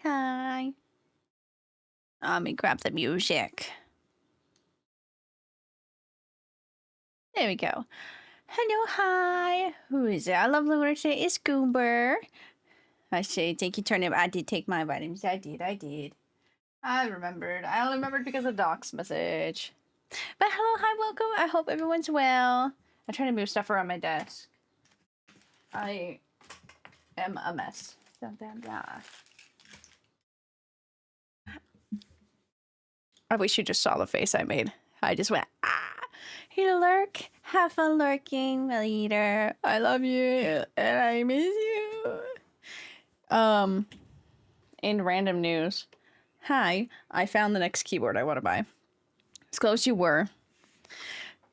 Hi. Let me grab the music. There we go. Hello, hi. Who is it? I love the say it's Goober. I say, thank you, Turnip. I did take my vitamins. I did. I remembered. I only remembered because of Doc's message. But hello, hi, welcome. I hope everyone's well. I'm trying to move stuff around my desk. I am a mess. I wish you just saw the face I made. I just went, ah. You lurk. Have fun lurking, my leader. I love you and I miss you. In random news. Hi, I found the next keyboard I want to buy. As close you were.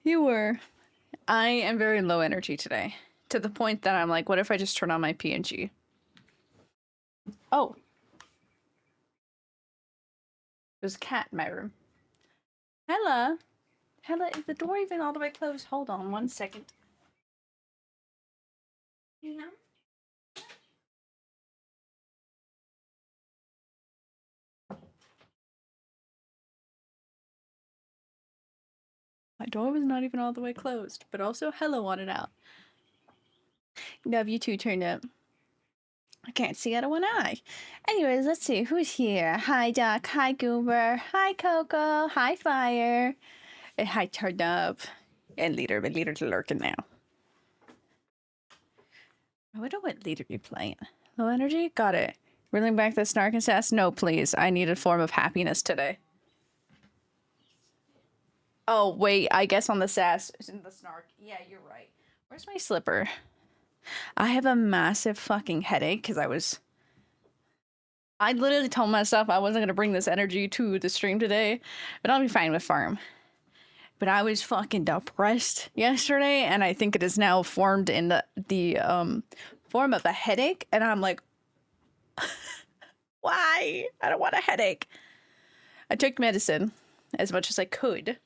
You were. I am very low energy today. To the point that I'm like, what if I just turn on my PNG? Oh. There's a cat in my room. Hello. Hello, is the door even all the way closed? Hold on 1 second. You know? My door was not even all the way closed, but also hello on it out. Love you too, turned up. I can't see out of one eye. Anyways, let's see who's here. Hi, Doc. Hi, Goober. Hi, Coco. Hi, Fire. And hi, Turned Up. And Leader, but Leader's lurking now. I wonder what Leader be playing. Low energy? Got it. Reeling back the snark and sass? No, please. I need a form of happiness today. Oh, wait. I guess on the sass isn't the snark. Yeah, you're right. Where's my slipper? I have a massive fucking headache because I literally told myself I wasn't going to bring this energy to the stream today, but I'll be fine with farm. But I was fucking depressed yesterday, and I think it is now formed in the form of a headache, and I'm like, why? I don't want a headache. I took medicine as much as I could.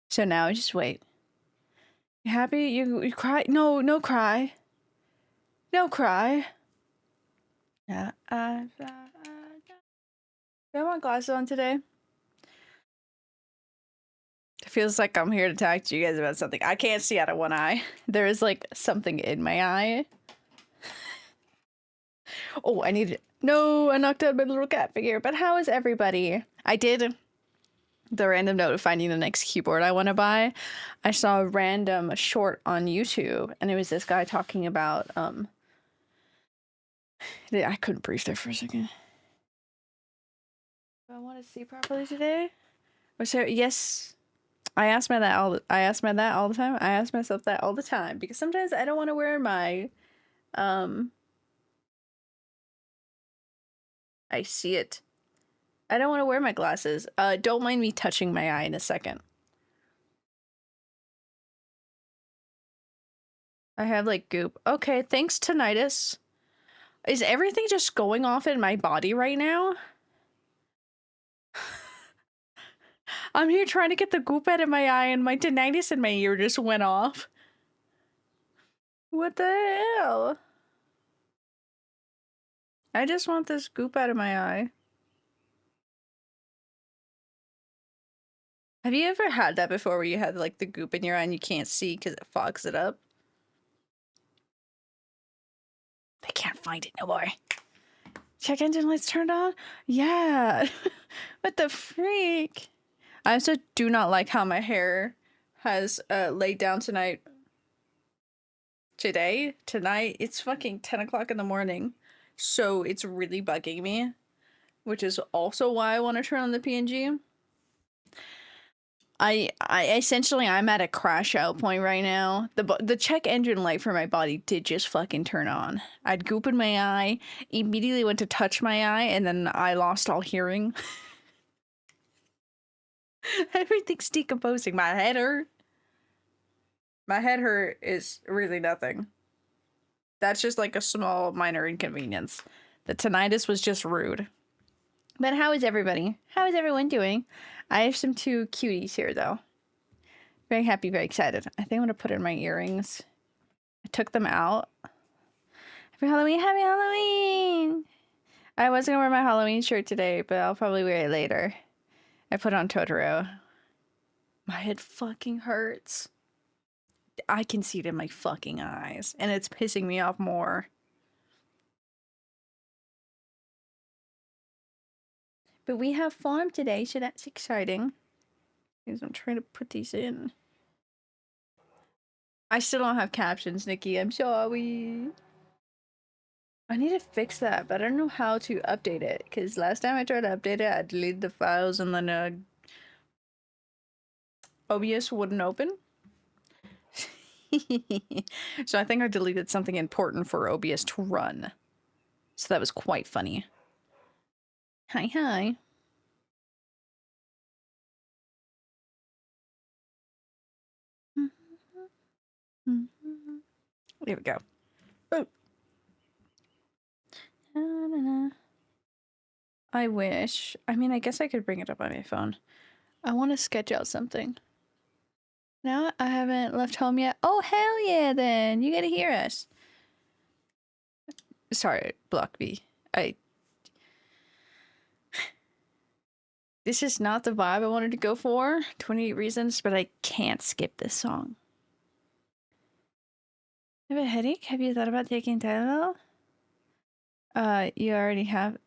So now I just wait. You happy? You cry? No, no cry. No cry. Yeah. Do I want glasses on today? It feels like I'm here to talk to you guys about something. I can't see out of one eye. There is like something in my eye. Oh, I need it. No, I knocked out my little cat figure. But how is everybody? I did the random note of finding the next keyboard I want to buy. I saw a random short on YouTube, and it was this guy talking about I couldn't breathe there for a second. Do I want to see properly today? Was there? Yes. I ask myself that all the time. I ask myself that all the time because sometimes I don't want to wear my I see it. I don't want to wear my glasses. Don't mind me touching my eye in a second. I have like goop. Okay, thanks tinnitus. Is everything just going off in my body right now? I'm here trying to get the goop out of my eye and my tinnitus in my ear just went off. What the hell? I just want this goop out of my eye. Have you ever had that before where you had like the goop in your eye and you can't see because it fogs it up? I can't find it no more. Check engine lights turned on? Yeah. What the freak? I also do not like how my hair has laid down tonight. Tonight, it's fucking 10 o'clock in the morning. So it's really bugging me. Which is also why I want to turn on the PNG. I essentially, I'm at a crash out point right now. The check engine light for my body did just fucking turn on. I'd goop in my eye, immediately went to touch my eye, and then I lost all hearing. Everything's decomposing. My head hurt. My head hurt is really nothing. That's just like a small minor inconvenience. The tinnitus was just rude. But how is everybody? How is everyone doing? I have some two cuties here though. Very happy, very excited. I think I'm gonna put in my earrings. I took them out. Happy Halloween, happy Halloween! I was gonna wear my Halloween shirt today, but I'll probably wear it later. I put on Totoro. My head fucking hurts. I can see it in my fucking eyes, and it's pissing me off more. But we have farm today, so that's exciting. Because I'm trying to put these in. I still don't have captions, Nikki. I'm sorry. I need to fix that, but I don't know how to update it. Because last time I tried to update it, I deleted the files and then OBS wouldn't open. So I think I deleted something important for OBS to run. So that was quite funny. Hi, hi. There we go. Oh. I wish. I mean, I guess I could bring it up on my phone. I want to sketch out something. No, I haven't left home yet. Oh, hell yeah, then. You gotta hear us. Sorry, block me. This is not the vibe I wanted to go for. 28 Reasons, but I can't skip this song. You have a headache? Have you thought about taking Tylenol? You already have.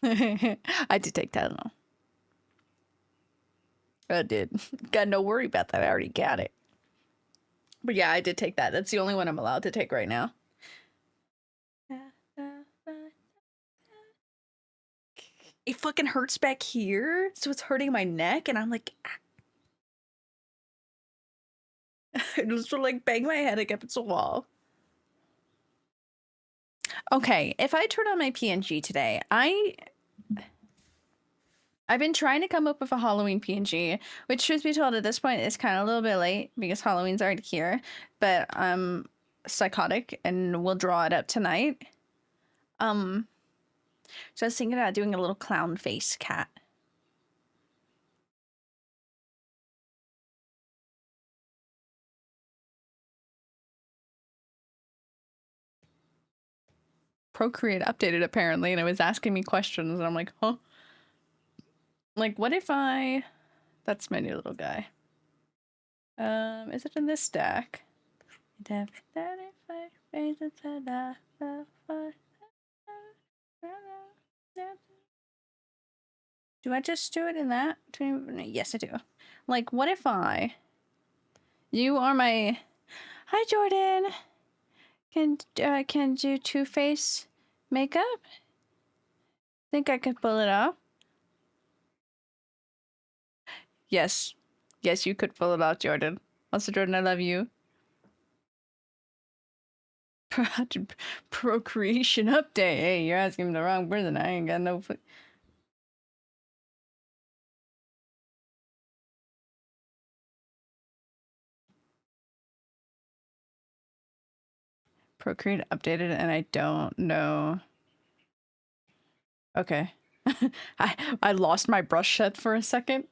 I did take Tylenol. I did. Got no worry about that. I already got it. But yeah, I did take that. That's the only one I'm allowed to take right now. It fucking hurts back here, so it's hurting my neck, and I'm like, I just like bang my head against a wall. Okay, if I turn on my PNG today, I've been trying to come up with a Halloween PNG, which truth be told at this point is kind of a little bit late because Halloween's already here, but I'm psychotic and we'll draw it up tonight. So I was thinking about doing a little clown face cat. Procreate updated apparently, and it was asking me questions, and I'm like, huh? Like, what if I... That's my new little guy. Is it in this stack? Do I just do it in that? Yes, I do. Like, what if I... You are my... Hi, Jordan! Can do Two-Face makeup? Think I could pull it off? Yes. Yes, you could pull it off, Jordan. Also, Jordan, I love you. Procreation update. Hey, you're asking the wrong person. I ain't got no... Procreate updated, and I don't know. Okay. I lost my brush set for a second.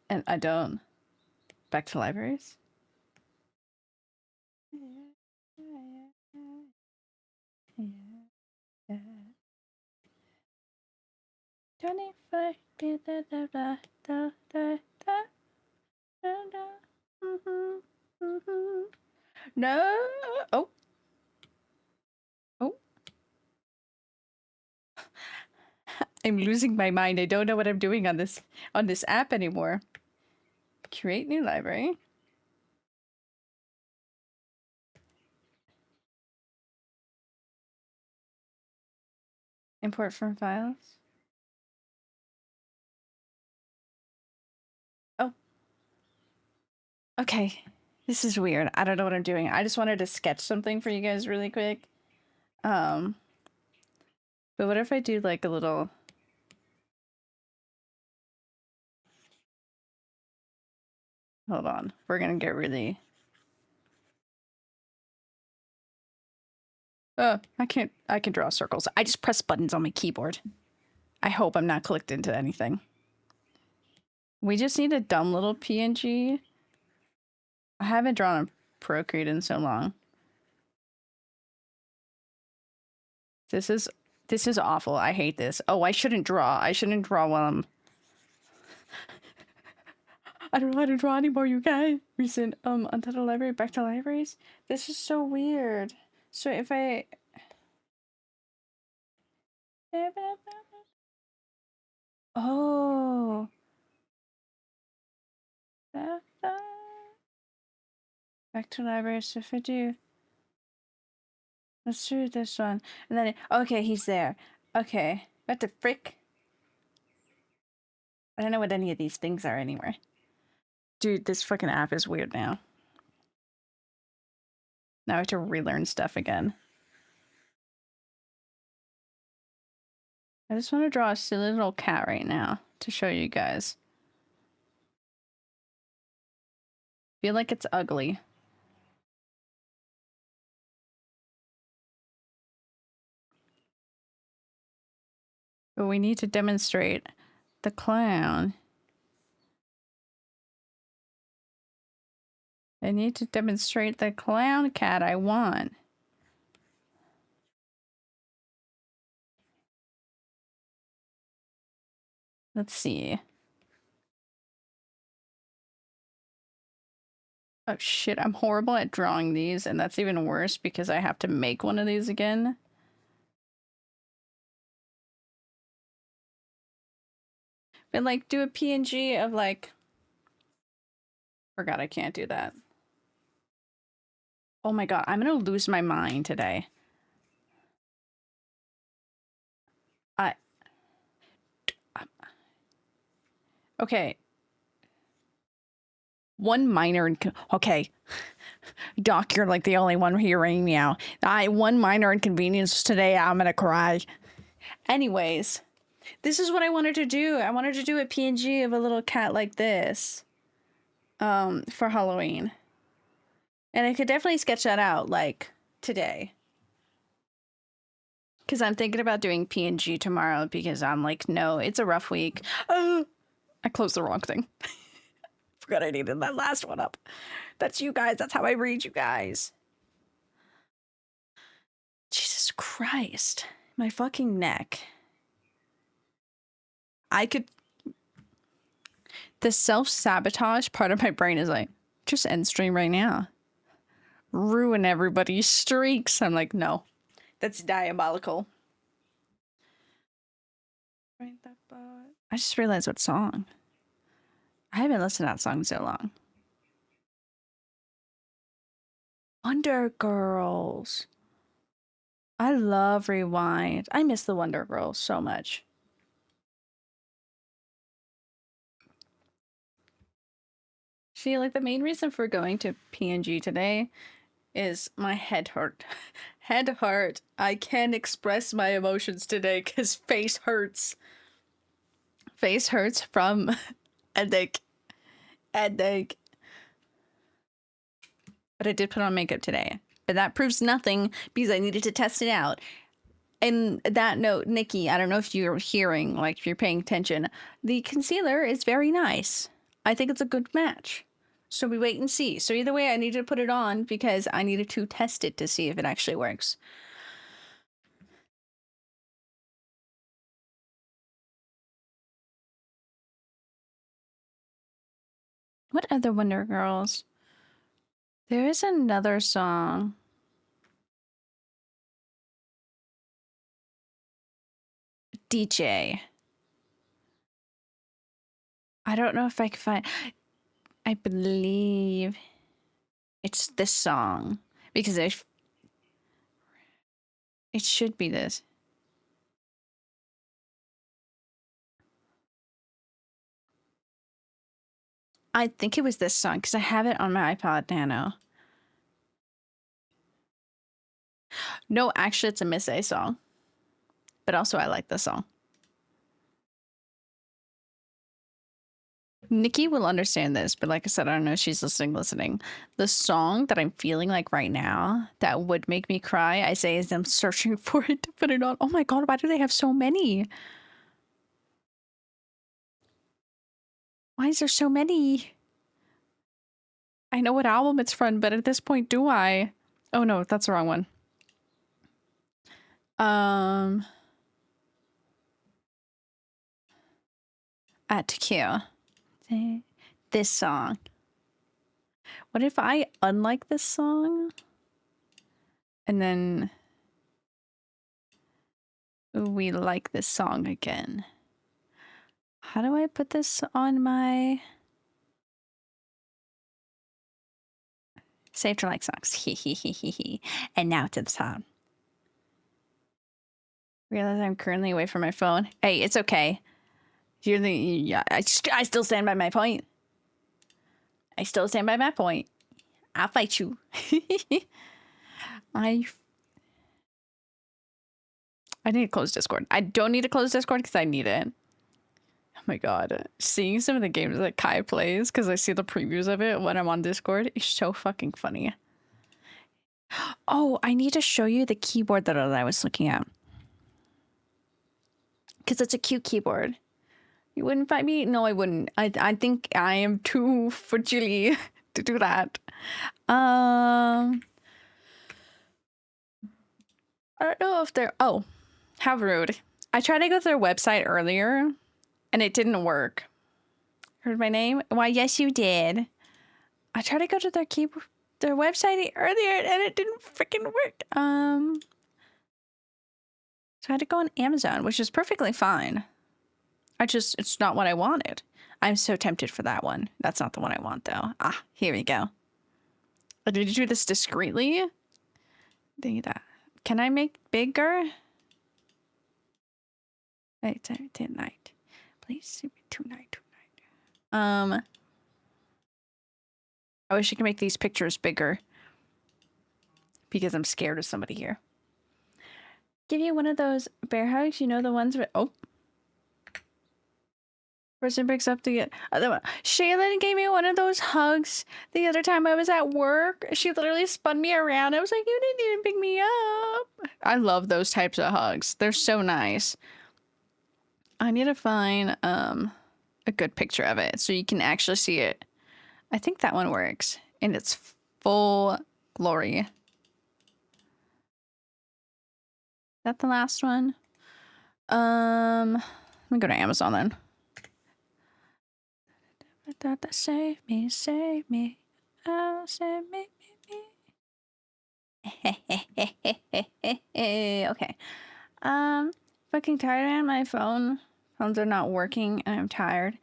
And I don't. Back to libraries. No. Oh. Oh. I'm losing my mind. I don't know what I'm doing on this app anymore. Create new library. Import from files. Oh. Okay. This is weird. I don't know what I'm doing. I just wanted to sketch something for you guys really quick. But what if I do like a little... Hold on. We're gonna get really... I can draw circles. I just press buttons on my keyboard. I hope I'm not clicked into anything. We just need a dumb little PNG. I haven't drawn a Procreate in so long. This is This is awful. I hate this. Oh, I shouldn't draw. I shouldn't draw while I'm... I don't know how to draw anymore, you guys. Recent, Untitled Library, back to libraries. This is so weird. So if I... Oh. Back to library, so if I do... Let's do this one. And then... Okay, he's there. Okay. What the frick? I don't know what any of these things are anymore. Dude, this fucking app is weird now. Now I have to relearn stuff again. I just want to draw a silly little cat right now to show you guys. Feel like it's ugly. But we need to demonstrate the clown. I need to demonstrate the clown cat I want. Let's see. Oh shit, I'm horrible at drawing these, and that's even worse because I have to make one of these again. But like, do a PNG of like... Forgot I can't do that. Oh my god, I'm gonna lose my mind today. Okay. One minor... Okay. Doc, you're like the only one hearing me out. One minor inconvenience today, I'm gonna cry. Anyways, this is what I wanted to do. I wanted to do a PNG of a little cat like this. For Halloween. And I could definitely sketch that out, like, today. Because I'm thinking about doing PNG tomorrow because I'm like, no, it's a rough week. Oh, I closed the wrong thing. Forgot I needed that last one up. That's you guys. That's how I read you guys. Jesus Christ. My fucking neck. I could... The self-sabotage part of my brain is like, just end stream right now. Ruin everybody's streaks. I'm like, no. That's diabolical. I just realized what song. I haven't listened to that song in so long. Wonder Girls. I love Rewind. I miss the Wonder Girls so much. See, like the main reason for going to PNG today is my head hurt. Head hurt. I can't express my emotions today because face hurts. Face hurts from headache. Headache. But I did put on makeup today. But that proves nothing because I needed to test it out. And that note, Nikki, I don't know if you're hearing, like if you're paying attention, the concealer is very nice. I think it's a good match. So we wait and see. So either way, I needed to put it on because I needed to test it to see if it actually works. What other Wonder Girls? There is another song. DJ. I don't know if I can find... I believe it's this song because it should be this. I think it was this song because I have it on my iPod Nano. No, actually, it's a Miss A song. But also, I like this song. Nikki will understand this, but like I said, I don't know if she's listening. The song that I'm feeling like right now that would make me cry, I say, is I'm searching for it to put it on. Oh my god, why do they have so many? Why is there so many? I know what album it's from, but at this point, do I? Oh no, that's the wrong one. Add to queue. This song. What if I unlike this song? And then we like this song again. How do I put this on my... Save to like songs. He. And now to the top. Realize I'm currently away from my phone. Hey, it's okay. You're the... Yeah, I still stand by my point. I still stand by my point. I'll fight you. I need to close Discord. I don't need to close Discord because I need it. Oh my god. Seeing some of the games that Kai plays, because I see the previews of it when I'm on Discord, is so fucking funny. Oh, I need to show you the keyboard that I was looking at. Because it's a cute keyboard. You wouldn't fight me? No, I wouldn't. I think I am too fragile to do that. I don't know if they're... Oh, how rude. I tried to go to their website earlier, and it didn't work. Heard my name? Why, yes, you did. I tried to go to their website earlier, and it didn't freaking work. So I had to go on Amazon, which is perfectly fine. It's not what I wanted. I'm so tempted for that one. That's not the one I want, though. Ah, here we go. I need to do this discreetly. Do that. Can I make bigger? Wait, tonight. Please, tonight. I wish I could make these pictures bigger. Because I'm scared of somebody here. Give you one of those bear hugs, you know, the ones where... Oh. Person picks up the other one. Shaylin gave me one of those hugs the other time I was at work. She literally spun me around. I was like, you didn't even pick me up. I love those types of hugs. They're so nice. I need to find a good picture of it so you can actually see it. I think that one works in its full glory. Is that the last one? Let me go to Amazon then. Save me, oh, save me. Okay. Fucking tired of my phone. Phones are not working and I'm tired.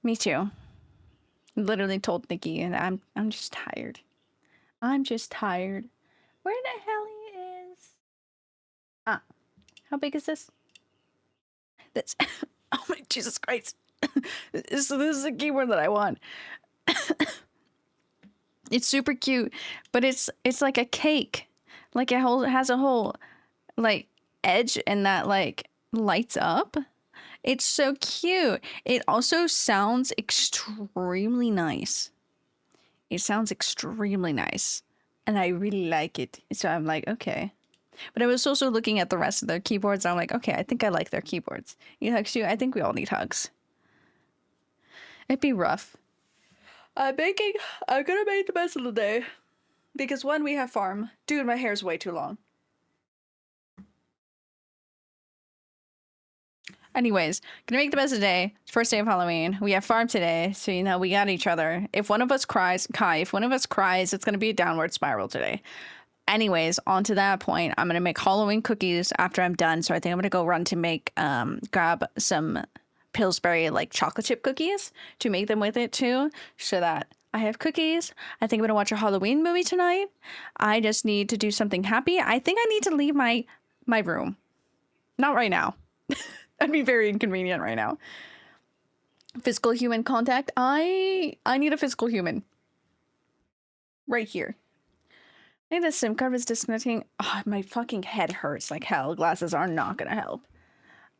Me too. Literally told Nikki and I'm just tired. I'm just tired. Where the hell he is? Ah. How big is this? This. Oh my Jesus Christ. This is the keyboard that I want. It's super cute, but it's like a cake. Like it has a whole like edge and that like lights up. It's so cute. It also sounds extremely nice. It sounds extremely nice. And I really like it. So I'm like, okay. But I was also looking at the rest of their keyboards. I'm like, okay, I think I like their keyboards. Need hugs too? I think we all need hugs. It'd be rough. I'm gonna make the best of the day. Because one, we have farm. Dude, my hair's way too long. Anyways, gonna make the best of the day. First day of Halloween. We have farm today, so you know we got each other. If one of us cries, if one of us cries, it's gonna be a downward spiral today. Anyways, on to that point, I'm gonna make Halloween cookies after I'm done. So I think I'm gonna go run to make grab some Pillsbury like chocolate chip cookies to make them with it too, so that I have cookies. I think I'm gonna watch a Halloween movie tonight. I just need to do something happy. I think I need to leave my room. Not right now. That'd be very inconvenient right now. Physical human contact. I need a physical human. Right here. I think the SIM card was disconnecting. Oh, my fucking head hurts like hell. Glasses are not gonna help.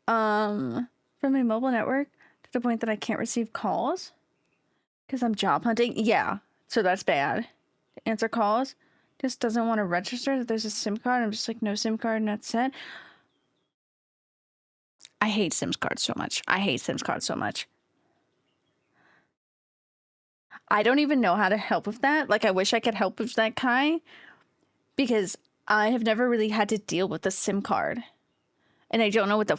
From my mobile network to the point that I can't receive calls because I'm job hunting. Yeah, so that's bad. To answer calls, just doesn't want to register that there's a SIM card. I'm just like, no SIM card, not set. I hate SIM cards so much. I hate SIM cards so much. I don't even know how to help with that. Like, I wish I could help with that, Kai, because I have never really had to deal with a SIM card. And I don't know what the,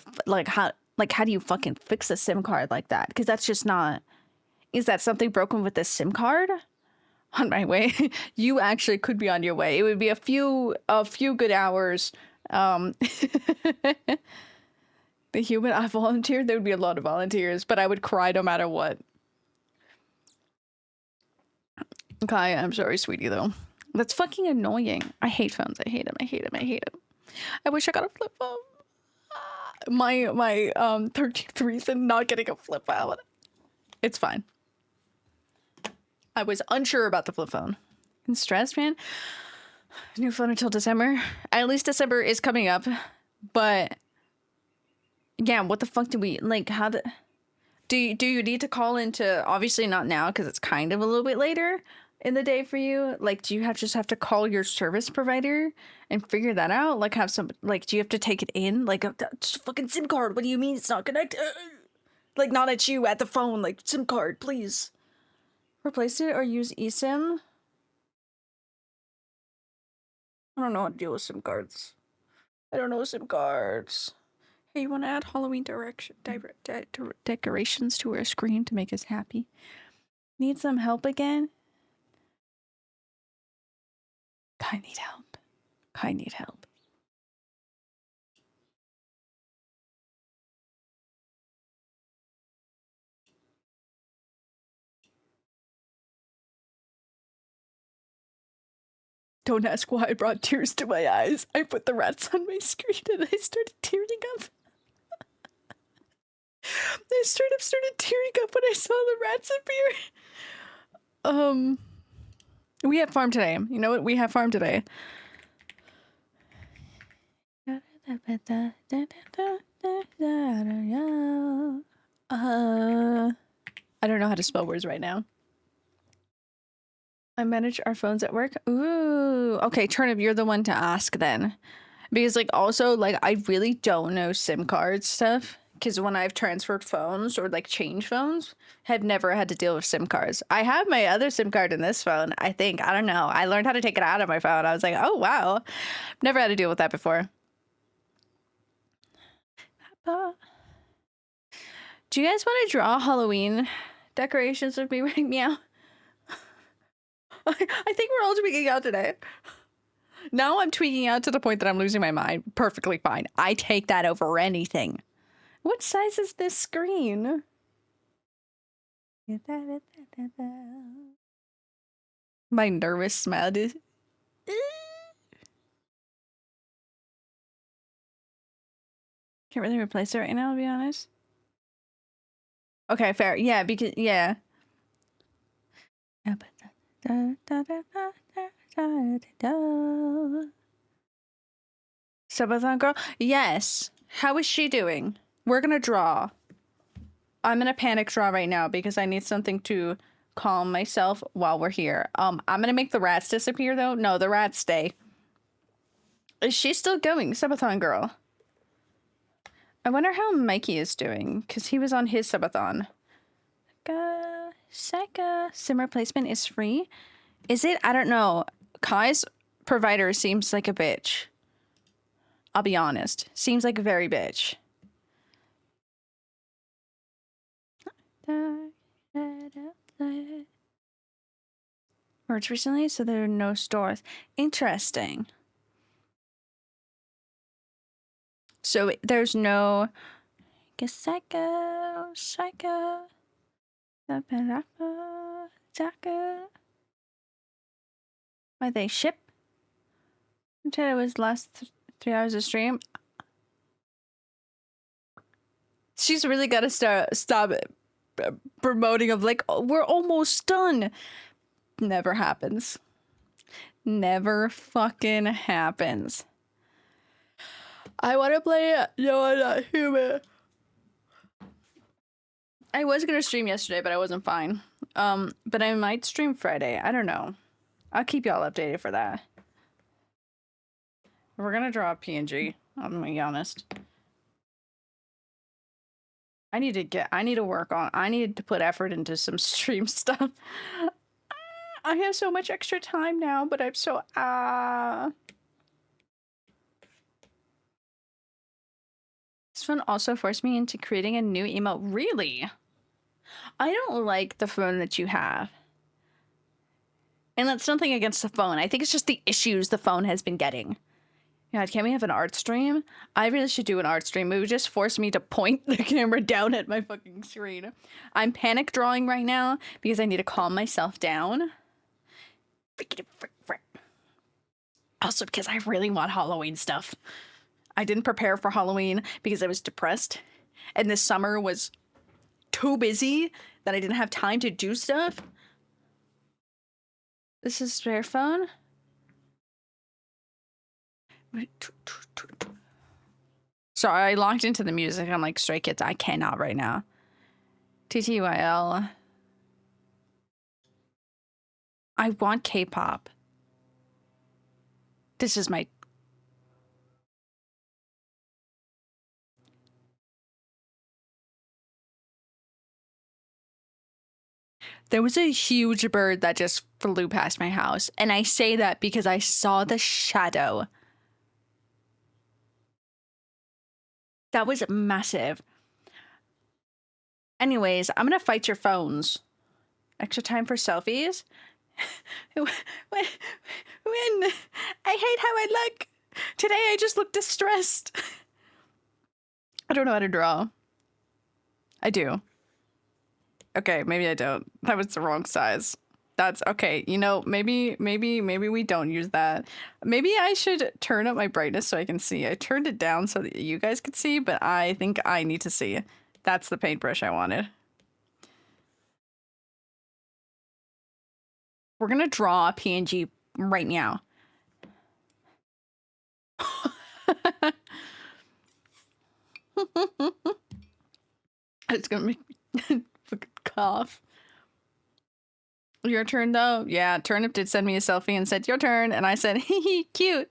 Like, how do you fucking fix a SIM card like that? Because that's just not... Is that something broken with the SIM card? On my way. You actually could be on your way. It would be a few good hours. The human I volunteered, there would be a lot of volunteers, but I would cry no matter what. Kai, I'm sorry, sweetie, though. That's fucking annoying. I hate phones. I hate them. I hate them. I hate them. I wish I got a flip phone. My 13th reason not getting a flip phone. It's fine. I was unsure about the flip phone. And stressed, man. New phone until December. At least December is coming up. But yeah, what the fuck do we like? How do you need to call into? Obviously not now because it's kind of a little bit later in the day for you. Like, do you just have to call your service provider and figure that out? Like, have some like, do you have to take it in? Like, a fucking SIM card. What do you mean it's not connected? Like, not at you, at the phone. Like, SIM card, please. Replace it or use eSIM? I don't know how to deal with SIM cards. I don't know SIM cards. Hey, you want to add Halloween decorations to our screen to make us happy? Need some help again? I need help. I need help. Don't ask why I brought tears to my eyes. I put the rats on my screen and I started tearing up. I straight up started tearing up when I saw the rats appear. We have farm today. You know what? We have farm today. I don't know how to spell words right now. I manage our phones at work. Ooh. Okay, Turnip, you're the one to ask then. Because, like, also, like, I really don't know SIM card stuff. Because when I've transferred phones or, like, changed phones, have never had to deal with SIM cards. I have my other SIM card in this phone, I think. I don't know. I learned how to take it out of my phone. I was like, oh, wow. Never had to deal with that before. Do you guys want to draw Halloween decorations with me right now? I think we're all tweaking out today. Now I'm tweaking out to the point that I'm losing my mind. Perfectly fine. I take that over anything. What size is this screen? My nervous smile is... Can't really replace it right now, to be honest. Okay, fair. Yeah, because... Yeah. Subathon girl? Yes. How is she doing? We're gonna draw. I'm gonna panic draw right now because I need something to calm myself while we're here. I'm gonna make the rats disappear though. No, the rats stay. Is she still going, Subathon girl? I wonder how Mikey is doing because he was on his subathon. Seka SIM replacement is free. Is it? I don't know. Kai's provider seems like a bitch. I'll be honest. Seems like a very bitch. Merged recently, so there are no stores. Interesting. So there's no... Psycho. Why they ship? Until it was last 3 hours of stream. She's really got to stop promoting of like, oh, we're almost done. Never happens. Never fucking happens. I want to play No, I'm Not Human. I was gonna stream yesterday, but I wasn't fine. But I might stream Friday. I don't know. I'll keep y'all updated for that. We're gonna draw a PNG. I'm gonna be honest. I need to work on. I need to put effort into some stream stuff. I have so much extra time now, but I'm so It's phone also forced me into creating a new emote. Really? I don't like the phone that you have. And that's nothing against the phone. I think it's just the issues the phone has been getting. God, can we have an art stream? I really should do an art stream. It would just force me to point the camera down at my fucking screen. I'm panic drawing right now because I need to calm myself down. Also because I really want Halloween stuff. I didn't prepare for Halloween because I was depressed. And this summer was too busy that I didn't have time to do stuff. This is spare phone. Sorry, I logged into the music. I'm like, Stray Kids, I cannot right now. TTYL. I want K-pop. This is my... There was a huge bird that just flew past my house. And I say that because I saw the shadow. That was massive. Anyways, I'm gonna fight your phones. Extra time for selfies? when? I hate how I look. Today I just look distressed. I don't know how to draw. I do. Okay, maybe I don't. That was the wrong size. That's okay. You know, maybe we don't use that. Maybe I should turn up my brightness so I can see. I turned it down so that you guys could see, but I think I need to see. That's the paintbrush I wanted. We're gonna draw a PNG right now. It's gonna make me fucking cough. Your turn though? Yeah, Turnip did send me a selfie and said, your turn. And I said, hee hee, cute.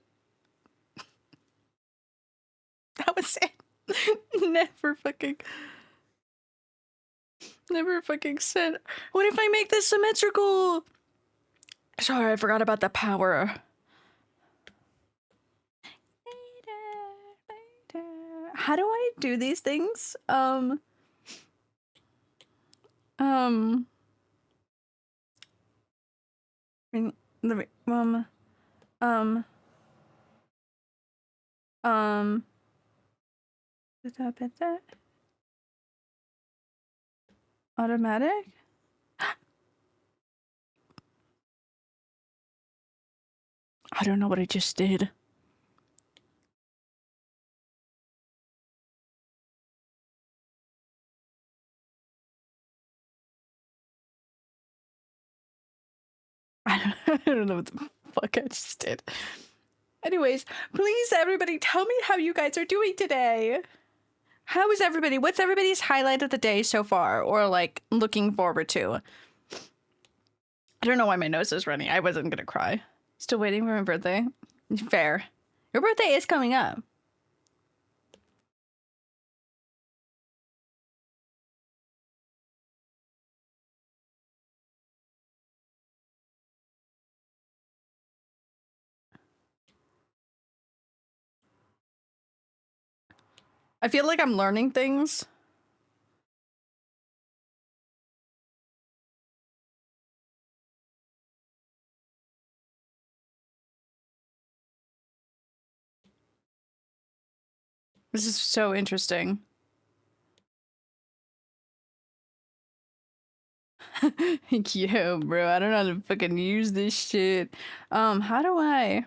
That was it. Never fucking said, what if I make this symmetrical? Sorry, I forgot about the power. How do I do these things? Automatic? I don't know what I just did. I don't know what the fuck I just did. Anyways, please, everybody, tell me how you guys are doing today. How is everybody? What's everybody's highlight of the day so far? Or, like, looking forward to? I don't know why my nose is running. I wasn't gonna cry. Still waiting for my birthday? Fair. Your birthday is coming up. I feel like I'm learning things. This is so interesting. Yo, bro, I don't know how to fucking use this shit. How do I...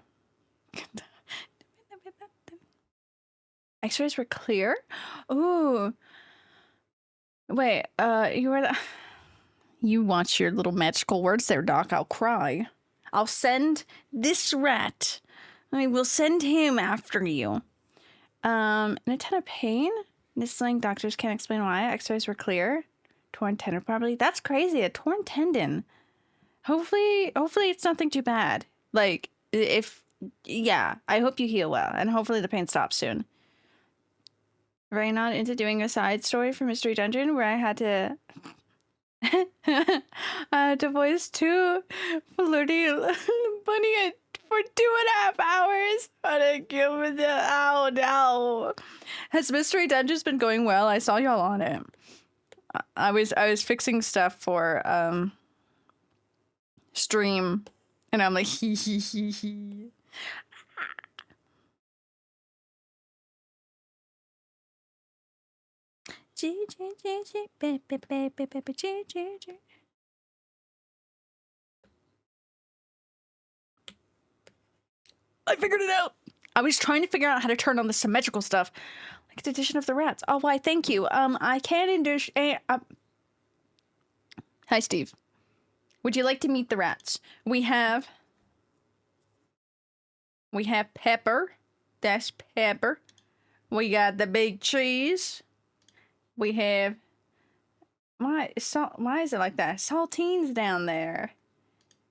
X-rays were clear? Ooh. Wait, you were the... You watch your little magical words there, Doc. I'll cry. I'll send this rat. I will send him after you. And a ton of pain? Nistling doctors can't explain why. X-rays were clear. Torn tendon probably. That's crazy. A torn tendon. Hopefully it's nothing too bad. Like, yeah, I hope you heal well. And hopefully the pain stops soon. Ran on into doing a side story for Mystery Dungeon where I had to... voice two flirty bunny for 2.5 hours. Oh no. Has Mystery Dungeons been going well? I saw y'all on it. I was fixing stuff for stream, and I'm like hee hee hee hee. I figured it out. I was trying to figure out how to turn on the symmetrical stuff, like the addition of the rats. Oh, why? Thank you. I can understand. Hi, Steve. Would you like to meet the rats? We have Pepper. That's Pepper. We got the big cheese. We have why is it like that? Saltine's down there.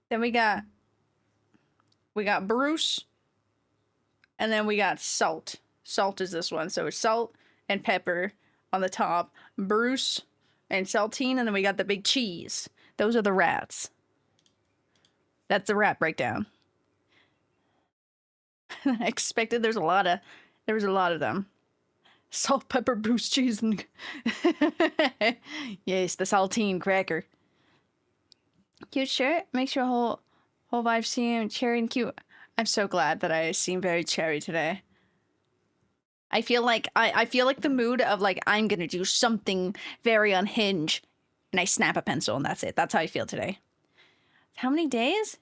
Then we got Bruce. And then we got Salt. Salt is this one. So it's Salt and Pepper on the top. Bruce and Saltine, and then we got the big cheese. Those are the rats. That's the rat breakdown. I expected there was a lot of them. Salt, pepper, Bruce, cheese, and yes, the saltine cracker. Cute shirt makes your whole vibe seem cherry and cute. I'm so glad that I seem very cherry today. I feel like I feel like the mood of like I'm gonna do something very unhinged, and I snap a pencil and that's it. That's how I feel today. How many days?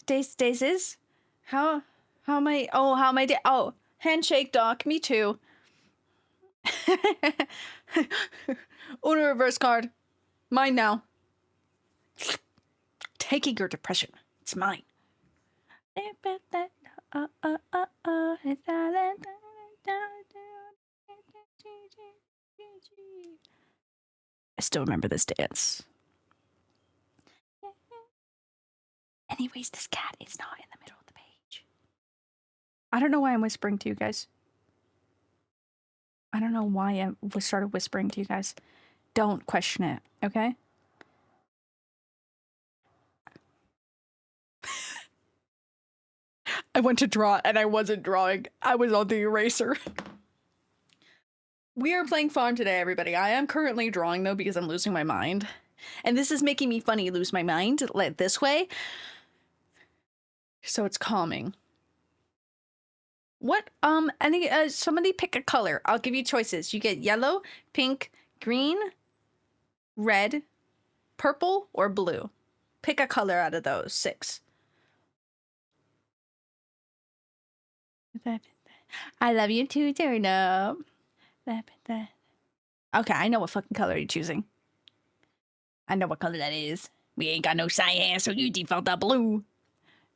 Days is? How am I? Oh, how am I? Oh, handshake, doc. Me too. Uno reverse card. Mine now. Taking your depression. It's mine. I still remember this dance. Anyways, this cat is not in the middle of the page. I don't know why I'm whispering to you guys. I don't know why I started whispering to you guys. Don't question it, okay? I went to draw and I wasn't drawing. I was on the eraser. We are playing Farm today, everybody. I am currently drawing, though, because I'm losing my mind. And this is making me funny lose my mind, like this way. So it's calming. What, somebody pick a color. I'll give you choices. You get yellow, pink, green, red, purple, or blue. Pick a color out of those 6. I love you too, Turnip. Okay, I know what fucking color you're choosing. I know what color that is. We ain't got no cyan, so you default to blue.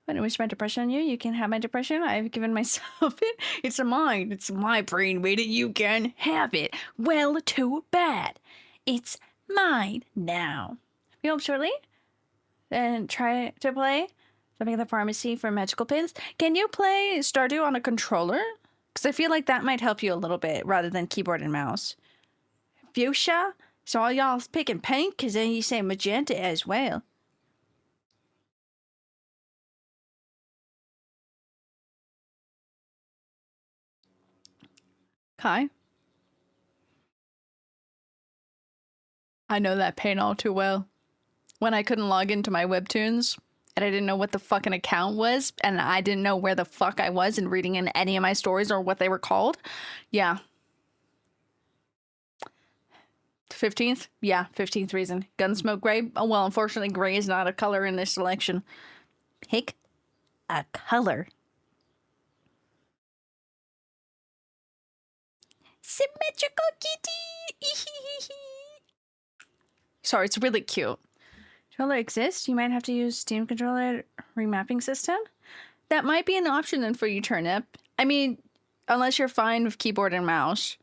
When I wish my depression on you, you can have my depression. I've given myself it. It's mine. It's my brain weight, and you can have it. Well, too bad. It's mine now. Be home shortly. And try to play something at the pharmacy for magical pins. Can you play Stardew on a controller? Because I feel like that might help you a little bit rather than keyboard and mouse. Fuchsia? So all y'all picking pink? Because then you say magenta as well. Kai? I know that pain all too well. When I couldn't log into my webtoons, and I didn't know what the fucking account was, and I didn't know where the fuck I was in reading in any of my stories or what they were called. Yeah. 15th? Yeah, 15th reason. Gunsmoke gray? Oh, well, unfortunately, gray is not a color in this selection. Pick a color. Symmetrical kitty! Sorry, it's really cute. Controller exists? You might have to use Steam controller remapping system? That might be an option then for you, Turnip. I mean, unless you're fine with keyboard and mouse.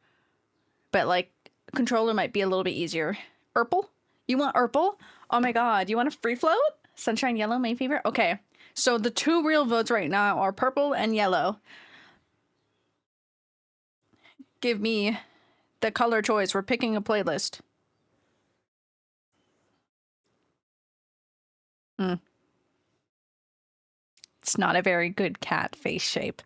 But, like, controller might be a little bit easier. Urple? You want Urple? Oh my god, you want a free float? Sunshine Yellow, my favorite? Okay, so the 2 real votes right now are purple and yellow. Give me the color choice. We're picking a playlist. It's not a very good cat face shape.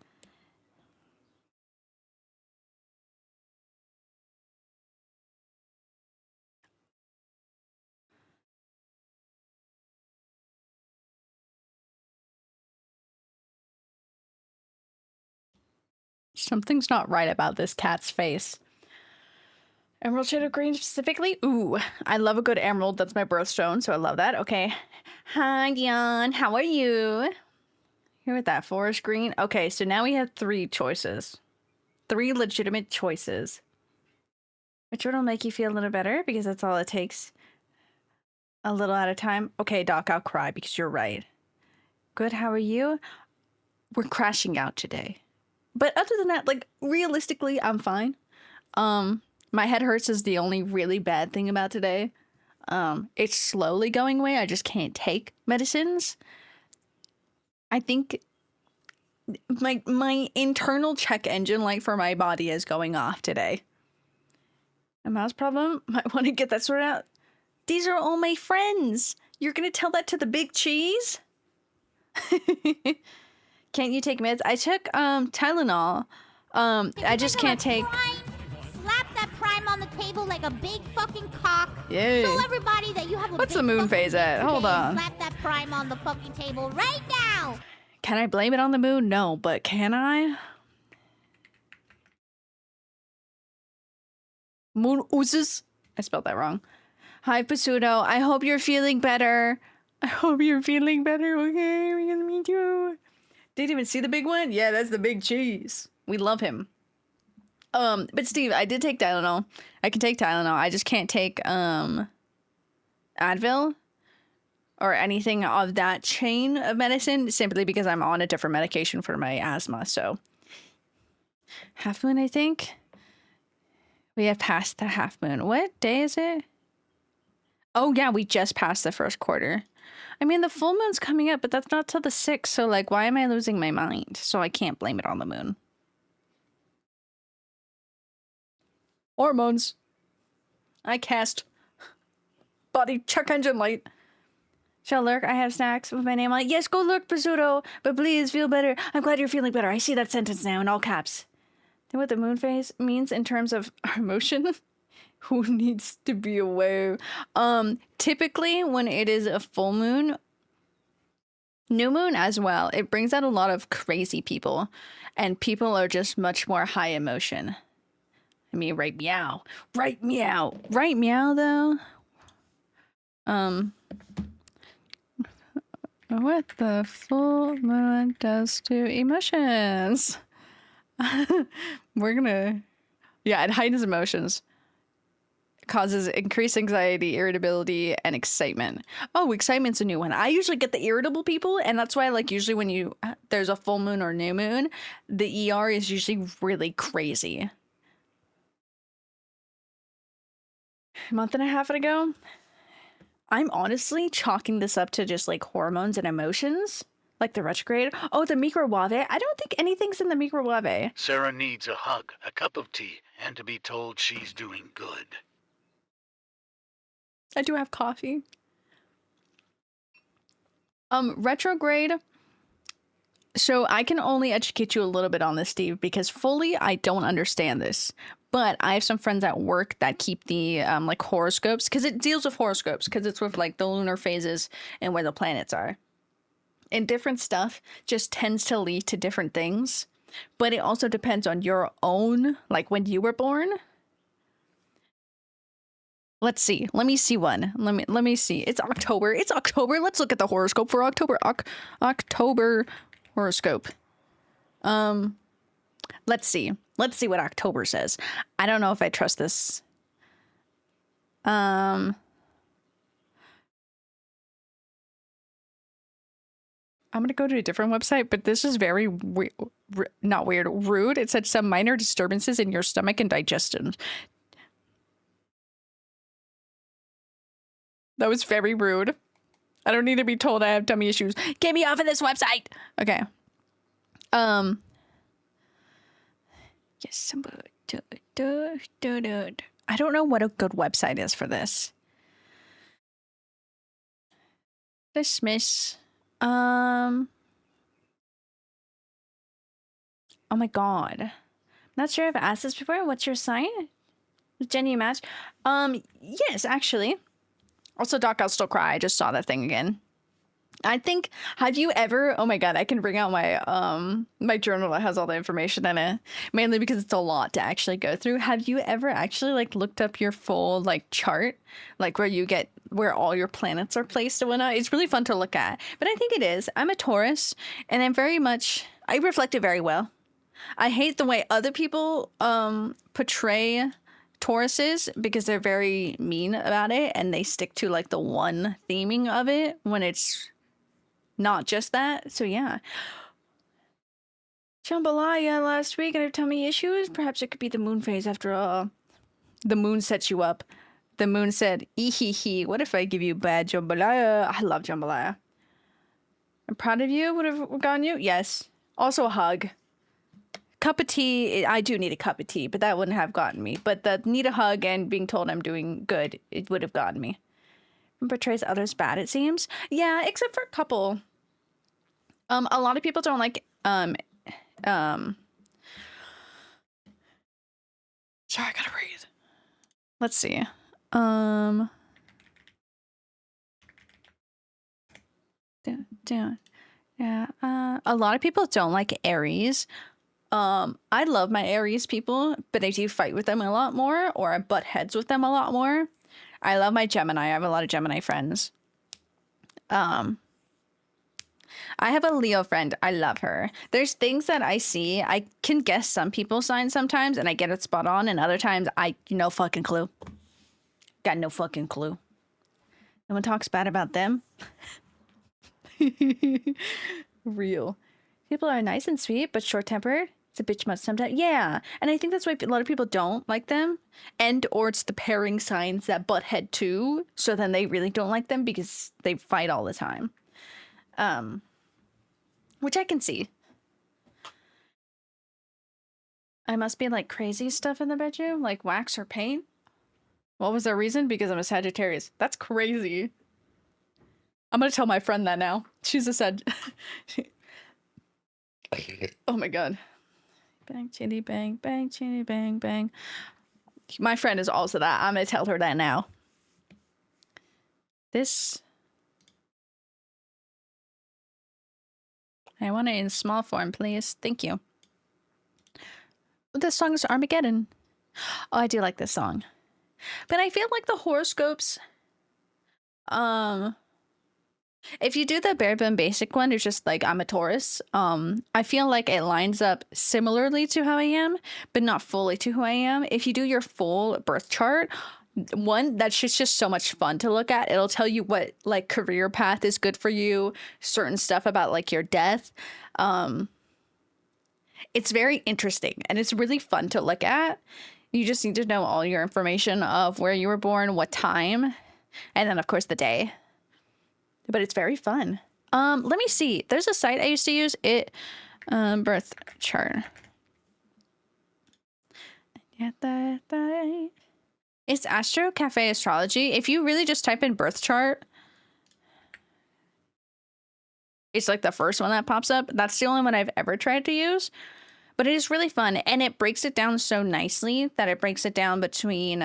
Something's not right about this cat's face. Emerald shade of green specifically? Ooh, I love a good emerald. That's my birthstone, so I love that. Okay. Hi, Dion. How are you? Here with that forest green. Okay, so now we have 3 choices. 3 legitimate choices. Which one will make you feel a little better? Because that's all it takes. A little at a time. Okay, Doc, I'll cry because you're right. Good, how are you? We're crashing out today. But other than that, like, realistically, I'm fine. My head hurts is the only really bad thing about today. It's slowly going away. I just can't take medicines. I think my internal check engine light for my body is going off today. A mouse problem? Might want to get that sorted out. These are all my friends. You're gonna tell that to the big cheese? Can't you take meds? I took Tylenol. I just can't take. Slap that prime on the table like a big fucking cock. Yeah. Show everybody that you have a What's big the moon fucking phase at? dick Hold today. on. Slap that prime on the fucking table right now. Can I blame it on the moon? No, but can I? Moon oozes. I spelled that wrong. Hi, Pasudo. I hope you're feeling better. I hope you're feeling better. Okay, because me too. Didn't even see the big one? Yeah, that's the big cheese. We love him. But Steve, I did take Tylenol. I can take Tylenol. I just can't take Advil or anything of that chain of medicine simply because I'm on a different medication for my asthma. So half moon, I think. We have passed the half moon. What day is it? Oh yeah, we just passed the first quarter. I mean, the full moon's coming up, but that's not till the 6th. So like, why am I losing my mind? So I can't blame it on the moon. Hormones. I cast body check engine light. Shall lurk? I have snacks with my name on it. Yes, go lurk, Pizzuto. But please feel better. I'm glad you're feeling better. I see that sentence now in all caps. Know what the moon phase means in terms of our emotion? Who needs to be aware? Typically when it is a full moon, new moon as well, it brings out a lot of crazy people. And people are just much more high emotion. I mean, right meow. Right meow. Right meow, though. What the full moon does to emotions. We're gonna... Yeah, it heightens emotions. It causes increased anxiety, irritability, and excitement. Oh, excitement's a new one. I usually get the irritable people, and that's why, like, usually when there's a full moon or new moon, the ER is usually really crazy. A month and a half ago, I'm honestly chalking this up to just like hormones and emotions, like the retrograde. Oh, the microwave. I don't think anything's in the microwave. Sarah needs a hug, a cup of tea, and to be told she's doing good. I do have coffee. Retrograde. So I can only educate you a little bit on this, Steve, because fully I don't understand this. But I have some friends at work that keep the like horoscopes, because it deals with horoscopes, because it's with like the lunar phases and where the planets are. And different stuff just tends to lead to different things. But it also depends on your own, like when you were born. Let's see. Let me see one. Let me see. It's October. It's October. Let's look at the horoscope for October. October horoscope. Let's see. Let's see what October says. I don't know if I trust this. I'm gonna go to a different website, but this is very not weird, rude. It said some minor disturbances in your stomach and digestion. That was very rude. I don't need to be told I have tummy issues. Get me off of this website. Okay. Yes. I don't know what a good website is for this. Dismiss. Oh my god. Not sure if I've asked this before. What's your sign? Jenny match? Yes, actually. Also, Doc, I'll still cry. I just saw that thing again. I think, have you ever, oh my god, I can bring out my journal that has all the information in it, mainly because it's a lot to actually go through. Have you ever actually like looked up your full like chart, like where all your planets are placed and whatnot? It's really fun to look at. But I think it is. I'm a Taurus, and I reflect it very well. I hate the way other people portray Tauruses because they're very mean about it, and they stick to like the one theming of it when it's not just that. So yeah. Jambalaya last week and have tummy issues. Perhaps it could be the moon phase after all. The moon sets you up. The moon said, "Ehehe, what if I give you bad jambalaya?" I love jambalaya. I'm proud of you. Would have gotten you? Yes. Also a hug. Cup of tea. I do need a cup of tea, but that wouldn't have gotten me. But the need a hug and being told I'm doing good, it would have gotten me. And portrays others bad, it seems. Yeah, except for a couple. A lot of people don't like sorry, I gotta breathe. Let's see. Down. Yeah. A lot of people don't like Aries. I love my Aries people, but I do fight with them a lot more, or I butt heads with them a lot more. I love my Gemini. I have a lot of Gemini friends. I have a Leo friend. I love her. There's things that I see. I can guess some people's signs sometimes, and I get it spot on, and other times I no fucking clue. Got no fucking clue. No one talks bad about them. Real. People are nice and sweet, but short-tempered. It's a bitch much sometimes. Yeah, and I think that's why a lot of people don't like them. And or it's the pairing signs that butt head too. So then they really don't like them because they fight all the time. Which I can see. I must be like crazy stuff in the bedroom, like wax or paint. What was the reason? Because I'm a Sagittarius. That's crazy. I'm gonna tell my friend that now. She's a Sag. Oh my god. Bang, chitty, bang, bang, chitty, bang, bang. My friend is also that. I'm gonna tell her that now. This. I want it in small form, please. Thank you. This song is Armageddon. Oh, I do like this song. But I feel like the horoscopes, if you do the bare bone basic one, it's just like I'm a Taurus. I feel like it lines up similarly to how I am, but not fully to who I am. If you do your full birth chart, one, that's just so much fun to look at. It'll tell you what like career path is good for you, certain stuff about like your death. It's very interesting and it's really fun to look at. You just need to know all your information of where you were born, what time, and then of course the day. But it's very fun. Let me see. There's a site I used to use. Birth chart. It's Astro Cafe Astrology. If you really just type in birth chart, it's like the first one that pops up. That's the only one I've ever tried to use. But it is really fun. And it breaks it down so nicely that it breaks it down between...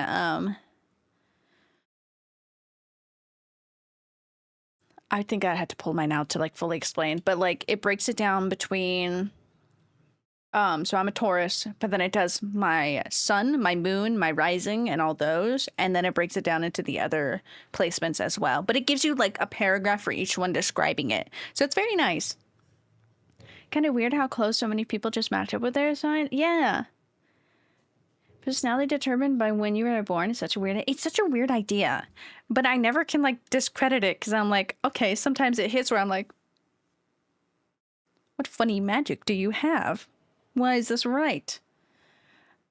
I think I had to pull mine out to like fully explain, but like it breaks it down between so I'm a Taurus, but then it does my sun, my moon, my rising and all those, and then it breaks it down into the other placements as well. But it gives you like a paragraph for each one describing it. So it's very nice. Kind of weird how close so many people just match up with their sign. Yeah. Personality determined by when you were born is such a weird idea, but I never can like discredit it because I'm like, okay, sometimes it hits where I'm like, what funny magic do you have? Why is this right?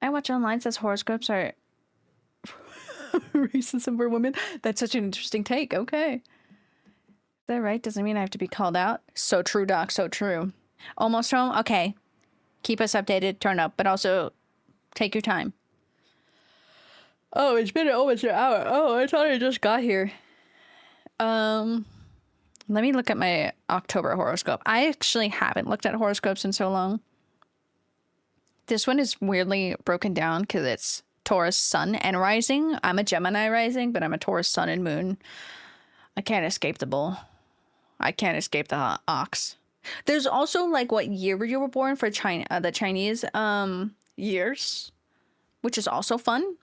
I watch online says horoscopes are racism for women. That's such an interesting take. Okay. Is that right? Doesn't mean I have to be called out. So true, Doc. So true. Almost home. Okay. Keep us updated. Turn up, but also take your time. Oh, it's been almost an hour. Oh, I thought I just got here. Let me look at my October horoscope. I actually haven't looked at horoscopes in so long. This one is weirdly broken down because it's Taurus sun and rising. I'm a Gemini rising, but I'm a Taurus sun and moon. I can't escape the bull. I can't escape the ox. There's also like what year you were born for China, the Chinese years, which is also fun.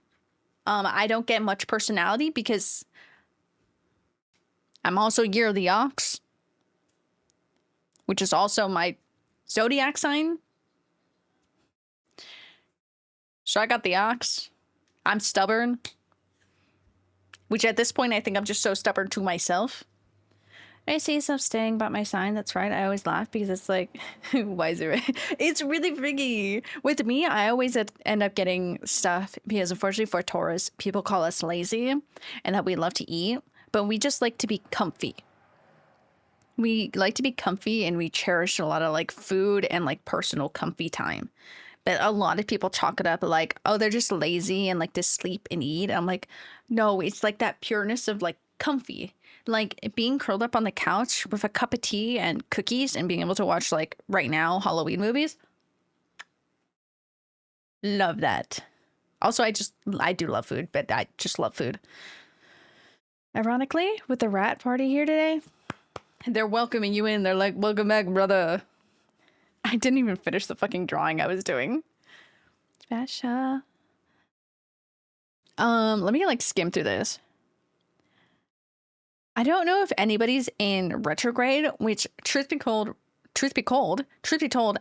I don't get much personality because I'm also year of the ox, which is also my zodiac sign. So I got the ox. I'm stubborn, which at this point I think I'm just so stubborn to myself. I see stuff staying about my sign. That's right. I always laugh because it's like, why is it? It's really freaky. With me, I always end up getting stuff because unfortunately for Taurus, people call us lazy and that we love to eat, but we just like to be comfy. We like to be comfy and we cherish a lot of like food and like personal comfy time. But a lot of people chalk it up like, oh, they're just lazy and like to sleep and eat. I'm like, no, it's like that pureness of like comfy. Like being curled up on the couch with a cup of tea and cookies and being able to watch like right now Halloween movies. Love that. Also, I do love food, but I just love food. Ironically, with the rat party here today, they're welcoming you in. They're like, welcome back, brother. I didn't even finish the fucking drawing I was doing. Special. Let me like skim through this. I don't know if anybody's in retrograde, which truth be told,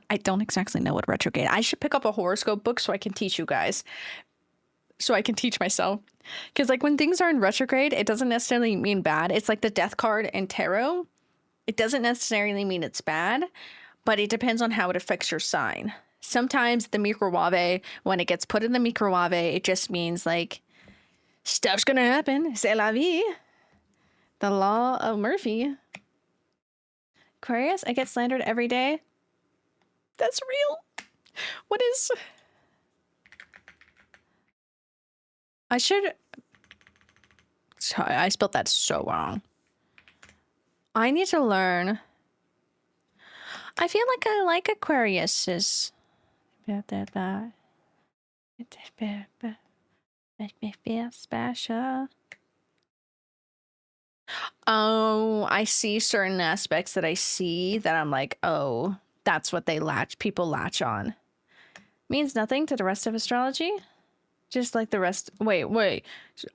I don't exactly know what retrograde. I should pick up a horoscope book so I can teach you guys. So I can teach myself. Because like when things are in retrograde, it doesn't necessarily mean bad. It's like the death card in tarot. It doesn't necessarily mean it's bad, but it depends on how it affects your sign. Sometimes the microwave, when it gets put in the microwave, it just means like stuff's gonna happen. C'est la vie. The law of Murphy. Aquarius, I get slandered every day. That's real. What is... I should... Sorry, I spelled that so wrong. I need to learn... I feel like I like Aquariuses. Make me feel special. Oh, I see certain aspects that I see that I'm like, oh, that's what people latch on. Means nothing to the rest of astrology? Just like the rest. Wait.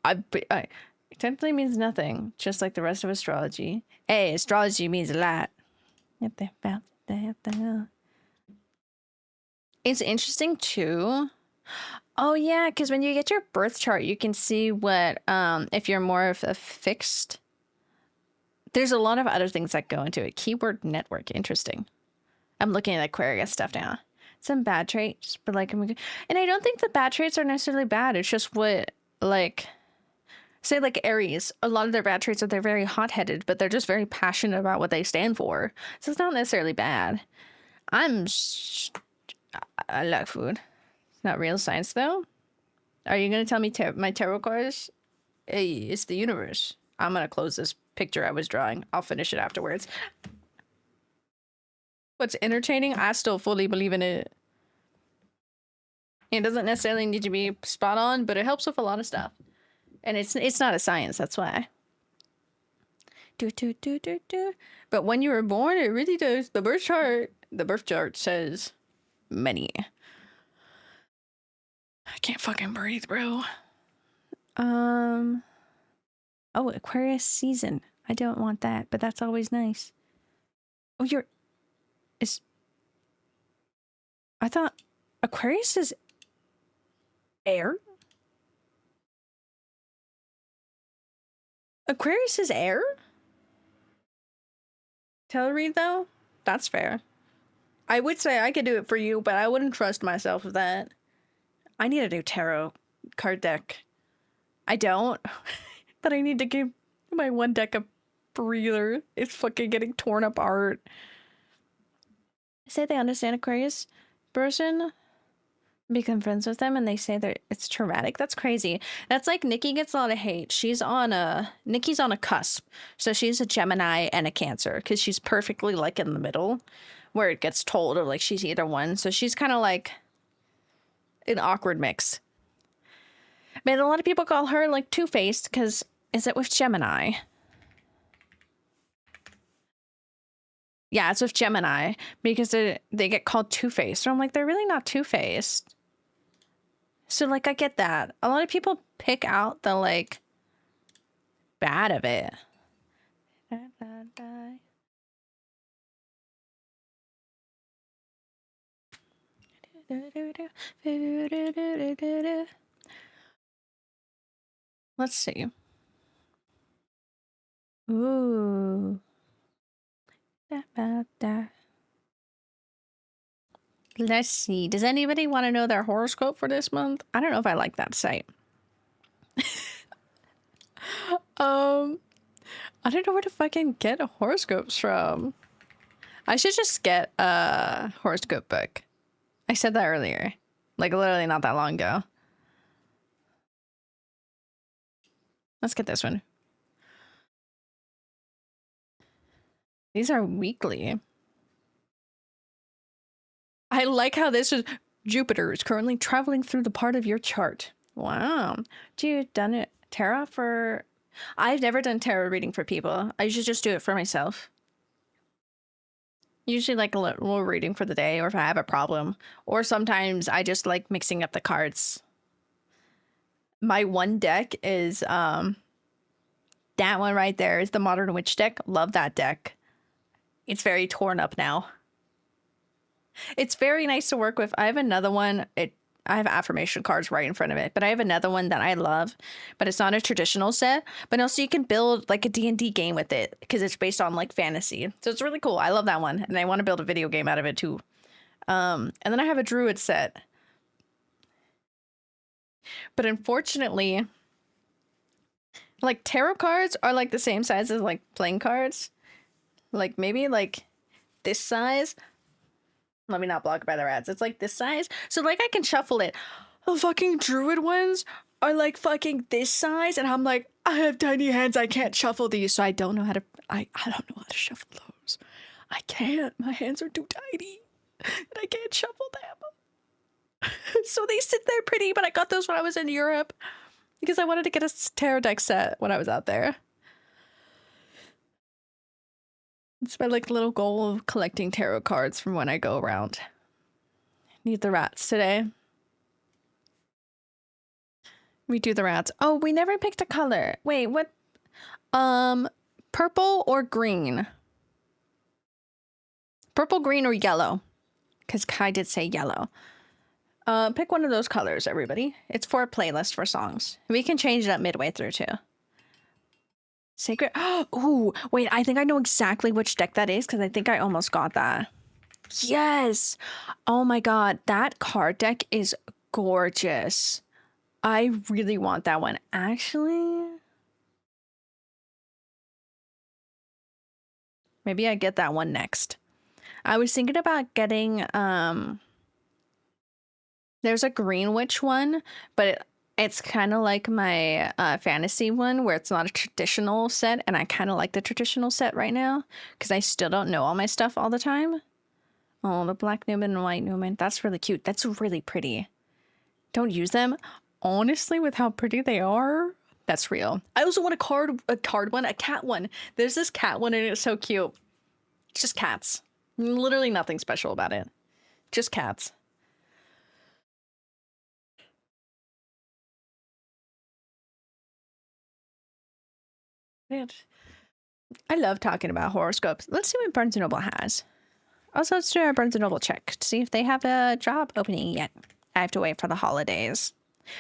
It technically means nothing, just like the rest of astrology. Hey, astrology means a lot. It's interesting too. Oh yeah, because when you get your birth chart, you can see what if you're more of a fixed. There's a lot of other things that go into it. Keyword network, interesting. I'm looking at Aquarius stuff now. Some bad traits, but like, and I don't think the bad traits are necessarily bad. It's just what, like, say like Aries, a lot of their bad traits are they're very hot-headed, but they're just very passionate about what they stand for. So it's not necessarily bad. I like food. It's not real science though. Are you gonna tell me my tarot cards? Hey, it's the universe. I'm gonna close this picture I was drawing. I'll finish it afterwards. What's entertaining? I still fully believe in it. It doesn't necessarily need to be spot on, but it helps with a lot of stuff. And it's not a science, that's why. But when you were born, it really does. The birth chart says many. I can't fucking breathe, bro. Oh, Aquarius season. I don't want that, but that's always nice. Oh, I thought Aquarius is air? Aquarius is air? Tarot read though? That's fair. I would say I could do it for you, but I wouldn't trust myself with that. I need a new tarot card deck. I don't, but I need to give my one deck a breather. It's fucking getting torn apart. Say they understand Aquarius person, become friends with them, and they say that it's traumatic. That's crazy. That's like Nikki gets a lot of hate. Nikki's on a cusp. So she's a Gemini and a Cancer because she's perfectly like in the middle where it gets told or like she's either one. So she's kind of like an awkward mix. But a lot of people call her like two-faced because is it with Gemini? Yeah, it's with Gemini because they get called two-faced. So I'm like, they're really not two-faced. So like, I get that. A lot of people pick out the like bad of it. Let's see. Ooh. Let's see. Does anybody want to know their horoscope for this month? I don't know if I like that site. I don't know where to fucking get horoscopes from. I should just get a horoscope book. I said that earlier. Like literally not that long ago. Let's get this one. These are weekly. I like how this is Jupiter is currently traveling through the part of your chart. Wow. Do you done it tarot for... I've never done tarot reading for people. I usually just do it for myself. Usually like a little reading for the day or if I have a problem. Or sometimes I just like mixing up the cards. My one deck is that one right there is the Modern Witch deck. Love that deck. It's very torn up now. It's very nice to work with. I have another one. I have affirmation cards right in front of it, but I have another one that I love, but it's not a traditional set, but also you can build like a D&D game with it because it's based on like fantasy. So it's really cool. I love that one. And I want to build a video game out of it too. And then I have a druid set. But unfortunately, like tarot cards are like the same size as like playing cards. Like maybe like this size. Let me not block by the rats. It's like this size. So like I can shuffle it. The fucking druid ones are like fucking this size. And I'm like, I have tiny hands. I can't shuffle these. So I don't know how to, I don't know how to shuffle those. I can't. My hands are too tiny. And I can't shuffle them. So they sit there pretty, but I got those when I was in Europe. Because I wanted to get a tarot deck set when I was out there. It's my like little goal of collecting tarot cards from when I go around. Need the rats today. We do the rats. Oh, we never picked a color. Wait, what? Purple or green? Purple, green, or yellow? Because Kai did say yellow. Pick one of those colors, everybody. It's for a playlist for songs. We can change it up midway through too. Sacred. Oh, wait, I think I know exactly which deck that is because I think I almost got that. Yes. Oh my god, that card deck is gorgeous. I really want that one. Actually, maybe I get that one next. I was thinking about getting there's a green witch one, but it's kind of like my fantasy one where it's not a traditional set, and I kind of like the traditional set right now because I still don't know all my stuff all the time. Oh, the black Newman and white Newman. That's really cute. That's really pretty. Don't use them. Honestly, with how pretty they are, that's real. I also want a cat one. There's this cat one and it's so cute. It's just cats. Literally nothing special about it. Just cats. I love talking about horoscopes. Let's see what Barnes & Noble has. Also, let's do our Barnes & Noble check to see if they have a job opening yet. I have to wait for the holidays.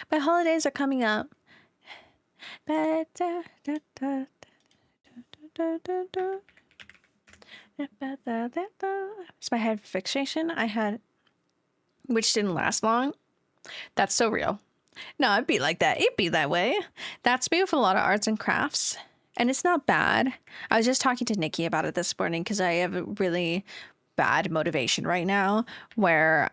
But holidays are coming up. It's my head fixation I had, which didn't last long. That's so real. No, it'd be like that. It'd be that way. That's me with a lot of arts and crafts. And it's not bad. I was just talking to Nikki about it this morning because I have a really bad motivation right now where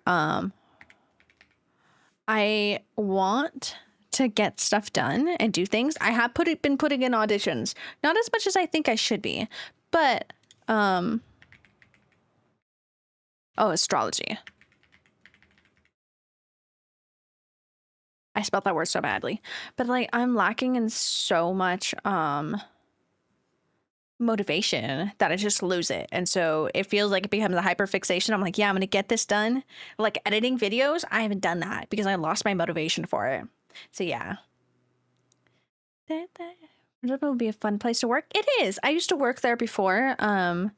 I want to get stuff done and do things. I have been putting in auditions. Not as much as I think I should be. But oh, astrology. I spelled that word so badly. But like I'm lacking in so much motivation that I just lose it. And so it feels like it becomes a hyper fixation. I'm like, yeah, I'm going to get this done. Like editing videos, I haven't done that because I lost my motivation for it. So yeah. That would be a fun place to work. It is. I used to work there before. And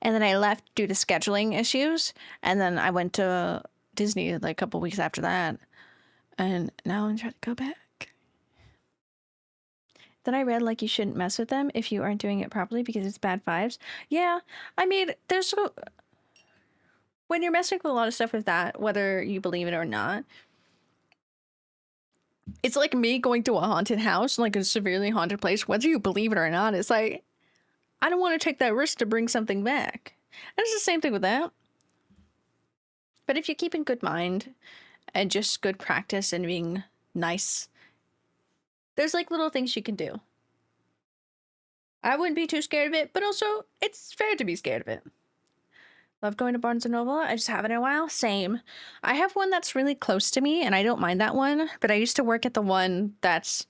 then I left due to scheduling issues. And then I went to Disney like a couple weeks after that. And now I'm trying to go back. Then I read like you shouldn't mess with them if you aren't doing it properly because it's bad vibes. Yeah, I mean, when you're messing with a lot of stuff with that, whether you believe it or not, it's like me going to a haunted house, like a severely haunted place, whether you believe it or not. It's like, I don't want to take that risk to bring something back. And it's the same thing with that. But if you keep in good mind and just good practice and being nice, there's like little things you can do. I wouldn't be too scared of it, but also it's fair to be scared of it. Love going to Barnes & Noble. I just haven't in a while. Same. I have one that's really close to me, and I don't mind that one, but I used to work at the one that's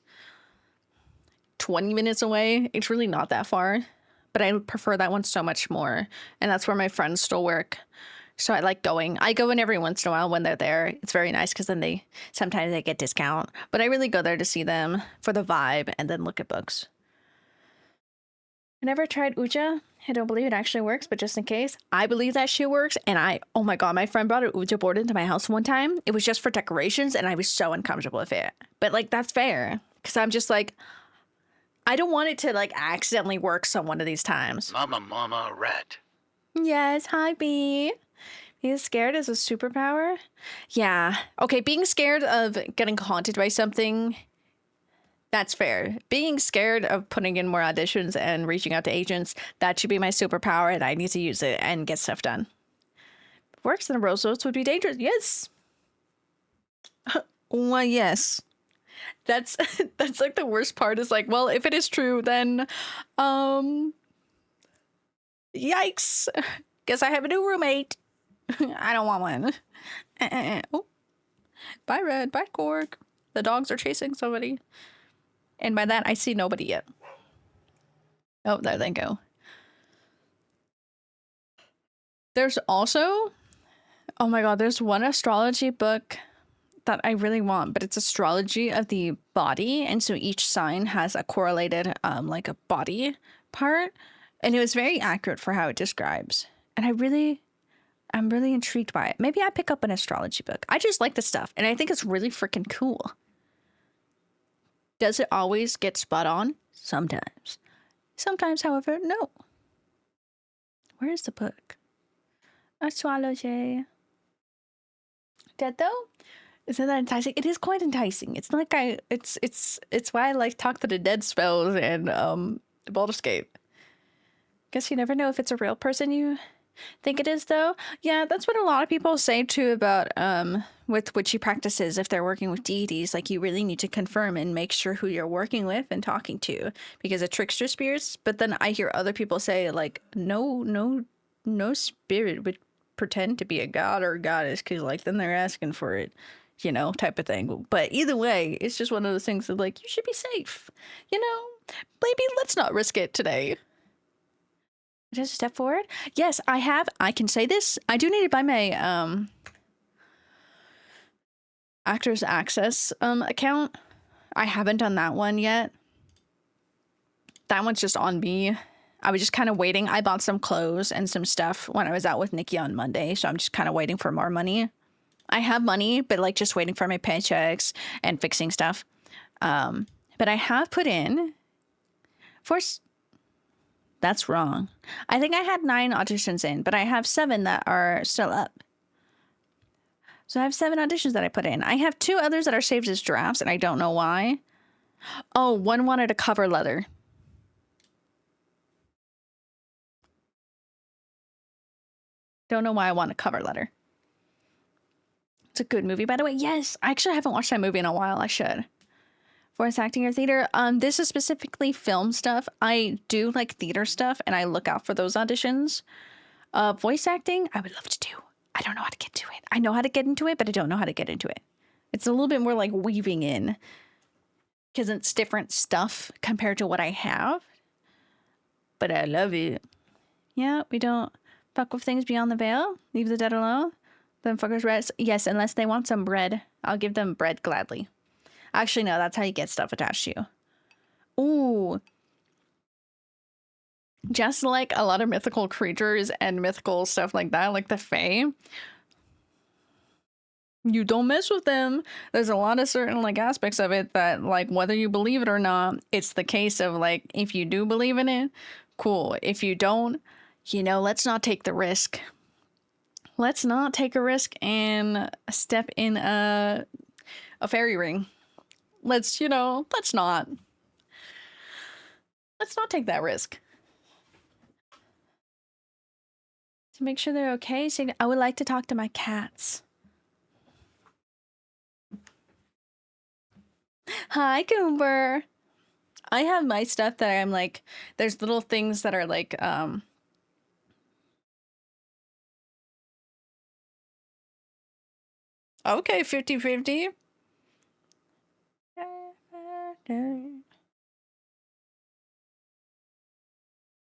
20 minutes away. It's really not that far, but I prefer that one so much more, and that's where my friends still work. So I like going. I go in every once in a while when they're there. It's very nice because then sometimes they get discount, but I really go there to see them for the vibe and then look at books. I never tried Ouija. I don't believe it actually works, but just in case, I believe that shit works. And oh my God, my friend brought an Ouija board into my house one time. It was just for decorations and I was so uncomfortable with it. But like, that's fair. Because I'm just like, I don't want it to like accidentally work some one of these times. Mama, rat. Yes, hi B. Being scared is a superpower? Yeah. Okay, being scared of getting haunted by something, that's fair. Being scared of putting in more auditions and reaching out to agents, that should be my superpower, and I need to use it and get stuff done. Works in the Roseos would be dangerous. Yes. Why, yes. That's like the worst part is like, well, if it is true, then yikes. Guess I have a new roommate. I don't want one. Oh. Bye, Red. Bye, Cork. The dogs are chasing somebody. And by that, I see nobody yet. Oh, there they go. There's also... Oh my God, there's one astrology book that I really want, but it's astrology of the body. And so each sign has a correlated, like a body part. And it was very accurate for how it describes. And I'm really intrigued by it. Maybe I pick up an astrology book. I just like the stuff. And I think it's really freaking cool. Does it always get spot on? Sometimes. Sometimes, however, no. Where is the book? Astrology. Dead though? Isn't that enticing? It is quite enticing. It's like it's why I like Talk to the Dead spells and Baldur's Gate. Guess you never know if it's a real person you think it is though. Yeah, that's what a lot of people say too about with witchy practices. If they're working with deities, like you really need to confirm and make sure who you're working with and talking to, because it trickster spirits. But then I hear other people say like no spirit would pretend to be a god or a goddess, because like then they're asking for it, you know, type of thing. But either way, it's just one of those things that like you should be safe, you know. Maybe let's not risk it today. Just a step forward. Yes, I have. I can say this. I do need to buy my Actors Access account. I haven't done that one yet. That one's just on me. I was just kind of waiting. I bought some clothes and some stuff when I was out with Nikki on Monday, so I'm just kind of waiting for more money. I have money, but like just waiting for my paychecks and fixing stuff. But I have put in for... That's wrong. I think I had 9 auditions in, but I have 7 that are still up. So I have 7 auditions that I put in. I have 2 others that are saved as drafts, and I don't know why. Oh, one wanted a cover letter. Don't know why I want a cover letter. It's a good movie, by the way. Yes, I actually haven't watched that movie in a while. I should. Voice acting or theater. This is specifically film stuff. I do like theater stuff, and I look out for those auditions. Voice acting, I would love to do. I don't know how to get to it. I know how to get into it, but I don't know how to get into it. It's a little bit more like weaving in, because it's different stuff compared to what I have. but I love it. Yeah, we don't fuck with things beyond the veil. Leave the dead alone. Them fuckers rest. Yes, unless they want some bread. I'll give them bread gladly. Actually, no, that's how you get stuff attached to you. Ooh. Just like a lot of mythical creatures and mythical stuff like that, like the Fae, you don't mess with them. There's a lot of certain like aspects of it that, like, whether you believe it or not, it's the case of like, if you do believe in it, cool. If you don't, you know, let's not take the risk. Let's not take a risk and step in a fairy ring. Let's, you know, let's not take that risk. To make sure they're okay, so I would like to talk to my cats. Hi, Goomber. I have my stuff that I'm like, there's little things that are like, okay, 50-50.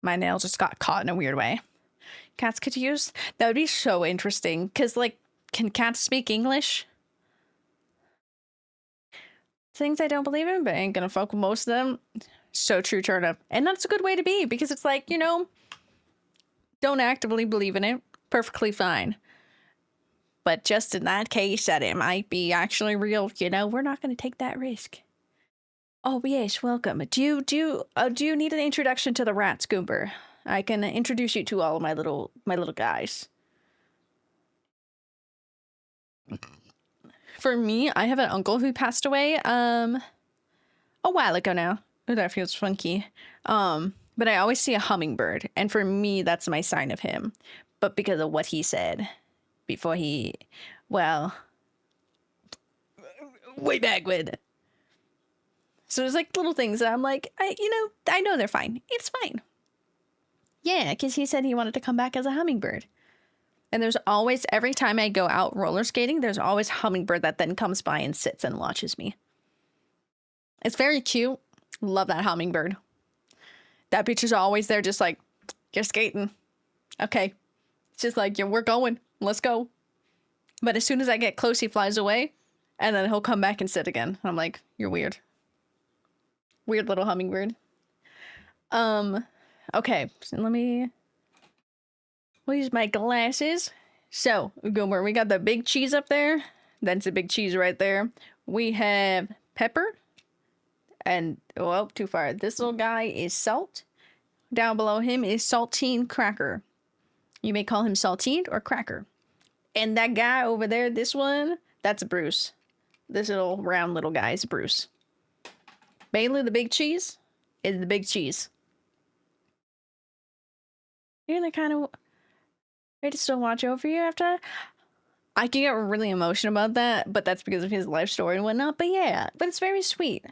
My nail just got caught in a weird way. Cats could use? That would be so interesting. Because, like, can cats speak English? Things I don't believe in, but I ain't gonna fuck with most of them. So true, Turnip. And that's a good way to be, because it's like, you know, don't actively believe in it. Perfectly fine. But just in that case that it might be actually real, you know, we're not gonna take that risk. Oh yes, welcome. Do you need an introduction to the rats, Goomber? I can introduce you to all of my little guys. For me, I have an uncle who passed away a while ago now. Oh, that feels funky. But I always see a hummingbird, and for me, that's my sign of him. But because of what he said before he, well, way back when. So there's like little things that I'm like, I know they're fine. It's fine. Yeah, because he said he wanted to come back as a hummingbird. And there's always, every time I go out roller skating, there's always a hummingbird that then comes by and sits and watches me. It's very cute. Love that hummingbird. That bitch is always there just like, you're skating. Okay. It's just like, yeah, we're going. Let's go. But as soon as I get close, he flies away. And then he'll come back and sit again. And I'm like, you're weird. Weird little hummingbird. Okay. So we'll use my glasses. So, Gomer, we got the big cheese up there. That's a big cheese right there. We have pepper. And, well, too far. This little guy is salt. Down below him is Saltine Cracker. You may call him Saltine or Cracker. And that guy over there, this one, that's Bruce. This little round little guy is Bruce. Bailey, the big cheese, is the big cheese. You're the kind of way to still watch over you after. I can get really emotional about that, but that's because of his life story and whatnot. But yeah, but it's very sweet.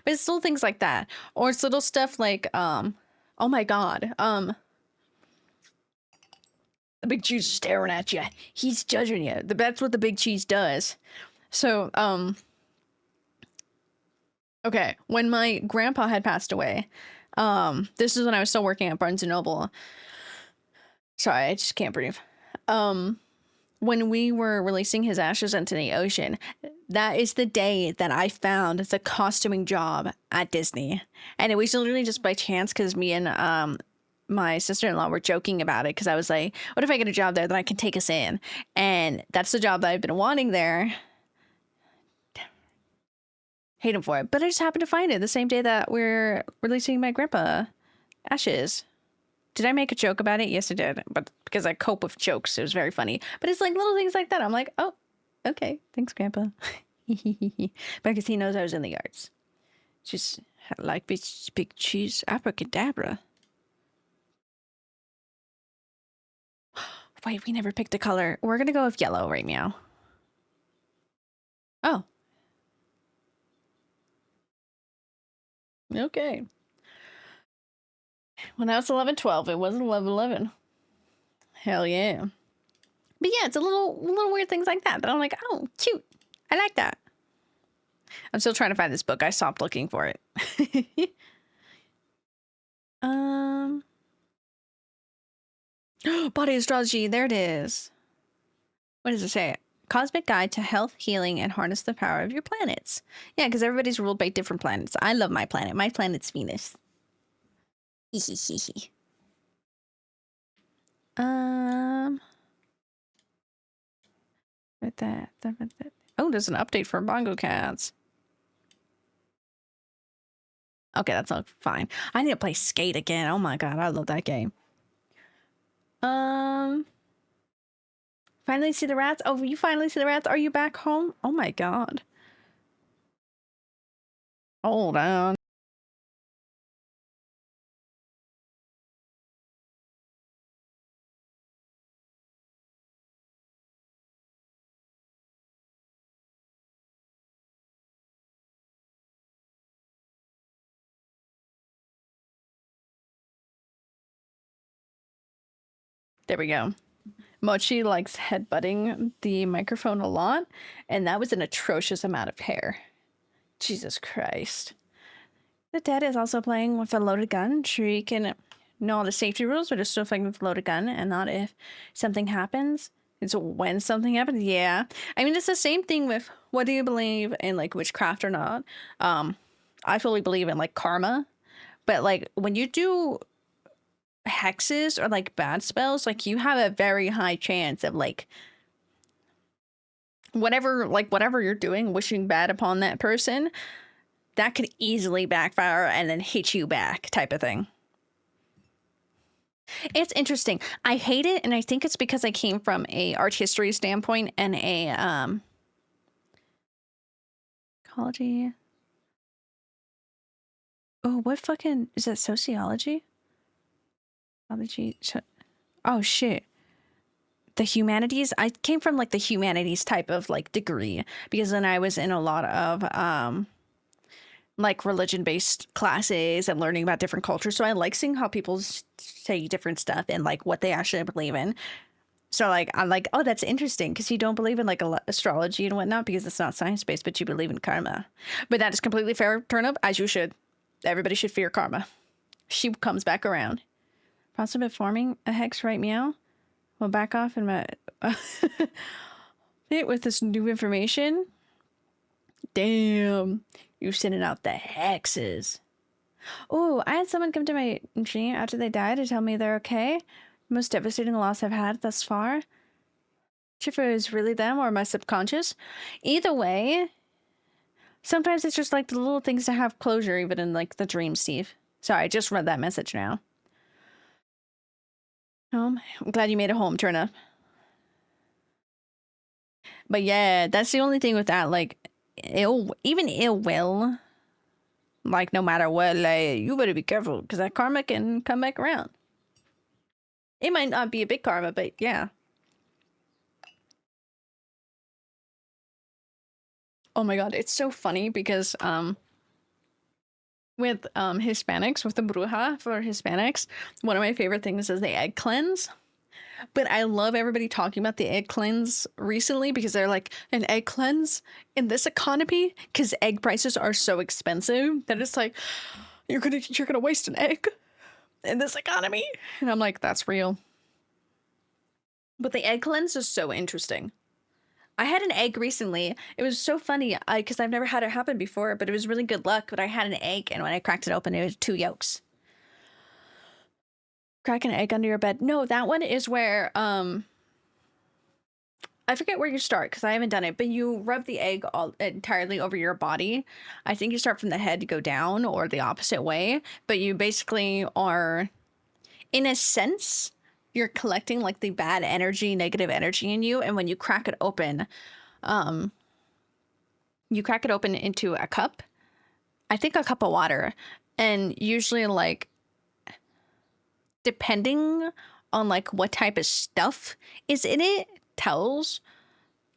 But it's little things like that. Or it's little stuff like, oh my god, the big cheese is staring at you. He's judging you. That's what the big cheese does. So, okay, when my grandpa had passed away, this is when I was still working at Barnes & Noble. Sorry, I just can't breathe. When we were releasing his ashes into the ocean, that is the day that I found the costuming job at Disney. And it was literally just by chance because me and my sister-in-law were joking about it because I was like, what if I get a job there that I can take us in? And that's the job that I've been wanting there. Hate him for it. But I just happened to find it the same day that we're releasing my grandpa ashes. Did I make a joke about it? Yes, I did. But because I cope with jokes, it was very funny. But it's like little things like that. I'm like, oh, okay. Thanks, Grandpa. Because he knows I was in the arts. Just like big cheese, abracadabra. Wait, we never picked a color. We're going to go with yellow right now. Oh. Okay. When I was 11-12, it wasn't 11-11. Hell yeah. But yeah, it's a little weird things like that I'm like, oh, cute. I like that. I'm still trying to find this book. I stopped looking for it. Um, body astrology. There it is. What does it say? Cosmic guide to health, healing, and harness the power of your planets. Yeah, because everybody's ruled by different planets. I love my planet. My planet's Venus. Hehehehe. With that. Oh, there's an update for Bongo Cats. Okay, that's all fine. I need to play Skate again. Oh my god, I love that game. Finally see the rats? Oh, you finally see the rats? Are you back home? Oh my god. Hold on. There we go. Mochi likes headbutting the microphone a lot, and that was an atrocious amount of hair. Jesus Christ. The dad is also playing with a loaded gun. Sure, you can know all the safety rules, but it's still playing with a loaded gun, and not if something happens. It's when something happens. Yeah. I mean, it's the same thing with what do you believe in, like, witchcraft or not. I fully believe in, like, karma. But, like, when you do hexes or, like, bad spells, like, you have a very high chance of, like, whatever you're doing, wishing bad upon that person, that could easily backfire and then hit you back type of thing. It's interesting. I hate it, and I think it's because I came from a art history standpoint and a ecology. Oh, what fucking is that? Sociology? Biology? Oh shit. The humanities. I came from like the humanities type of like degree because then I was in a lot of like religion-based classes and learning about different cultures. So I like seeing how people say different stuff and like what they actually believe in. So like I'm like, oh, that's interesting because you don't believe in like astrology and whatnot because it's not science-based, but you believe in karma. But that is completely fair, Turnip, as you should. Everybody should fear karma. She comes back around. Possibly forming a hex, right? Meow. Well, back off and my it with this new information. Damn, you sending out the hexes. Oh, I had someone come to my stream after they died to tell me they're okay. Most devastating loss I've had thus far. If it was really them or my subconscious. Either way, sometimes it's just like the little things to have closure, even in like the dream, Steve. Sorry, I just read that message now. I'm glad you made it home, Turnip. But yeah, that's the only thing with that. Like, even ill will, like, no matter what, like, you better be careful because that karma can come back around. It might not be a big karma, but yeah. Oh my god, it's so funny because with Hispanics, with the bruja for Hispanics, one of my favorite things is the egg cleanse. But I love everybody talking about the egg cleanse recently because they're like, an egg cleanse in this economy? Because egg prices are so expensive that it's like, you're gonna waste an egg in this economy? And I'm like, that's real. But the egg cleanse is so interesting. I had an egg recently. It was so funny because I've never had it happen before, but it was really good luck. But I had an egg, and when I cracked it open, it was 2 yolks. Crack an egg under your bed. No, that one is where I forget where you start because I haven't done it, but you rub the egg all entirely over your body. I think you start from the head to go down or the opposite way, but you basically are, in a sense, you're collecting like the bad energy, negative energy in you, and when you crack it open into a cup, I think a cup of water, and usually like depending on like what type of stuff is in it tells,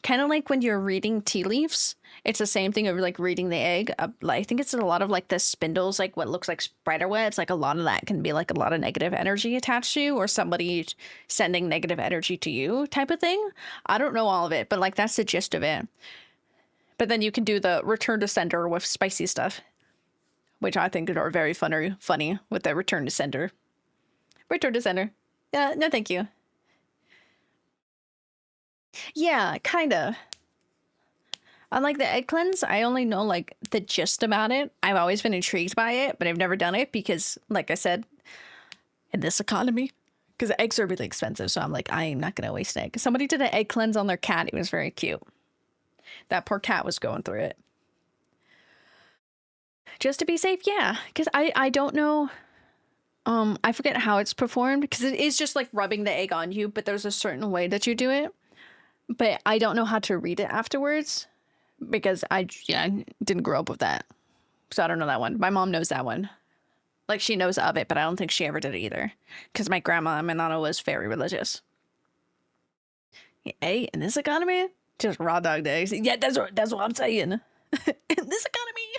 kind of like when you're reading tea leaves, it's the same thing of like reading the egg. I think it's a lot of like the spindles, like what looks like spider webs, like a lot of that can be like a lot of negative energy attached to you or somebody sending negative energy to you type of thing. I don't know all of it, but like that's the gist of it. But then you can do the return to sender with spicy stuff. which I think are very funny with the return to sender. Return to sender. Yeah, no thank you. Yeah, kinda. Unlike the egg cleanse, I only know like the gist about it. I've always been intrigued by it, but I've never done it because, like I said, in this economy, because eggs are really expensive, so I'm like, I'm not gonna waste an egg. Somebody did an egg cleanse on their cat. It was very cute. That poor cat was going through it. Just to be safe, yeah. Because I don't know. I forget how it's performed because it is just like rubbing the egg on you, but there's a certain way that you do it. But I don't know how to read it afterwards because I didn't grow up with that. So I don't know that one. My mom knows that one. Like she knows of it, but I don't think she ever did it either. Because my grandma, my nana was very religious. Hey, in this economy, just raw dog eggs. Yeah, that's what I'm saying. In this economy,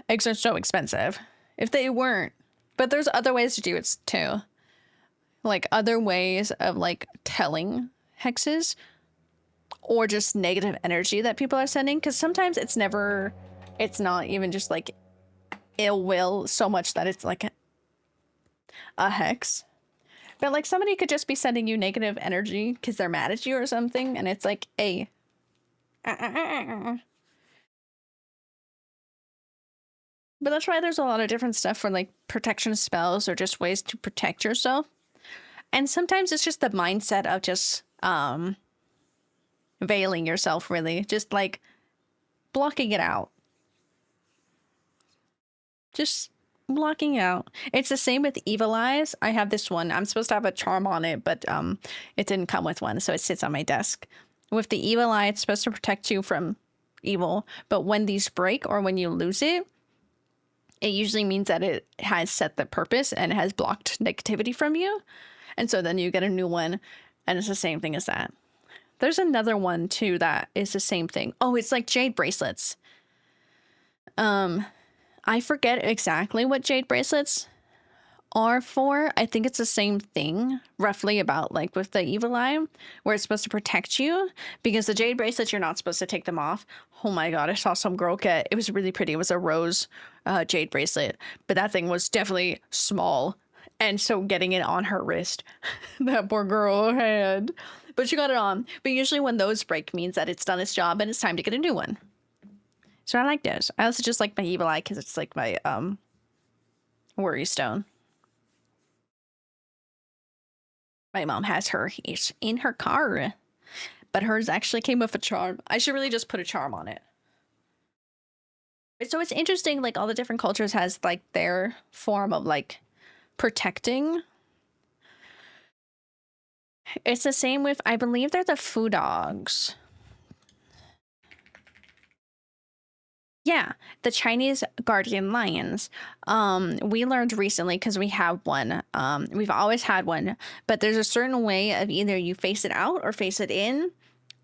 eggs are so expensive. If they weren't, but there's other ways to do it too. Like other ways of like telling hexes or just negative energy that people are sending. Because sometimes it's not even just like ill will so much that it's like a hex. But like somebody could just be sending you negative energy because they're mad at you or something. And it's like, hey. But that's why there's a lot of different stuff for like protection spells or just ways to protect yourself. And sometimes it's just the mindset of just veiling yourself, really. Just like blocking it out. Just blocking out. It's the same with evil eyes. I have this one. I'm supposed to have a charm on it, but it didn't come with one, so it sits on my desk. With the evil eye, it's supposed to protect you from evil, but when these break or when you lose it, it usually means that it has set the purpose and has blocked negativity from you. And so then you get a new one, and it's the same thing as that. There's another one too that is the same thing. Oh, it's like jade bracelets. I forget exactly what jade bracelets are for. I think it's the same thing, roughly about like with the evil eye, where it's supposed to protect you. Because the jade bracelets, you're not supposed to take them off. Oh my god, I saw some girl get, it was really pretty. It was a rose jade bracelet, but that thing was definitely small. And so getting it on her wrist, that poor girl had, but she got it on. But usually when those break means that it's done its job and it's time to get a new one. So I like those. I also just like my evil eye because it's like my worry stone. My mom has her in her car, but hers actually came with a charm. I should really just put a charm on it. So it's interesting, like all the different cultures has like their form of like protecting. It's the same with, I believe they're the foo dogs. Yeah, the Chinese guardian lions. We learned recently because we have one. We've always had one, but there's a certain way of either you face it out or face it in.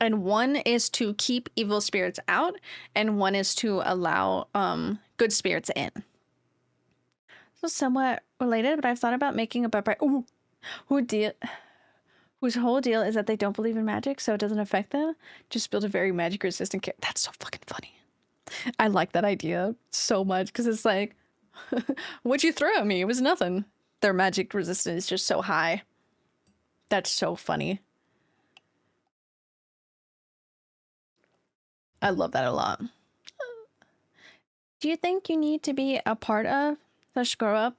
And one is to keep evil spirits out, and one is to allow good spirits in. So somewhat related, but I've thought about making a barbarian. Ooh, whose whole deal is that they don't believe in magic, so it doesn't affect them. Just build a very magic resistant character. That's so fucking funny. I like that idea so much because it's like, what'd you throw at me? It was nothing. Their magic resistance is just so high. That's so funny. I love that a lot. Do you think you need to be a part of / grow up?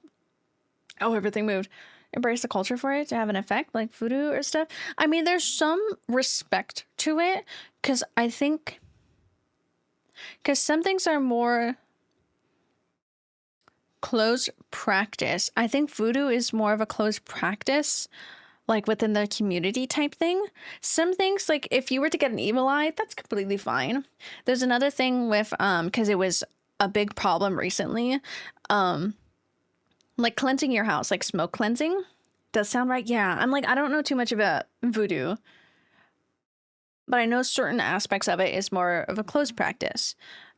Oh, everything moved. Embrace the culture for it to have an effect, like voodoo or stuff. I mean, there's some respect to it because I think. Because some things are more close practice. I think voodoo is more of a close practice, like within the community type thing. Some things, like if you were to get an evil eye, that's completely fine. There's another thing with, because it was a big problem recently, like cleansing your house, like smoke cleansing. Does sound right? Yeah. I'm like, I don't know too much about voodoo, but I know certain aspects of it is more of a close practice.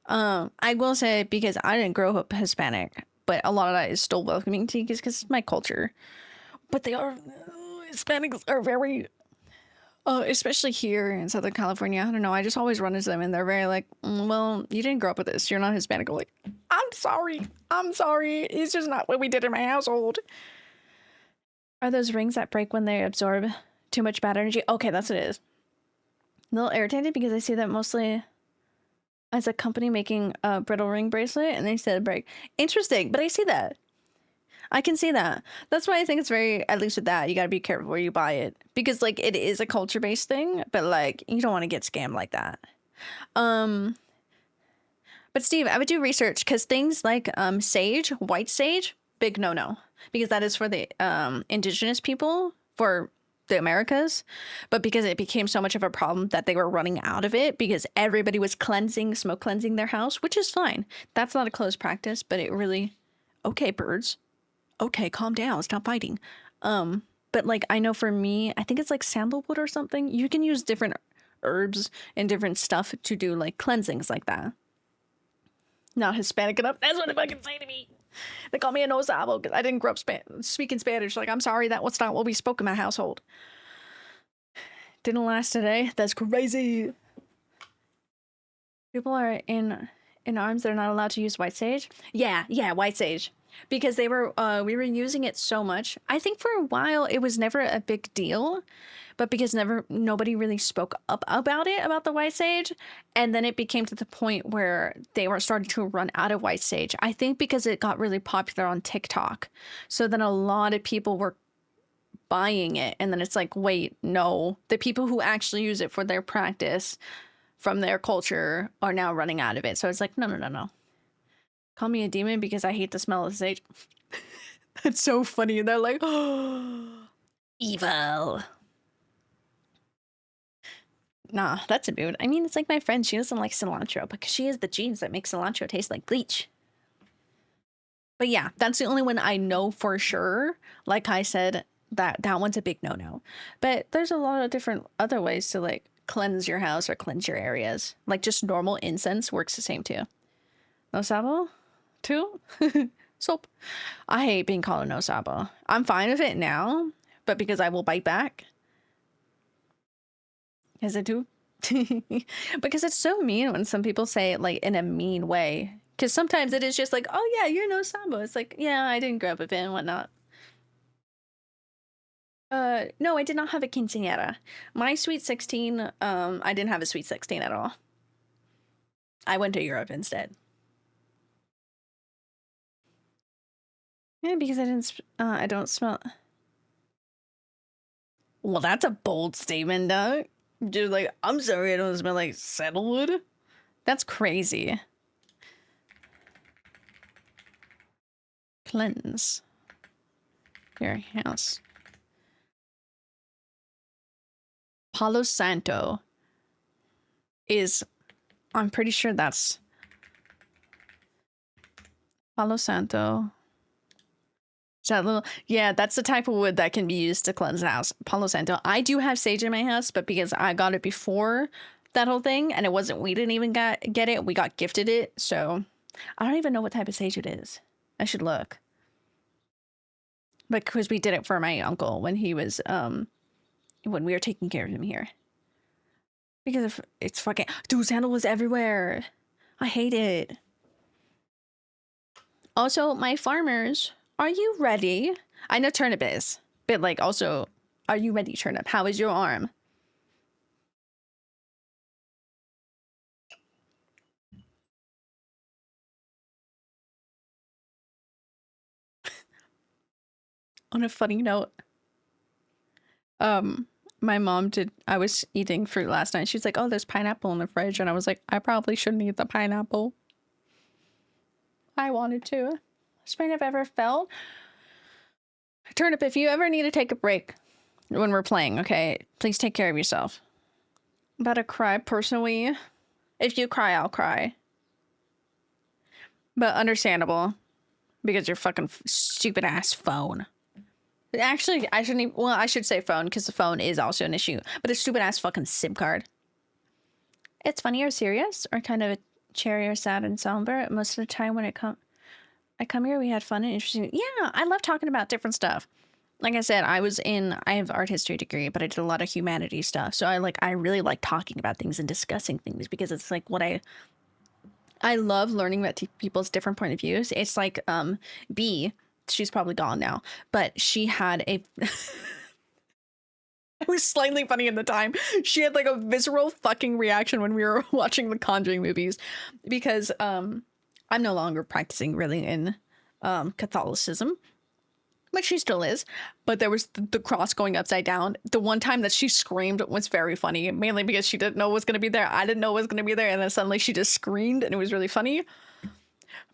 I will say, because I didn't grow up Hispanic, but a lot of that is still welcoming to you because it's my culture. But they are, Hispanics are very, especially here in Southern California. I don't know. I just always run into them and they're very like, well, you didn't grow up with this. You're not Hispanic. I'm like, I'm sorry. I'm sorry. It's just not what we did in my household. Are those rings that break when they absorb too much bad energy? Okay, that's what it is. A little irritated because I see that mostly as a company making a brittle ring bracelet and they said break. Interesting, but I see that. I can see that. That's why I think it's very, at least with that, you gotta be careful where you buy it. Because, like, it is a culture-based thing, but, like, you don't want to get scammed like that. But Steve, I would do research, because things like sage, white sage, big no-no. Because that is for the indigenous people, for the Americas. But because it became so much of a problem that they were running out of it, because everybody was smoke cleansing their house, which is fine. That's not a closed practice, but it really... Okay, birds. Okay, calm down, stop fighting. But like, I know for me, I think it's like sandalwood or something. You can use different herbs and different stuff to do like cleansings like that. Not Hispanic enough. That's what they fucking say to me. They call me a no sabo because I didn't grow up speaking Spanish. Like, I'm sorry, that was not what we spoke in my household. Didn't last today. That's crazy. People are in arms. They're not allowed to use white sage. Yeah, white sage. Because we were using it so much. I think for a while it was never a big deal, but because nobody really spoke up about the white sage, and then it became to the point where they were starting to run out of white sage. I think because it got really popular on TikTok, so then a lot of people were buying it, and then it's like, wait, no, the people who actually use it for their practice from their culture are now running out of it. So it's like, no. Call me a demon because I hate the smell of sage. That's so funny. They're like, oh, evil. Nah, that's a mood. I mean, it's like my friend. She doesn't like cilantro because she has the genes that make cilantro taste like bleach. But yeah, that's the only one I know for sure. Like I said, that one's a big no-no. But there's a lot of different other ways to like cleanse your house or cleanse your areas. Like just normal incense works the same too. No sabo? Too? Soap. I hate being called a no sabo. I'm fine with it now, but because I will bite back. Is it too? Because it's so mean when some people say it like in a mean way. Because sometimes it is just like, oh yeah, you're no sabo. It's like, yeah, I didn't grow up with it and whatnot. No, I did not have a quinceañera. My sweet 16, I didn't have a sweet 16 at all. I went to Europe instead. Yeah, because I don't smell. Well, that's a bold statement, though. Just like, I'm sorry, I don't smell like sandalwood. That's crazy. Cleanse your house. Palo Santo is, I'm pretty sure that's Palo Santo. Is that little? Yeah, that's the type of wood that can be used to cleanse the house. Palo Santo. I do have sage in my house, but because I got it before that whole thing, and we didn't even get it. We got gifted it, so I don't even know what type of sage it is. I should look. But because we did it for my uncle when he was when we were taking care of him here. Because it's fucking dude, sandal was everywhere. I hate it. Also, my farmers. Are you ready? I know turnip is, but like also, are you ready, turnip? How is your arm? On a funny note, my mom I was eating fruit last night. She's like, oh, there's pineapple in the fridge. And I was like, I probably shouldn't eat the pineapple. I wanted to. Best pain I've ever felt. Turnip, if you ever need to take a break when we're playing, okay, please take care of yourself. I'm about to cry personally. If you cry, I'll cry. But understandable. Because your fucking stupid ass phone. Actually, I shouldn't even, well, I should say phone because the phone is also an issue. But a stupid ass fucking SIM card. It's funny or serious or kind of cheery or sad and somber. Most of the time when I come here, we had fun and interesting. Yeah, I love talking about different stuff. Like I said, I have art history degree, but I did a lot of humanities stuff. So I really like talking about things and discussing things because it's like what I I love learning about people's different point of views. It's like B, she's probably gone now, but she had a it was slightly funny at the time. She had like a visceral fucking reaction when we were watching the Conjuring movies because I'm no longer practicing really in Catholicism, but she still is. But there was the cross going upside down. The one time that she screamed was very funny, mainly because she didn't know what was going to be there. I didn't know what was going to be there. And then suddenly she just screamed and it was really funny.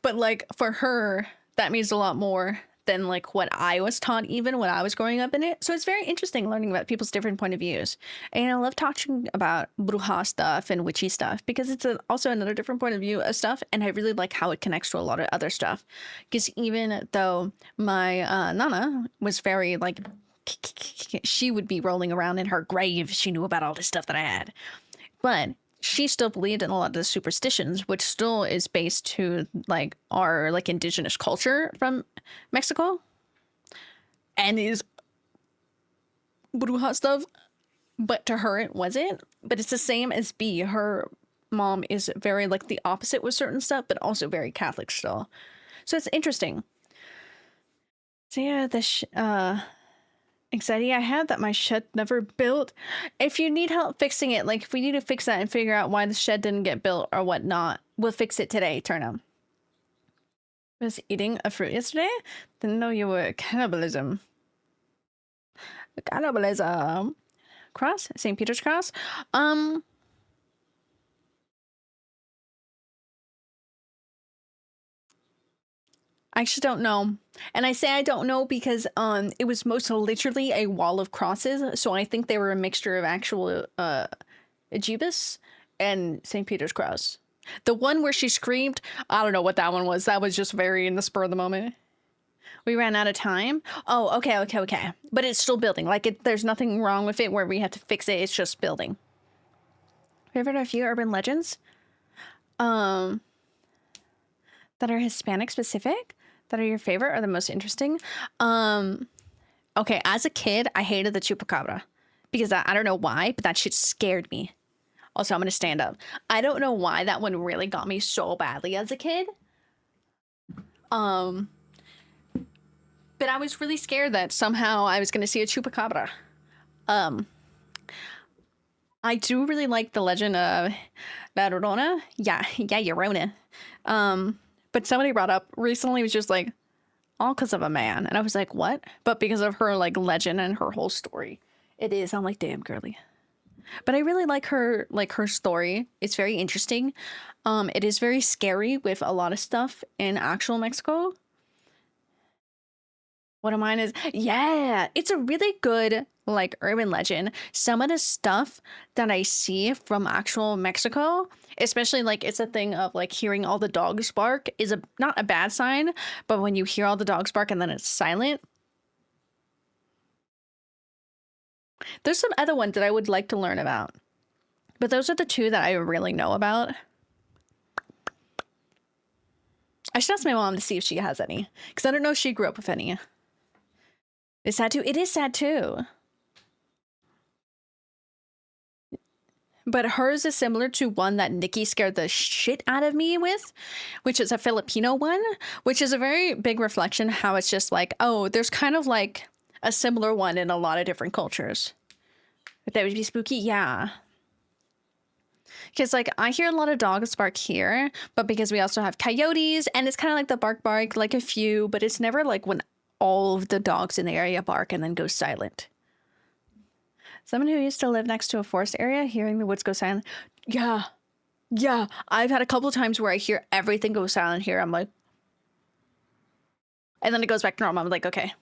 But like for her, that means a lot more than like what I was taught even when I was growing up in it. So it's very interesting learning about people's different point of views. And I love talking about bruja stuff and witchy stuff because it's also another different point of view of stuff. And I really like how it connects to a lot of other stuff. Because even though my Nana was very like, she would be rolling around in her grave. She knew about all this stuff that I had. But she still believed in a lot of the superstitions, which still is based to like our like indigenous culture from Mexico and is bruja stuff. But to her, it wasn't. But it's the same as B. Her mom is very like the opposite with certain stuff, but also very Catholic still. So it's interesting. So yeah, the anxiety I had that my shed never built. If you need help fixing it, like if we need to fix that and figure out why the shed didn't get built or whatnot, we'll fix it today, Turnham. Was eating a fruit yesterday? Didn't know you were cannibalism. Cannibalism. Cross? St. Peter's Cross? I actually don't know. And I say I don't know because it was most literally a wall of crosses. So I think they were a mixture of actual Ajibis and St. Peter's Cross. The one where she screamed, I don't know what that one was. That was just very in the spur of the moment. We ran out of time. Oh, okay. But it's still building. Like there's nothing wrong with it where we have to fix it. It's just building. Favorite a few urban legends? That are Hispanic specific? That are your favorite or the most interesting? Okay, as a kid, I hated the chupacabra because I don't know why, but that shit scared me. Also, I'm gonna stand up. I don't know why that one really got me so badly as a kid. But I was really scared that somehow I was gonna see a chupacabra. I do really like the legend of La Llorona. Yeah, Llorona. But somebody brought up recently was just like, all because of a man. And I was like, what? But because of her like legend and her whole story. It is. I'm like, damn, girly. But I really like her story. It's very interesting. It is very scary with a lot of stuff in actual Mexico. One of mine is, yeah, it's a really good like urban legend. Some of the stuff that I see from actual Mexico, especially like it's a thing of like hearing all the dogs bark is not a bad sign, but when you hear all the dogs bark and then it's silent. There's some other ones that I would like to learn about, but those are the two that I really know about. I should ask my mom to see if she has any, because I don't know if she grew up with any. It's sad too. It is sad too. But hers is similar to one that Nikki scared the shit out of me with, which is a Filipino one, which is a very big reflection how it's just like, oh, there's kind of like a similar one in a lot of different cultures. But that would be spooky, yeah. Because like I hear a lot of dogs bark here, but because we also have coyotes, and it's kind of like the bark like a few, but it's never like when all of the dogs in the area bark and then go silent. Someone who used to live next to a forest area, hearing the woods go silent. Yeah. I've had a couple times where I hear everything go silent here. I'm like, and then it goes back to normal. I'm like, okay.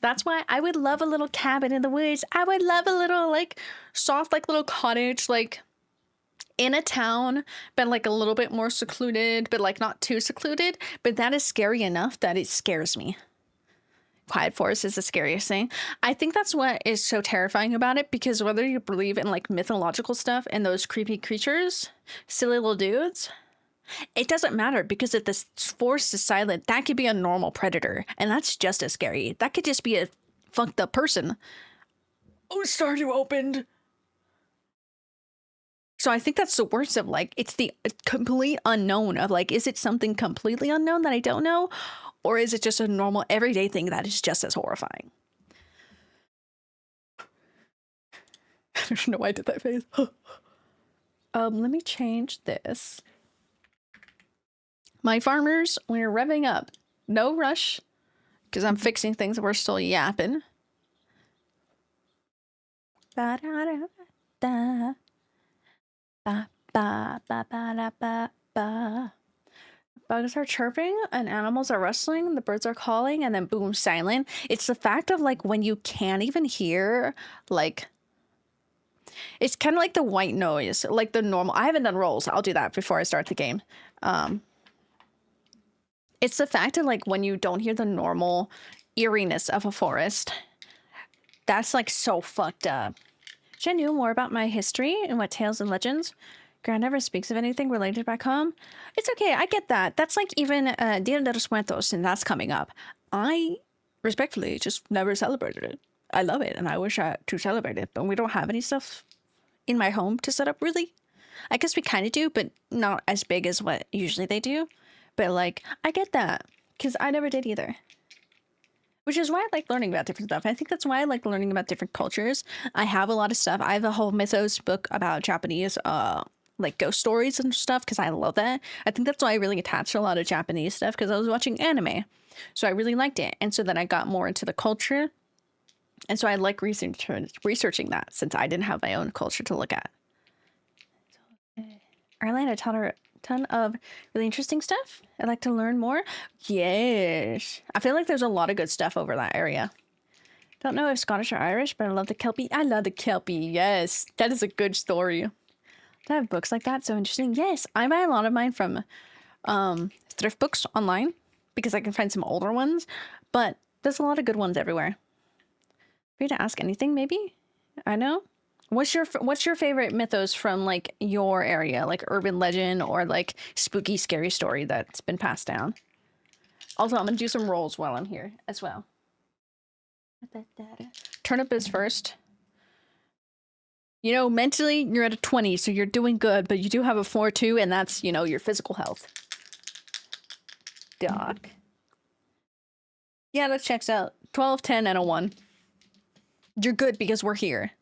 That's why I would love a little cabin in the woods. I would love a little like soft, like little cottage, like in a town, but like a little bit more secluded, but like not too secluded. But that is scary enough that it scares me. Quiet forest is the scariest thing. I think that's what is so terrifying about it, because whether you believe in like mythological stuff and those creepy creatures, silly little dudes, it doesn't matter, because if this forest is silent, that could be a normal predator, and that's just as scary. That could just be a fucked up person. Oh, Stardew opened. So I think that's the worst of like, it's the complete unknown of like, is it something completely unknown that I don't know? Or is it just a normal everyday thing that is just as horrifying? I don't know why I did that face. Let me change this. My farmers, we're revving up. No rush, because I'm fixing things. We're still yapping. Ba da da da. Ba ba ba ba da ba ba. Bugs are chirping and animals are rustling. The birds are calling, and then boom, silent. It's the fact of like when you can't even hear like. It's kind of like the white noise, like the normal. I haven't done rolls. I'll do that before I start the game. It's the fact of like when you don't hear the normal eeriness of a forest. That's like so fucked up. Should I know more about my history and what tales and legends? Grand never speaks of anything related back home. It's okay, I get that. That's like even Dia de los Muertos, and that's coming up. I respectfully just never celebrated it. I love it, and I wish to celebrate it, but we don't have any stuff in my home to set up, really. I guess we kind of do, but not as big as what usually they do. But like, I get that, because I never did either. Which is why I like learning about different stuff. I think that's why I like learning about different cultures. I have a lot of stuff. I have a whole mythos book about Japanese, like ghost stories and stuff, because I love that. I think that's why I really attached to a lot of Japanese stuff, because I was watching anime. So I really liked it. And so then I got more into the culture. And so I like researching that, since I didn't have my own culture to look at. Ireland, I taught her a ton of really interesting stuff. I'd like to learn more. Yes. I feel like there's a lot of good stuff over that area. Don't know if Scottish or Irish, but I love the Kelpie. I love the Kelpie. Yes. That is a good story. I have books like that. So interesting. Yes. I buy a lot of mine from thrift books online, because I can find some older ones, but there's a lot of good ones everywhere. Free to ask anything, maybe? I know. What's your favorite mythos from like your area, like urban legend or like spooky scary story that's been passed down? Also, I'm gonna do some rolls while I'm here as well. Turnip is first. You know, mentally you're at a 20, so you're doing good, but you do have a 4-2, and that's, you know, your physical health. Doc. Yeah, that checks out. 12, 10, and a 1. You're good because we're here.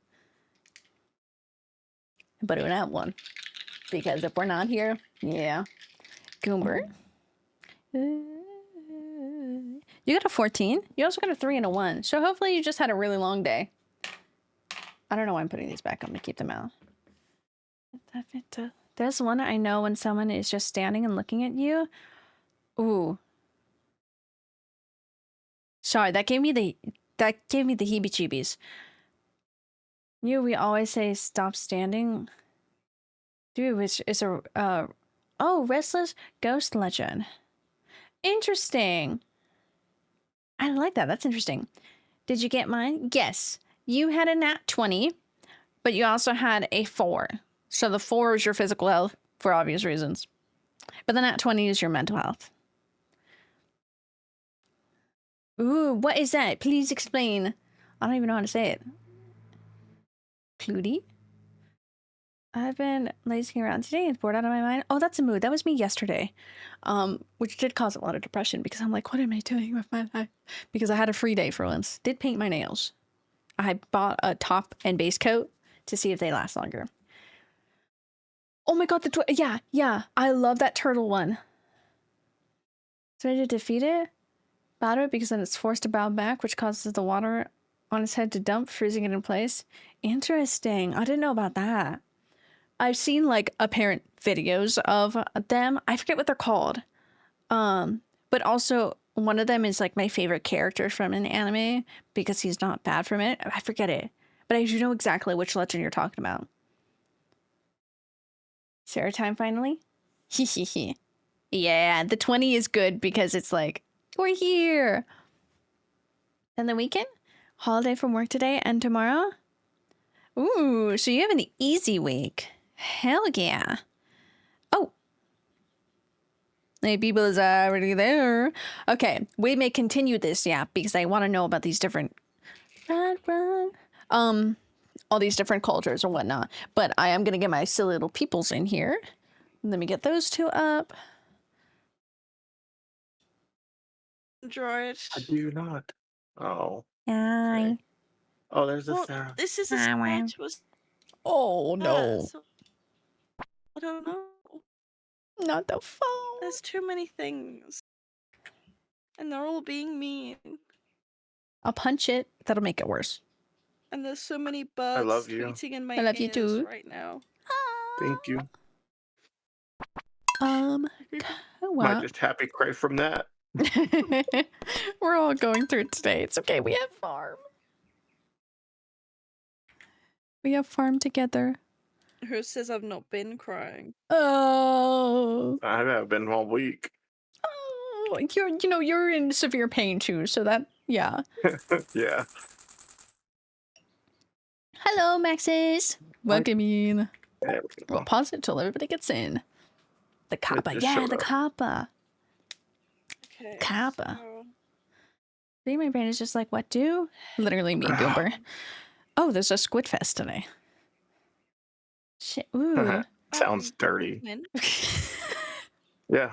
But we're not 1. Because if we're not here, yeah. Goomber. You got a 14. You also got a 3 and a 1. So hopefully you just had a really long day. I don't know why I'm putting these back. I'm going to keep them out. There's one I know when someone is just standing and looking at you. Ooh. Sorry, that gave me the heebie-jeebies. We always say stop standing. Dude, which is a oh, restless ghost legend. Interesting. I like that. That's interesting. Did you get mine? Yes. You had a nat 20, but you also had a 4. So the 4 is your physical health for obvious reasons. But the nat 20 is your mental health. Ooh, what is that? Please explain. I don't even know how to say it. Cluedy? I've been lazing around today and bored out of my mind. Oh, that's a mood. That was me yesterday. Which did cause a lot of depression, because I'm like, what am I doing with my life? Because I had a free day for once. Did paint my nails. I bought a top and base coat to see if they last longer. Oh my god, yeah. I love that turtle one. So I did defeat it, batter it, because then it's forced to bow back, which causes the water on its head to dump, freezing it in place. Interesting. I didn't know about that. I've seen like apparent videos of them. I forget what they're called. But also one of them is like my favorite character from an anime, because he's not bad from it. I forget it, but I do know exactly which legend you're talking about. Sarah time finally? Hehehe. Yeah, the 20 is good because it's like, we're here. And the weekend? Holiday from work today and tomorrow? Ooh, so you have an easy week. Hell yeah. Oh. Hey, people is already there. Okay, we may continue this, yeah, because I want to know about these different... Run. all these different cultures and whatnot. But I am gonna get my silly little peoples in here. Let me get those two up. Droid. I do not. Oh. Hi. Okay. Oh, there's a Well, Sarah. this is a Hi, wow. sketch. Was Oh no, so I don't know. not the phone. There's too many things, and they're all being mean. I'll punch it. That'll make it worse. And there's so many birds love you. tweeting in my I love you ears too. right now. Thank you. Wow. Might just happy cry from that. We're all going through it today. It's okay. We have farm. We have farm together. Who says I've not been crying? Oh. I have been all week. Oh, you're in severe pain too. So that, yeah. Yeah. Hello, Maxis. Welcome in. There we go. We'll pause it till everybody gets in. The kappa, just yeah, showed the up. kappa. Okay. Kappa. so- See, my brain is just like, what do? Literally me, Goober. Oh, there's a Squid Fest today. Shit. Ooh. Sounds Oh, dirty. man. Yeah.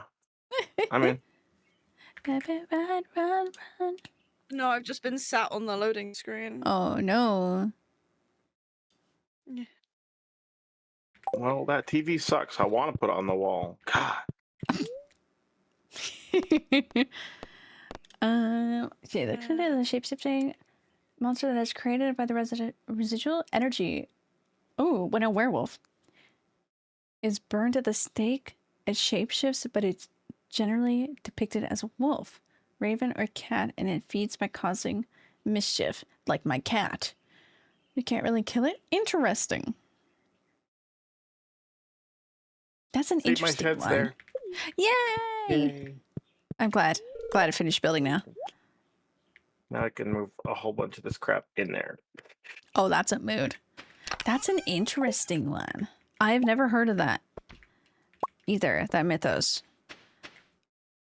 I mean, Run, run, run. No, I've just been sat on the loading screen. Oh no. well, that TV sucks. I want to put it on the wall. God. Okay, the creator of the shape-shifting monster that is created by the residual energy. Oh, when a werewolf is burned at the stake, it shapeshifts, but it's generally depicted as a wolf, raven, or cat, and it feeds by causing mischief, like my cat. We can't really kill it? Interesting. That's an See, my interesting shed's one. there. Yay! Yay. I'm glad. Glad I finished building now. Now I can move a whole bunch of this crap in there. Oh, that's a mood. That's an interesting one. I've never heard of that either, that mythos.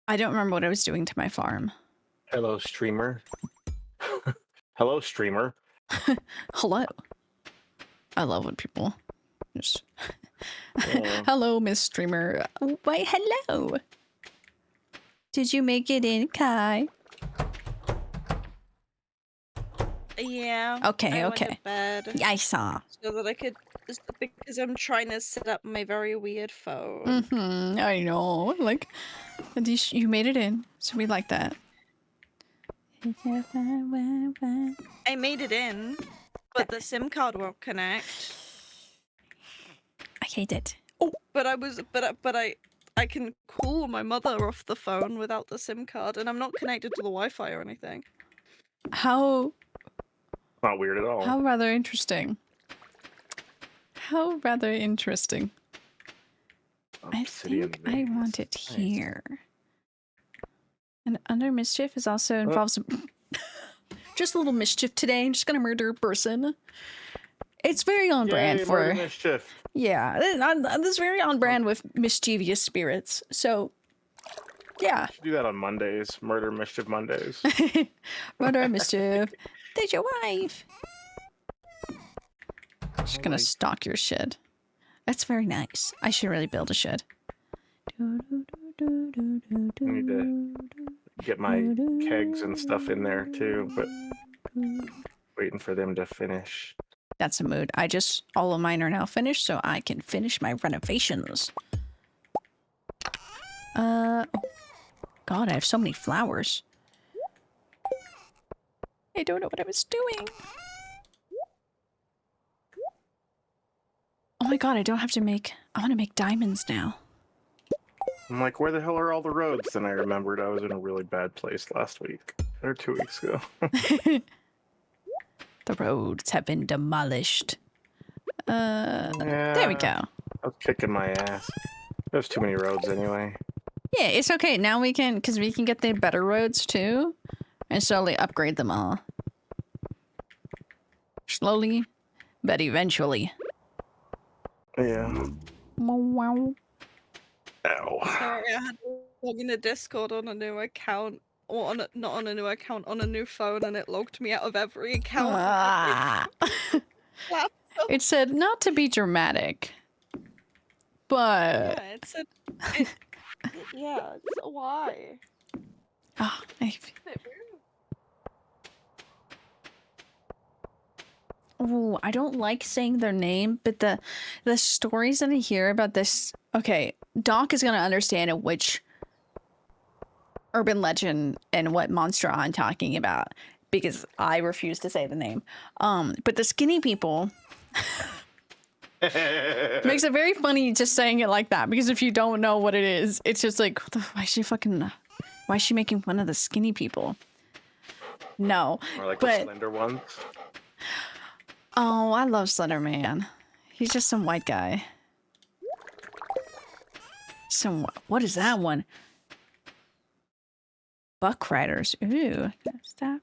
I don't remember what I was doing to my farm. Hello, streamer. Hello, streamer. Hello. I love when people just... Yeah. Hello, Miss Streamer. Why, hello. Did you make it in, Kai? Yeah. Okay, I went to okay. bed I saw. so that I could, because I'm trying to set up my very weird phone. Mm-hmm. I know. Like, at least you made it in, so we like that. I made it in, but the SIM card won't connect. I hate it. But I can call my mother off the phone without the SIM card, and I'm not connected to the Wi-Fi or anything. How Not weird at all. How rather interesting. How rather interesting. I Obsidian think I want it Nice. here. And under mischief is also involves just a little mischief today. I'm just gonna murder a person. It's very on brand Yay, for murder mischief. yeah. This is very on brand with mischievous spirits. So yeah, Should do that on Mondays. Murder mischief Mondays. murder mischief. There's your wife. Just gonna like- stalk your shed. That's very nice. I should really build a shed. need to Get my kegs and stuff in there too, but waiting for them to finish. That's a mood. All of mine are now finished, so I can finish my renovations. Oh, God, I have so many flowers. I don't know what I was doing. Oh my God, I don't have to I want to make diamonds now. I'm like, where the hell are all the roads? Then I remembered I was in a really bad place last week or 2 weeks ago. The roads have been demolished. There we Yeah, go. I was kicking my ass. There's too many roads anyway. Yeah, it's okay. Now we can get the better roads too, and slowly upgrade them all. Slowly, but eventually. Yeah. Wow. Ow. Sorry, I had to log into Discord on a new account, or not on a new account, on a new phone, and it logged me out of every account. Ah. Laptop. It said not to be dramatic, but Yeah, it's a. Yeah, it's a why. oh, I don't like saying their name, but the stories that I hear about this. Okay, Doc is gonna understand which urban legend and what monster I'm talking about because I refuse to say the name. But the skinny people makes it very funny just saying it like that because if you don't know what it is, it's just like why is she making fun of the skinny people? No, Or like but the slender ones. oh, I love Slender Man. He's just some white guy. What is that one? Buck riders. Ooh. Stop.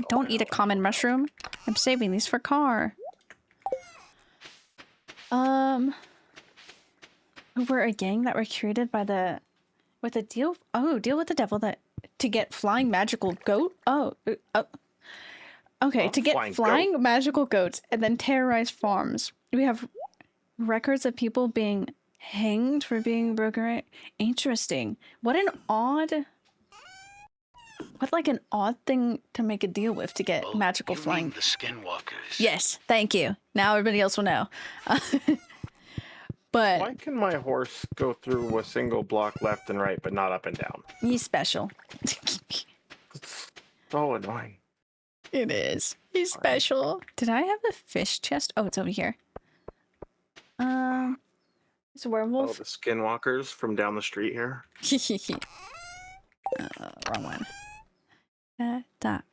Don't eat a common mushroom. I'm saving these for car. We're a gang that were created by with a deal. Oh, deal with the devil to get flying magical goat. Okay, to get flying magical goats and then terrorize farms. We have records of people being hanged for being broken. Interesting. What an odd thing to make a deal with to get magical flying. The skinwalkers. Yes, thank you. Now everybody else will know. But why can my horse go through a single block left and right, but not up and down? He's special. It's so annoying. It is. He's special. Did I have the fish chest? Oh, it's over here. It's a werewolf. Oh, the skinwalkers from down the street here. Wrong one. Top.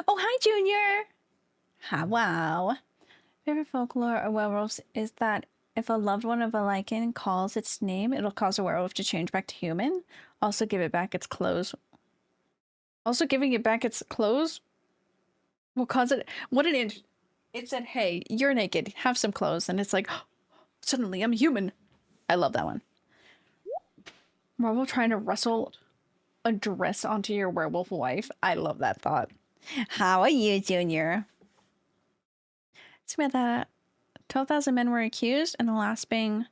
Oh, hi, Junior. Hi, wow. Favorite folklore of werewolves is that if a loved one of a lichen calls its name, it'll cause a werewolf to change back to human. Also, give it back its clothes. Also, giving it back its clothes will cause it. What an inch. It said, hey, you're naked. Have some clothes. And it's like, oh, suddenly I'm human. I love that one. Werewolf trying to wrestle a dress onto your werewolf wife. I love that thought. How are you, Junior? It's about that 12,000 men were accused, and the last being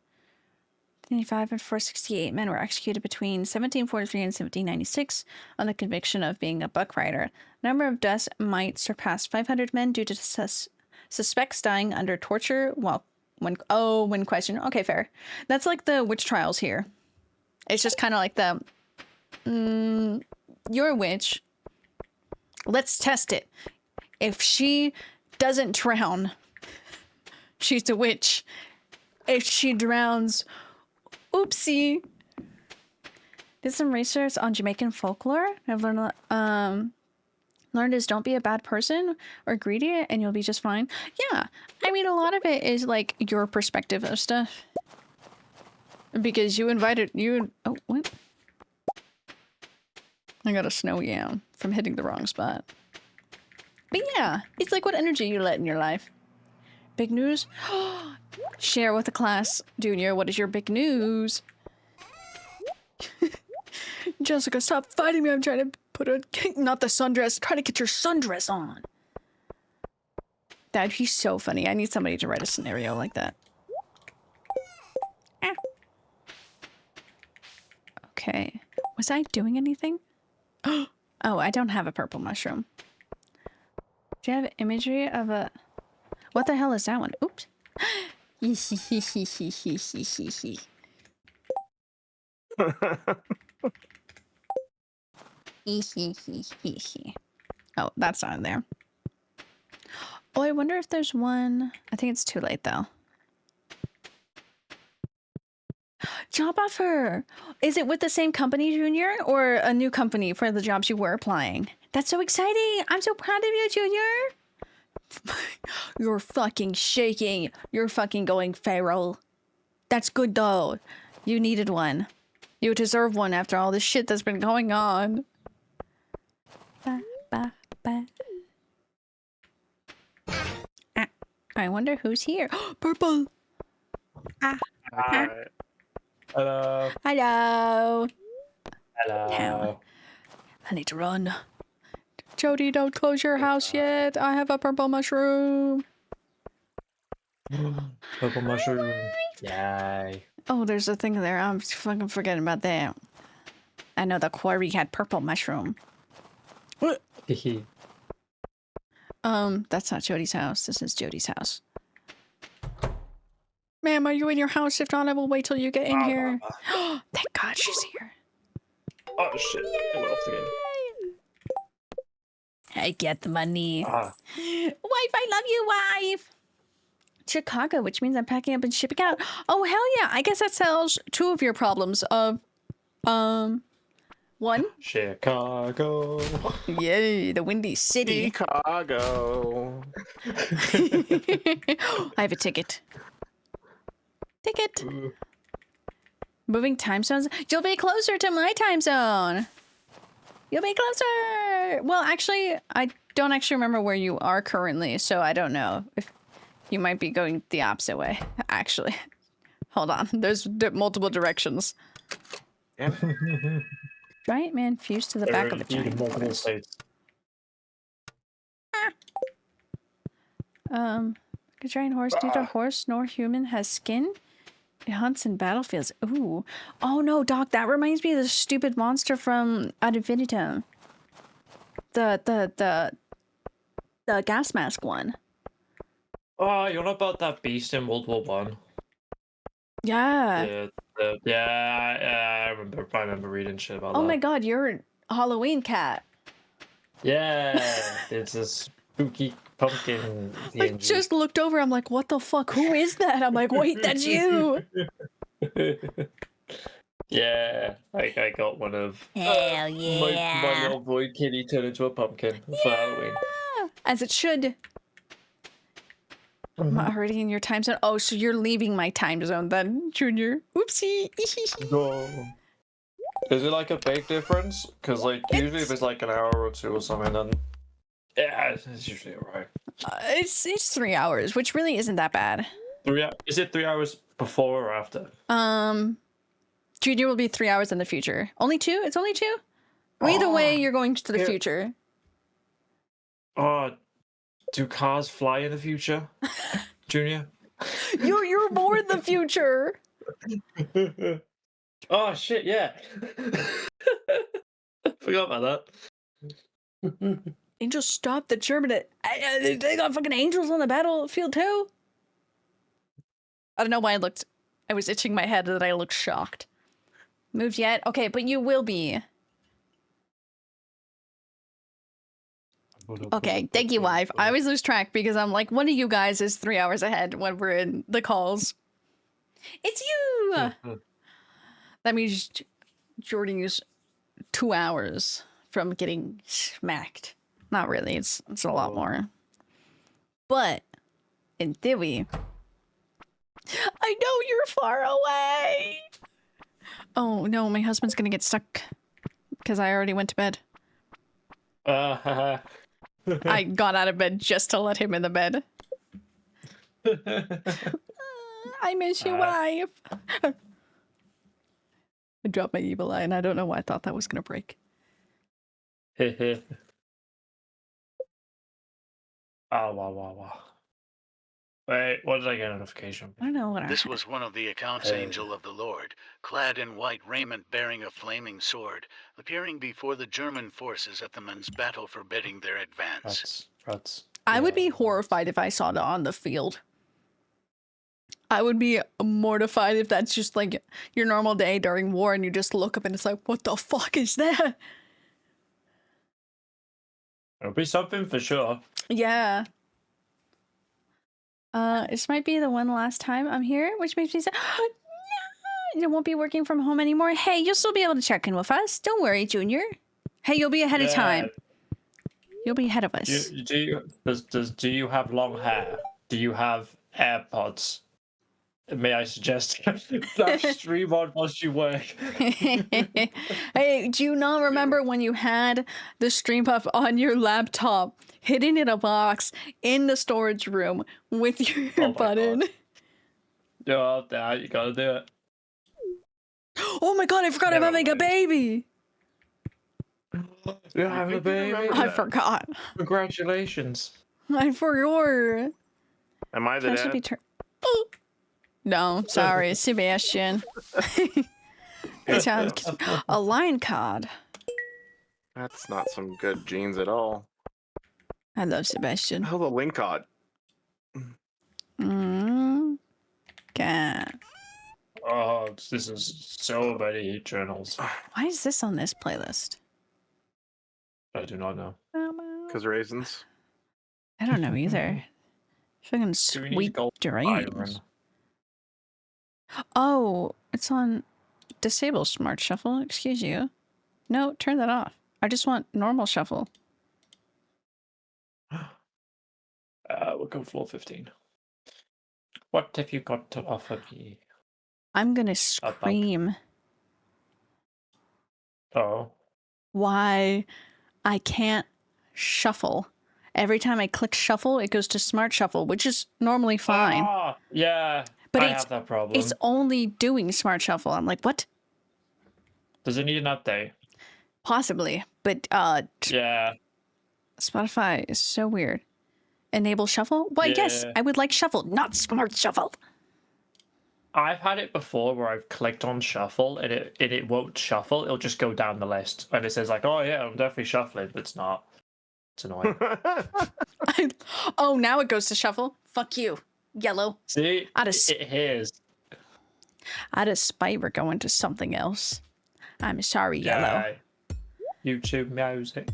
25 and 468 men were executed between 1743 and 1796 on the conviction of being a buck rider. The number of deaths might surpass 500 men due to suspects dying under torture when questioned. Okay, fair. That's like the witch trials here. It's just kind of like the you're a witch. Let's test it. If she doesn't drown, she's a witch. If she drowns, oopsie. Did some research on Jamaican folklore. I've learned is don't be a bad person or greedy and you'll be just fine. Yeah, I mean, a lot of it is like your perspective of stuff. Because you invited oh, what? I got a snow yam from hitting the wrong spot. But yeah, it's like what energy you let in your life. Big news? Share with the class. Junior, what is your big news? Jessica, stop fighting me. I'm trying to put not the sundress. Try to get your sundress on. That'd be so funny. I need somebody to write a scenario like that. Ah. Okay. Was I doing anything? Oh, I don't have a purple mushroom. Do you have imagery of a... What the hell is that one? Oops. Oh, that's not in there. Oh, I wonder if there's one... I think it's too late, though. Job offer! Is it with the same company, Junior, or a new company for the jobs you were applying? That's so exciting! I'm so proud of you, Junior! You're fucking shaking. You're fucking going feral. That's good, though. You needed one. You deserve one after all this shit that's been going on. Ah, I wonder who's here. Purple! Ah. Hi. Hello. Hello. Hello. I need to run. Jody, don't close your house yet. I have a purple mushroom. Purple mushroom. Yay. Oh, there's a thing there. I'm fucking forgetting about that. I know the quarry had purple mushroom. Hehe. That's not Jody's house. This is Jody's house. Ma'am, are you in your house? If not, I will wait till you get in here. Thank God she's here. Oh shit! I went off the game. I get the money. Ah, Wife, I love you, wife. Chicago, which means I'm packing up and shipping out. Oh, hell yeah. I guess that solves two of your problems. One. Chicago. Yay, the Windy City. Chicago. I have a ticket. Ticket. Moving time zones. You'll be closer to my time zone. You'll be closer. Well, actually, I don't actually remember where you are currently, so I don't know if you might be going the opposite way. Actually, hold on. There's multiple directions. Giant man fused to the back of a giant multiple horse. states. A giant horse, neither horse nor human has skin. It hunts in battlefields. Ooh. Oh no, Doc, that reminds me of the stupid monster from Ad Infinitum. The gas mask one. Oh, you're not about that beast in World War One. Yeah. I remember reading shit about that. Oh my god, you're a Halloween cat. Yeah, it's a spooky pumpkin. I just looked over, I'm like, what the fuck? Who is that? I'm like, wait, that's you. Yeah, I got one of Hell my yeah. little boy kitty turned into a pumpkin for Halloween. As it should. I'm not already in your time zone. Oh, so you're leaving my time zone then, Junior. Oopsie. No. Is it like a big difference? Because like usually if it's like an hour or two or something, then yeah, it's usually alright. It's 3 hours, which really isn't that bad. Is it 3 hours before or after? Junior will be 3 hours in the future. Only 2? It's only 2? Well, either way, you're going to the future. Oh, do cars fly in the future, Junior? You're more in the future. Oh shit! Yeah, forgot about that. Angels stopped the German. They got fucking angels on the battlefield too. I don't know why I was itching my head that I looked shocked. Moved yet? Okay, but you will be. Okay, thank you, wife. I always lose track because I'm like, one of you guys is 3 hours ahead when we're in the calls. It's you! That means Jordan is 2 hours from getting smacked. Not really, it's a lot more. But, in theory, I know you're far away! Oh no, my husband's gonna get stuck because I already went to bed. I got out of bed just to let him in the bed. I miss you, wife. I dropped my evil eye and I don't know why I thought that was gonna break. Wow. Wait, what did I get a notification? I don't know what This was one of the accounts angel of the Lord, clad in white raiment bearing a flaming sword, appearing before the German forces at the men's battle forbidding their advance. Rats. I would be horrified if I saw it on the field. I would be mortified if that's just like your normal day during war and you just look up and it's like, what the fuck is that? It'll be something for sure. Yeah. This might be the one last time I'm here, which makes me say, oh, no, you won't be working from home anymore. Hey, you'll still be able to check in with us. Don't worry, Junior. Hey, you'll be ahead of time. You'll be ahead of us. Do you have long hair? Do you have AirPods? May I suggest that stream on whilst you work? Hey, do you not remember when you had the stream puff on your laptop, hidden in a box in the storage room with your button? Yeah, you gotta do it. Oh my god, I forgot I'm having a baby! You have a think you remember baby. I that. forgot. Congratulations. I forgot. Am I the That should dad? be No, sorry, Sebastian. That sounds a line card. That's not some good genes at all. I love Sebastian. Hell, the link card. Okay. Oh, this is so many journals. Why is this on this playlist? I do not know. Because raisins. I don't know either. Fucking Do we need sweet gold dreams. iron? Oh, it's on disable smart shuffle. Excuse you. No, turn that off. I just want normal shuffle. We'll go floor 15. What have you got to offer me? I'm gonna bug. scream Oh. why I can't shuffle. Every time I click shuffle, it goes to smart shuffle, which is normally fine. Ah, yeah, But I it's have that problem. it's only doing smart shuffle. I'm like, what? Does it need an update? Possibly, but Yeah. Spotify is so weird. Enable shuffle? Well, yes, Yeah. I would like shuffle, not smart shuffle. I've had it before where I've clicked on shuffle and it won't shuffle. It'll just go down the list and it says like, oh yeah, I'm definitely shuffling, but it's not. It's annoying. Oh, now it goes to shuffle. Fuck you, yellow. See, Out of it hears. Out of spite, we're going to something else. I'm sorry, yellow. Yeah. YouTube music.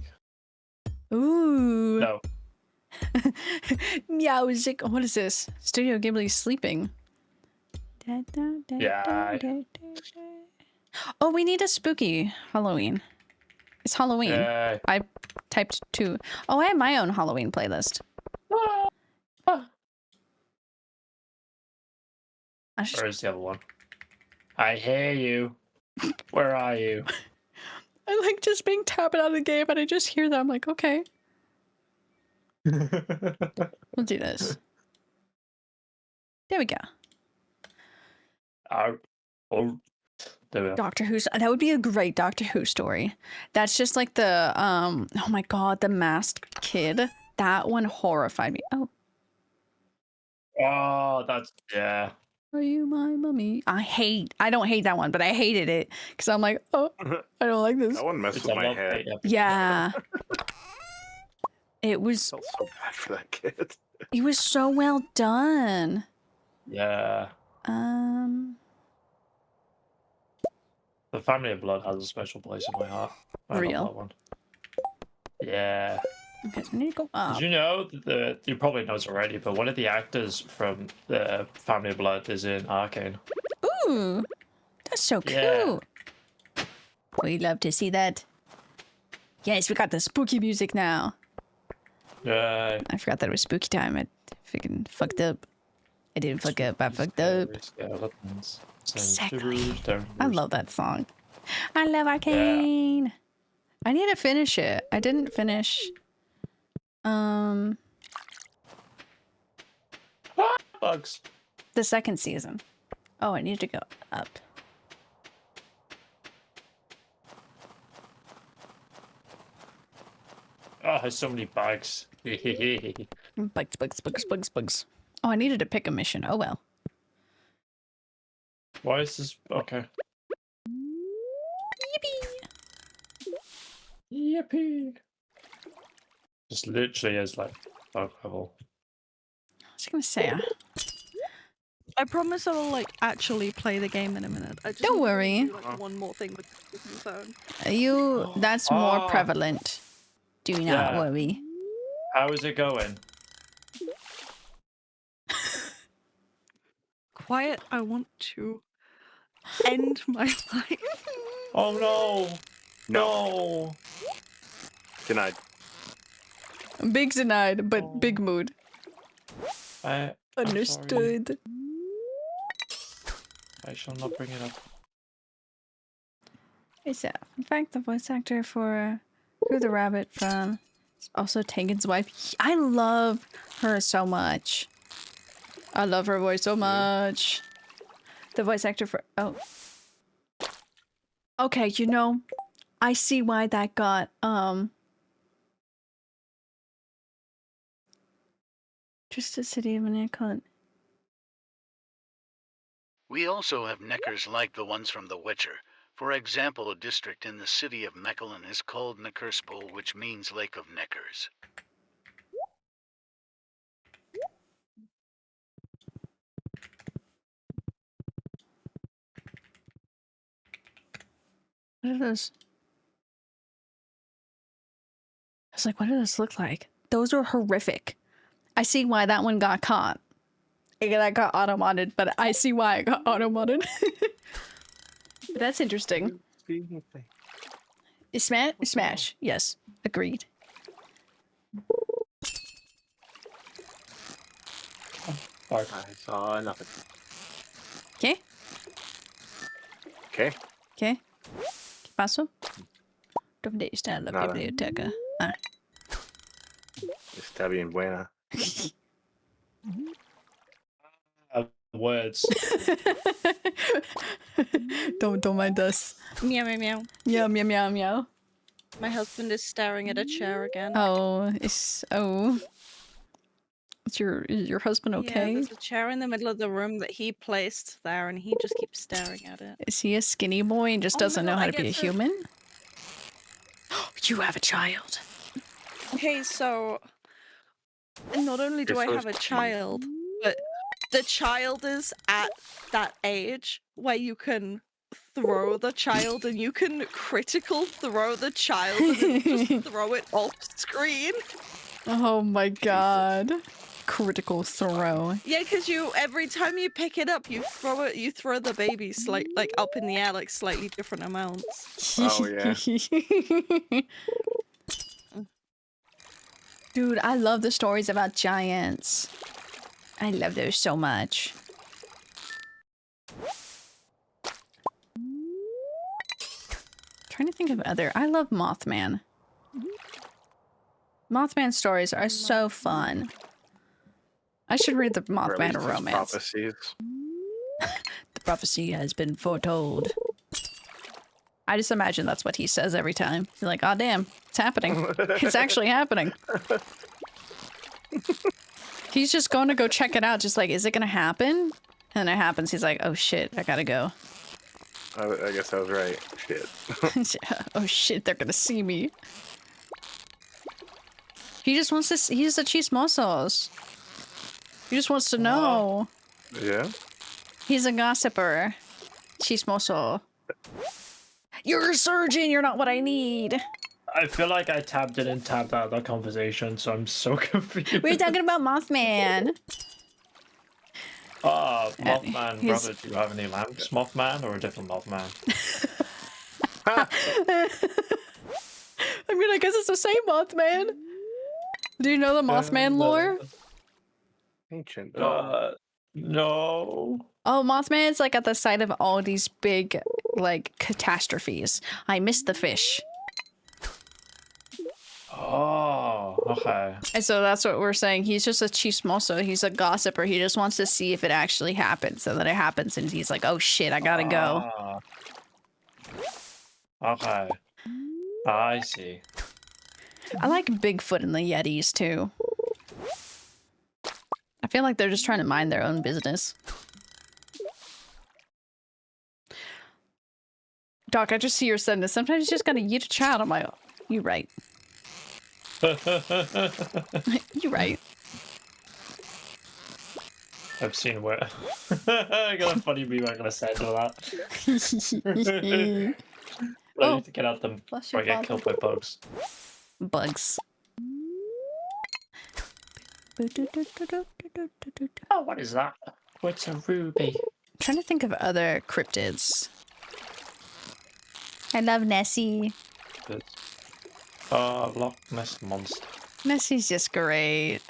Ooh. No. Music. What is this? Studio Ghibli sleeping. Yeah. Oh, we need a spooky Halloween. It's Halloween. Yeah. I typed 2. Oh, I have my own Halloween playlist. I just, Where is the other one? I hear you. Where are you? I like just being tapped out of the game, and I just hear that. I'm like, okay, we'll do this. There we go. Oh, there we go. Doctor Who's that would be a great Doctor Who story. That's just like the oh my god, the masked kid. That one horrified me. Oh, Oh, that's yeah. are you my mummy? I don't hate that one, but I hated it because I'm like, oh, I don't like this. That one messed It's with a my love head. hate episode. Yeah. It was I felt so bad for that kid. it was so well done. Yeah. The Family of Blood has a special place in my heart. I Real? love that one. Yeah. Okay, so I need to go up. Did you know that you probably know this already, but one of the actors from the Family of Blood is in Arcane. Ooh, that's so cute. Yeah. We love to see that. Yes, we got the spooky music now. Yeah. I forgot that it was spooky time. I freaking fucked up. I didn't fuck up. I fucked up. Skeletons. Exactly. I love that song. I love Arcane. Yeah. I need to finish it. I didn't finish. Bugs. The second season. Oh, I need to go up. Oh, there's so many bugs. Bugs. Oh, I needed to pick a mission. Oh well. Why is this okay? Yippee! Just literally is like bug level. I was gonna say. I promise I will like actually play the game in a minute. I just Don't need to worry. do, like, one more thing with my phone. That's more Ah. prevalent. Do not Yeah. worry. How is it going? Quiet. I want to end my life. Oh no! No. No! Denied. Big denied, but big mood. I'm sorry. Understood. I shall not bring it up. Is that in fact the voice actor for Who the Rabbit from also Tegan's wife? I love her so much. I love her voice so much. The voice actor for okay, you know, I see why that got just a city of an icon. We also have neckers like the ones from The Witcher. For example, a district in the city of Mechelen is called Neckerspol, which means Lake of Neckers. What are those? I was like, what do those look like? Those are horrific. I see why that one got caught. That got auto-modded, but I see why it got auto-modded. That's interesting. Smash? Smash. Yes. Agreed. I saw nothing. Okay. Okay. Okay. ¿Qué pasó? ¿Dónde está la Nada. biblioteca? Ah. Está bien buena. Words. Don't mind us. Meow meow meow. Meow meow meow meow. My husband is staring at a chair again. Oh, is your husband Yeah, okay? there's a chair in the middle of the room that he placed there, and he just keeps staring at it. Is he a skinny boy and just Oh doesn't no, know how I to be a get to- human? You have a child. Okay, so not only do You're I so have a cute. child, but the child is at that age where you can throw the child and you can critical throw the child and then just throw it off screen. Oh my god. Critical throw. Yeah, because you every time you pick it up, you throw the baby like up in the air like slightly different amounts. Oh, yeah. Dude, I love the stories about giants. I love those so much. Trying to think of other. I love Mothman. Mothman stories are so fun. I should read the Or at Mothman least his romance. prophecies. The prophecy has been foretold. I just imagine that's what he says every time. You're like, oh damn, it's happening. It's actually happening. He's just going to go check it out, just like, is it gonna happen? And it happens, he's like, oh shit, I gotta go. I guess I was right. Shit. Oh shit, they're gonna see me. He just wants to he's a chismosos. He just wants to know. Yeah? He's a gossiper. Chismoso. You're a surgeon, you're not what I need. I feel like I tabbed in and tabbed out of that conversation, so I'm so confused. We were talking about Mothman. Mothman, he's- brother, do you have any lamps? Mothman or a different Mothman? I mean, I guess it's the same Mothman. Do you know the Mothman lore? Ancient. No. Oh, Mothman's like at the site of all these big, like, catastrophes. I missed the fish. Oh, okay. And so that's what we're saying. He's just a chismoso. He's a gossiper. He just wants to see if it actually happens. So that it happens and he's like, oh shit, I gotta go. Okay. I see. I like Bigfoot and the Yetis too. I feel like they're just trying to mind their own business. Doc, I just see your sentence. Sometimes you just gotta eat a child. I'm like, you right. You right. I've seen where. I got a funny meme I'm gonna send to that. I Oh. need to get out them Bless before I your get killed by bugs. Bugs. Oh, what is that? Oh, it's a ruby. Trying to think of other cryptids. I love Nessie. Loch Ness Monster. Nessie's just great.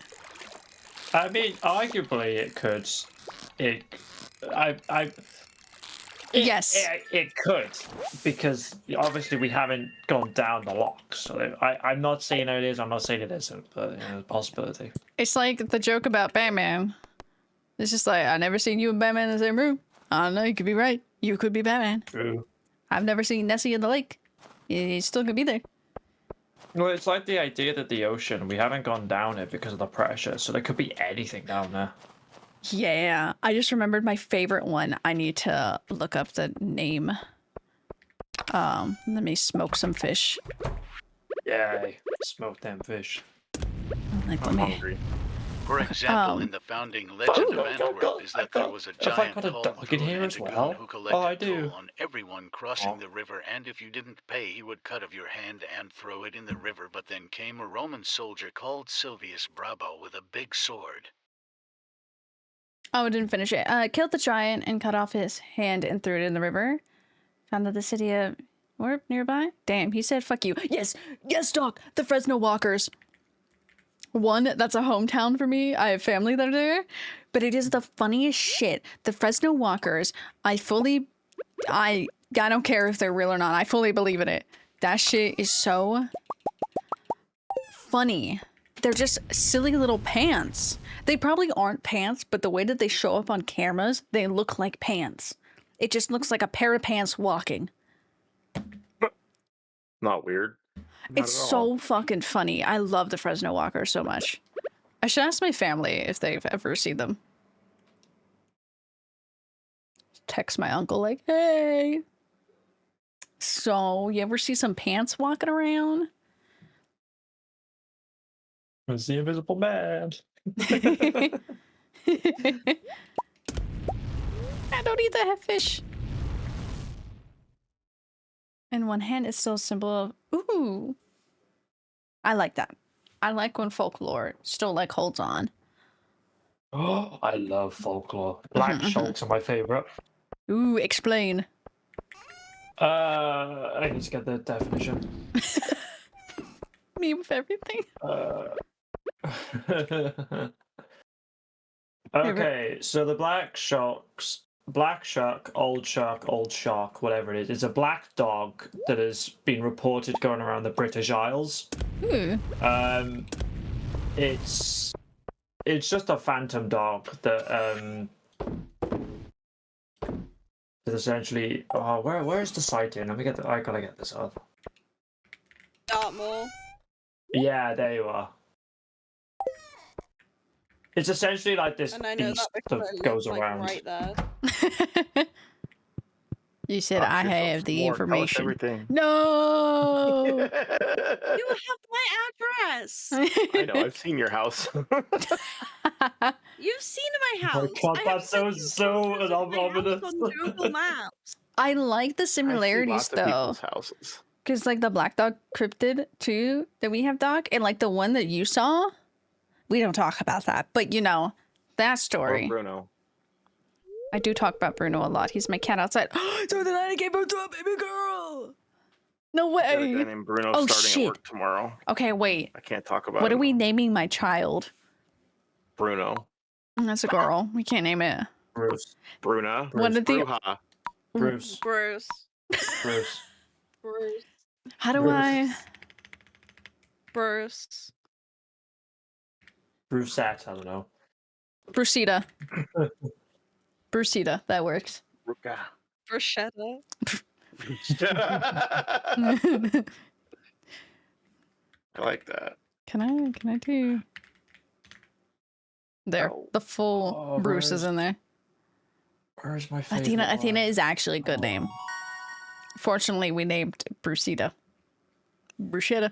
I mean, arguably it could. Yes. It could, because obviously we haven't gone down the lock. So I'm not saying it is. I'm not saying it isn't, but you know, a possibility. It's like the joke about Batman. It's just like, I've never seen you and Batman in the same room. I don't know, you could be right. You could be Batman. True. I've never seen Nessie in the lake. It's still gonna be there. Well, it's like the idea that the ocean, we haven't gone down it because of the pressure, so there could be anything down there. Yeah, I just remembered my favorite one. I need to look up the name. Let me smoke some fish. Yay, smoke them fish. Like, let I'm me. hungry. For example, Um, in the founding legend of Antwerp is that there was a Have I giant got a tall dog in Thule here as Antigoon well? who Oh, collected I do. toll on everyone crossing Oh. the river, and if you didn't pay, he would cut off your hand and throw it in the river. But then came a Roman soldier called Silvius Brabo with a big sword. Oh, I didn't finish it. Killed the giant and cut off his hand and threw it in the river. Founded the city of Warp nearby. Damn, he said fuck you. Yes, yes, Doc. The Fresno Walkers. One, that's a hometown for me. I have family that are there. But it is the funniest shit. The Fresno Walkers, I don't care if they're real or not. I fully believe in it. That shit is so funny. They're just silly little pants. They probably aren't pants, but the way that they show up on cameras, they look like pants. It just looks like a pair of pants walking. Not weird. Not It's at all. so fucking funny. I love the Fresno Walkers so much. I should ask my family if they've ever seen them. Text my uncle like, hey. So, you ever see some pants walking around? It's the Invisible Man. I don't eat that fish. And one hand is still a symbol of ooh. I like that. I like when folklore still like holds on. Oh, I love folklore. Black Schultz are my favorite. Ooh, explain. I need to get the definition. Me with everything. Okay, so the Black Shark, Old Shark, whatever it is a black dog that has been reported going around the British Isles. Ooh. It's just a phantom dog that is essentially. Oh, where's the sighting? Let me get. I gotta get this up. Dartmoor. Yeah, there you are. It's essentially like this And I know beast that because that I goes live, like, around. right there. You said Talk I yourself have some the more. Tell us information. everything. No. You have my address. I know. I've seen your house. You've seen my Oh house. God, I have that sent sounds you so pictures of my house ominous. on Google Maps. I like the I see similarities lots of though. people's houses. Because, like, the black dog cryptid, too, that we have, Doc, and, like, the one that you saw, we don't talk about that. But, you know, that Or story. Bruno. I do talk about Bruno a lot. He's my cat outside. So the night I gave birth to a baby girl! No Got a guy way! named Bruno Oh, starting shit. at work tomorrow. Okay, wait. I can't talk about What it. are we naming my child? Bruno. That's a girl. We can't name it. Bruce. Bruna. What did the... Bruja. Bruce. Bruce. Bruce. Bruce. How do Bruce. I... Bruce. Brucette, I don't know. Brucita. Brucita. That works. Ruka. Bruschetta. I like that. Can I do... There. Oh. The full Oh, Bruce is where's- in there. Where's my favorite Athena one? is actually a good name. Fortunately, we named Brucita. Bruschetta.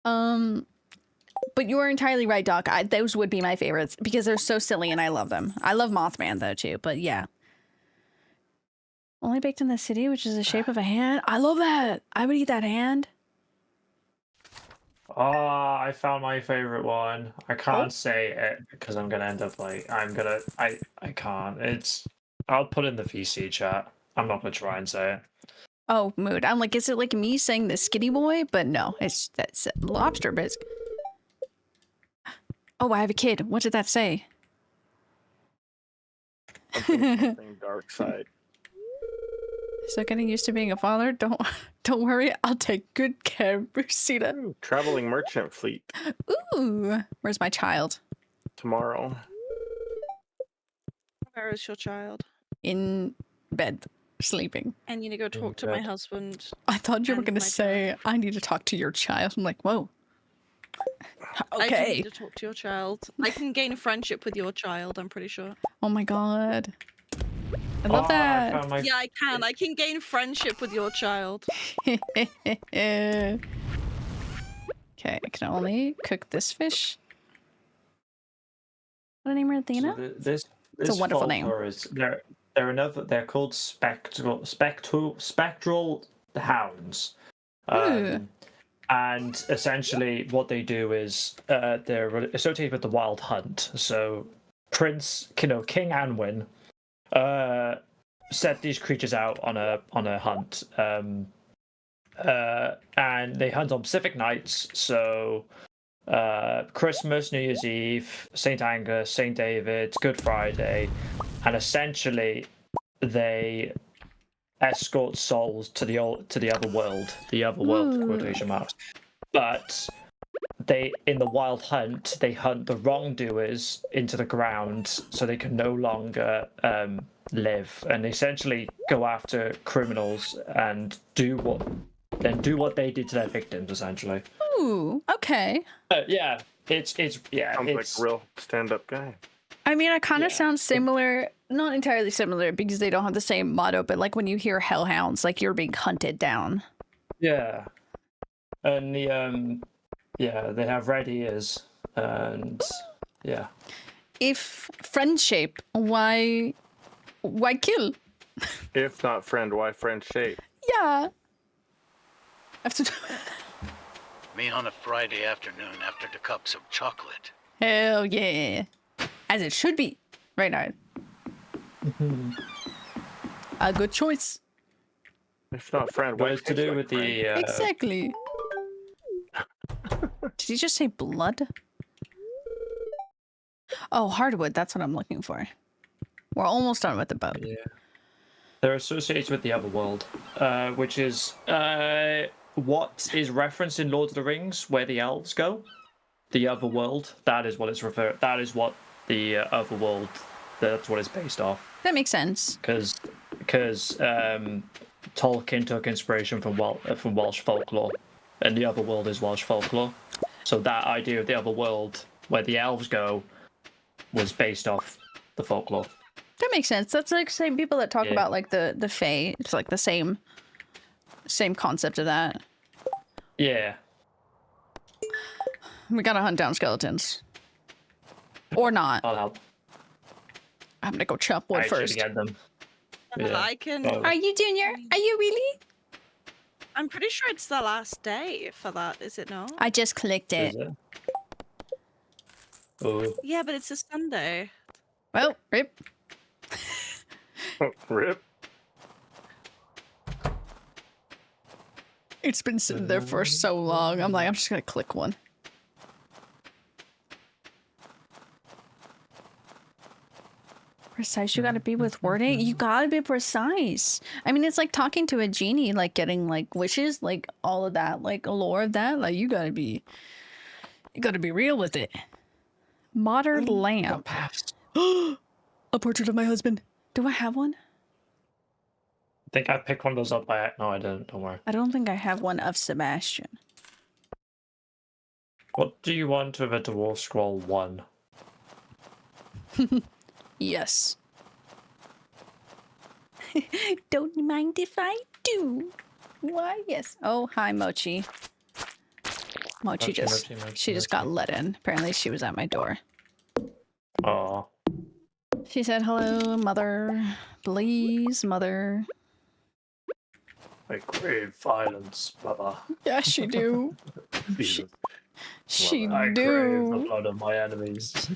But you are entirely right, Doc. Those would be my favorites because they're so silly and I love them. I love Mothman though too, but yeah. Only baked in the city, which is the shape of a hand. I love that. I would eat that hand. Oh, I found my favorite one. I can't say it because I'm gonna end up like I can't. I'll put in the VC chat. I'm not gonna try and say it. Oh, mood. I'm like, is it like me saying the skitty boy? But no, that's lobster bisque. Oh, I have a kid. What did that say? Something dark side. So getting used to being a father? Don't worry, I'll take good care of Brucita. Ooh, traveling merchant fleet Ooh, where's my child? tomorrow. Where is your child? In bed. Sleeping. I need to go talk to my husband. I thought you were And gonna my say, I need to talk to your child. I'm like, whoa. I do Okay. need to talk to your child. I can gain a friendship with your child, I'm pretty sure. Oh my god. I love I that. found my Yeah, I can. I can gain friendship with your child. Okay, I can only cook this fish. What name are they So now? this It's a wonderful name. folklore is they're called spectral hounds. Ooh. And essentially what they do is they're associated with the wild hunt. So King Anwin set these creatures out on a hunt. And they hunt on specific nights, so Christmas, New Year's Eve, St. Angus, St. David, Good Friday, and essentially they escort souls to the other world, Ooh. quotation marks. But in the wild hunt, they hunt the wrongdoers into the ground so they can no longer live, and essentially go after criminals and do what they did to their victims, essentially. Ooh, okay. Yeah, it's Sounds like a real stand-up guy. I mean, it kind of Yeah. sounds similar, not entirely similar because they don't have the same motto, but like when you hear hellhounds, like you're being hunted down. Yeah, and they have red ears, and yeah. If friendship, why kill? If not friend, why friend shape? Yeah. I have to. Me on a Friday afternoon after the cups of chocolate. Hell yeah. As it should be. Right now. A good choice. If not friend, What why is to do with the Exactly. Did he just say blood? Oh, hardwood. That's what I'm looking for. We're almost done with the boat. Yeah. They're associated with the other world, which is what is referenced in Lord of the Rings, where the elves go. The other world. That is what it's referred. That is what the other world. That's what it's based off. That makes sense. Because Tolkien took inspiration from Welsh folklore, and the other world is Welsh folklore. So that idea of the other world, where the elves go, was based off the folklore. That makes sense. That's like same people that talk Yeah. about like the Fae. It's like the same concept of that. Yeah. We gotta hunt down skeletons. Or not. I'll help. I'm gonna go chop wood I should first. get them. Yeah. I can. Oh. Are you Junior? Are you really? I'm pretty sure it's the last day for that, is it not? I just clicked it. Is it? Oh. Yeah, but it's a Sunday. Well, rip. Rip. It's been sitting there for so long. I'm like, I'm just gonna click one. Precise you gotta be with wording. You gotta be precise. I mean, it's like talking to a genie, like getting like wishes, like all of that, like a lore of that. Like you gotta be real with it. Modern lamp. A portrait of my husband. Do I have one? I think I picked one of those up by. No, I didn't. Don't worry. I don't think I have one of Sebastian. What do you want with a Dwarf Scroll 1? Yes. Don't mind if I do. Why, yes. Oh, hi, Mochi. Mochi just, she just got let in. Apparently she was at my door. Oh. She said, hello, mother. Please, mother. I crave violence, brother. Yeah, she do. Jesus. She I crave the do. blood of my enemies.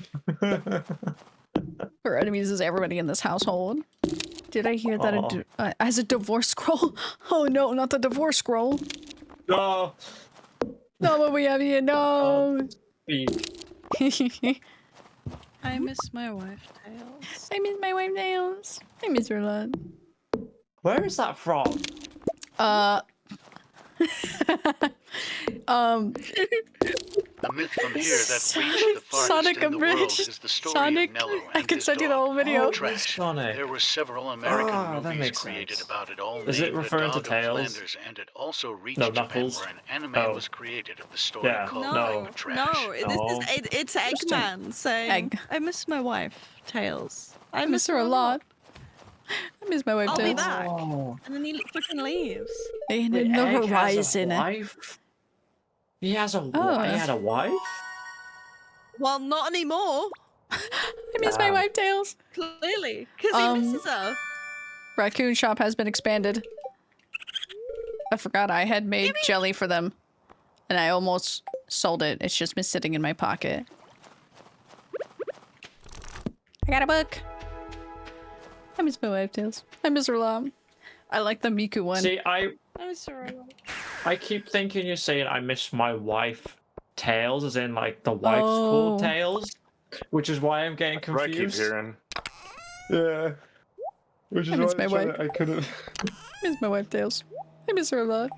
Her enemies is everybody in this household. Did I hear that as a divorce scroll? Oh no, not the divorce scroll. No. Not what we have here, no. I miss my wife, Tails. I miss my wife nails. I miss her a lot. Where is that from? The myth from here that reached the farthest Sonic in the world abridged. is the story Sonic. of Nello I and can his send you the dog, whole video. Oh, Trash. Sonic. There were several American that movies makes created sense. about it, all Is it named The referring to Dog of Tails? Flanders, and it also reached No, Japan, Knuckles. where an anime Oh. was created of the story Yeah, called no. No, Trash. no. No. It's Interesting. Eggman saying, Egg. "I miss my wife, Tails. I miss her a lot. I miss my wife I'll be too. back." Oh. And then he freaking leaves. In Wait, the Egg has a horizon. wife? He has a Oh. He had a wife? Well, not anymore. I miss my wife, Tails. Clearly, because he misses her. Raccoon Shop has been expanded. I forgot I had made jelly for them. And I almost sold it. It's just been sitting in my pocket. I got a book. I miss my wife, Tails. I miss her a lot. I like the Miku one. See, I miss her a lot. I keep thinking you're saying I miss my wife Tails, as in like the wife's called Oh. Tails, which is why I'm getting That's what I keep confused. hearing. Yeah. Which is I miss why my wife. I couldn't. I miss my wife, Tails. I miss her a lot.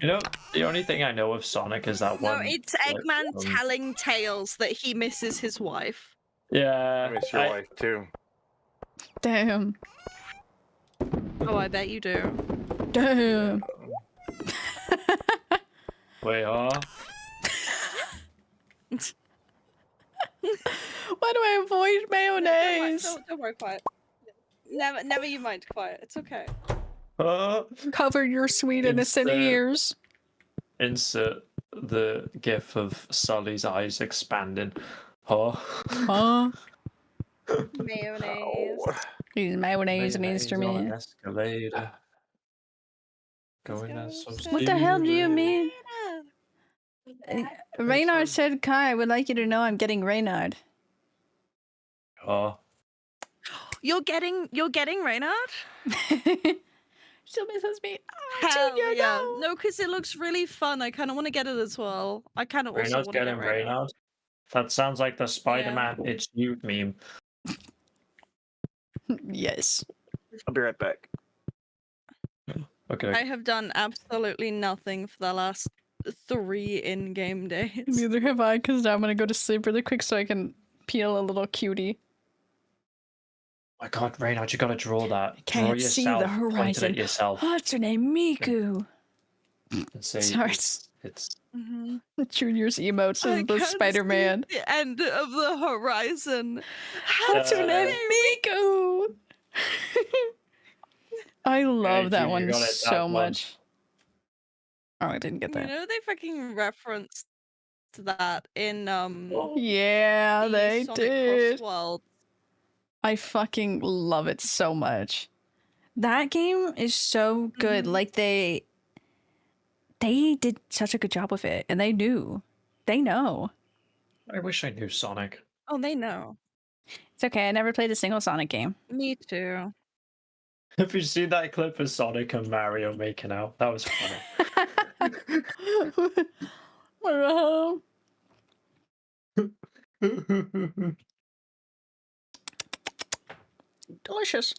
You know, the only thing I know of Sonic is that No, one. it's like, Eggman telling Tails that he misses his wife. Yeah. I miss your wife too. Damn. Oh, I bet you do. Damn. Wait, Why do I avoid mayonnaise? Don't worry, quiet. Never you mind, quiet. It's okay. Cover your sweet innocent Insert- ears. Insert the gif of Sully's eyes expanding. Huh? Huh? Mayonnaise. Use mayonnaise an Mayonnaise on instrument. escalator. Going as so What the hell do you stupid. mean? Reynard said, Kai, I would like you to know I'm getting Reynard. Oh. You're getting Reynard? Still misses me. Hell Junior, yeah. no. No, because it looks really fun. I kind of want to get it as well. I kind of also Reynard's want to getting get Reynard. Reynard. That sounds like the Spider-Man It's You meme. Yes. I'll be right back. Okay. I have done absolutely nothing for the last 3 in-game days. Neither have I, because now I'm going to go to sleep really quick so I can peel a little cutie. Oh my god, Reynard, you gotta draw that. Can't Draw see yourself, the point it horizon. at yourself, What's her name? Miku. and say Sorry. it's Mhm. Junior's emotes I of the can't Spider-Man. see the end of the horizon. What's her name? Uh, Miku. I love that Junior one got it, so that one. much. Oh, I didn't get You that. know they fucking referenced that in Yeah, the they Sonic did. Cross World. I fucking love it so much. That game is so good. Mhm. Like they did such a good job with it, and they knew. They know. I wish I knew Sonic. Oh, they know. It's okay. I never played a single Sonic game. Me too. Have you seen that clip of Sonic and Mario making out? That was funny. Delicious.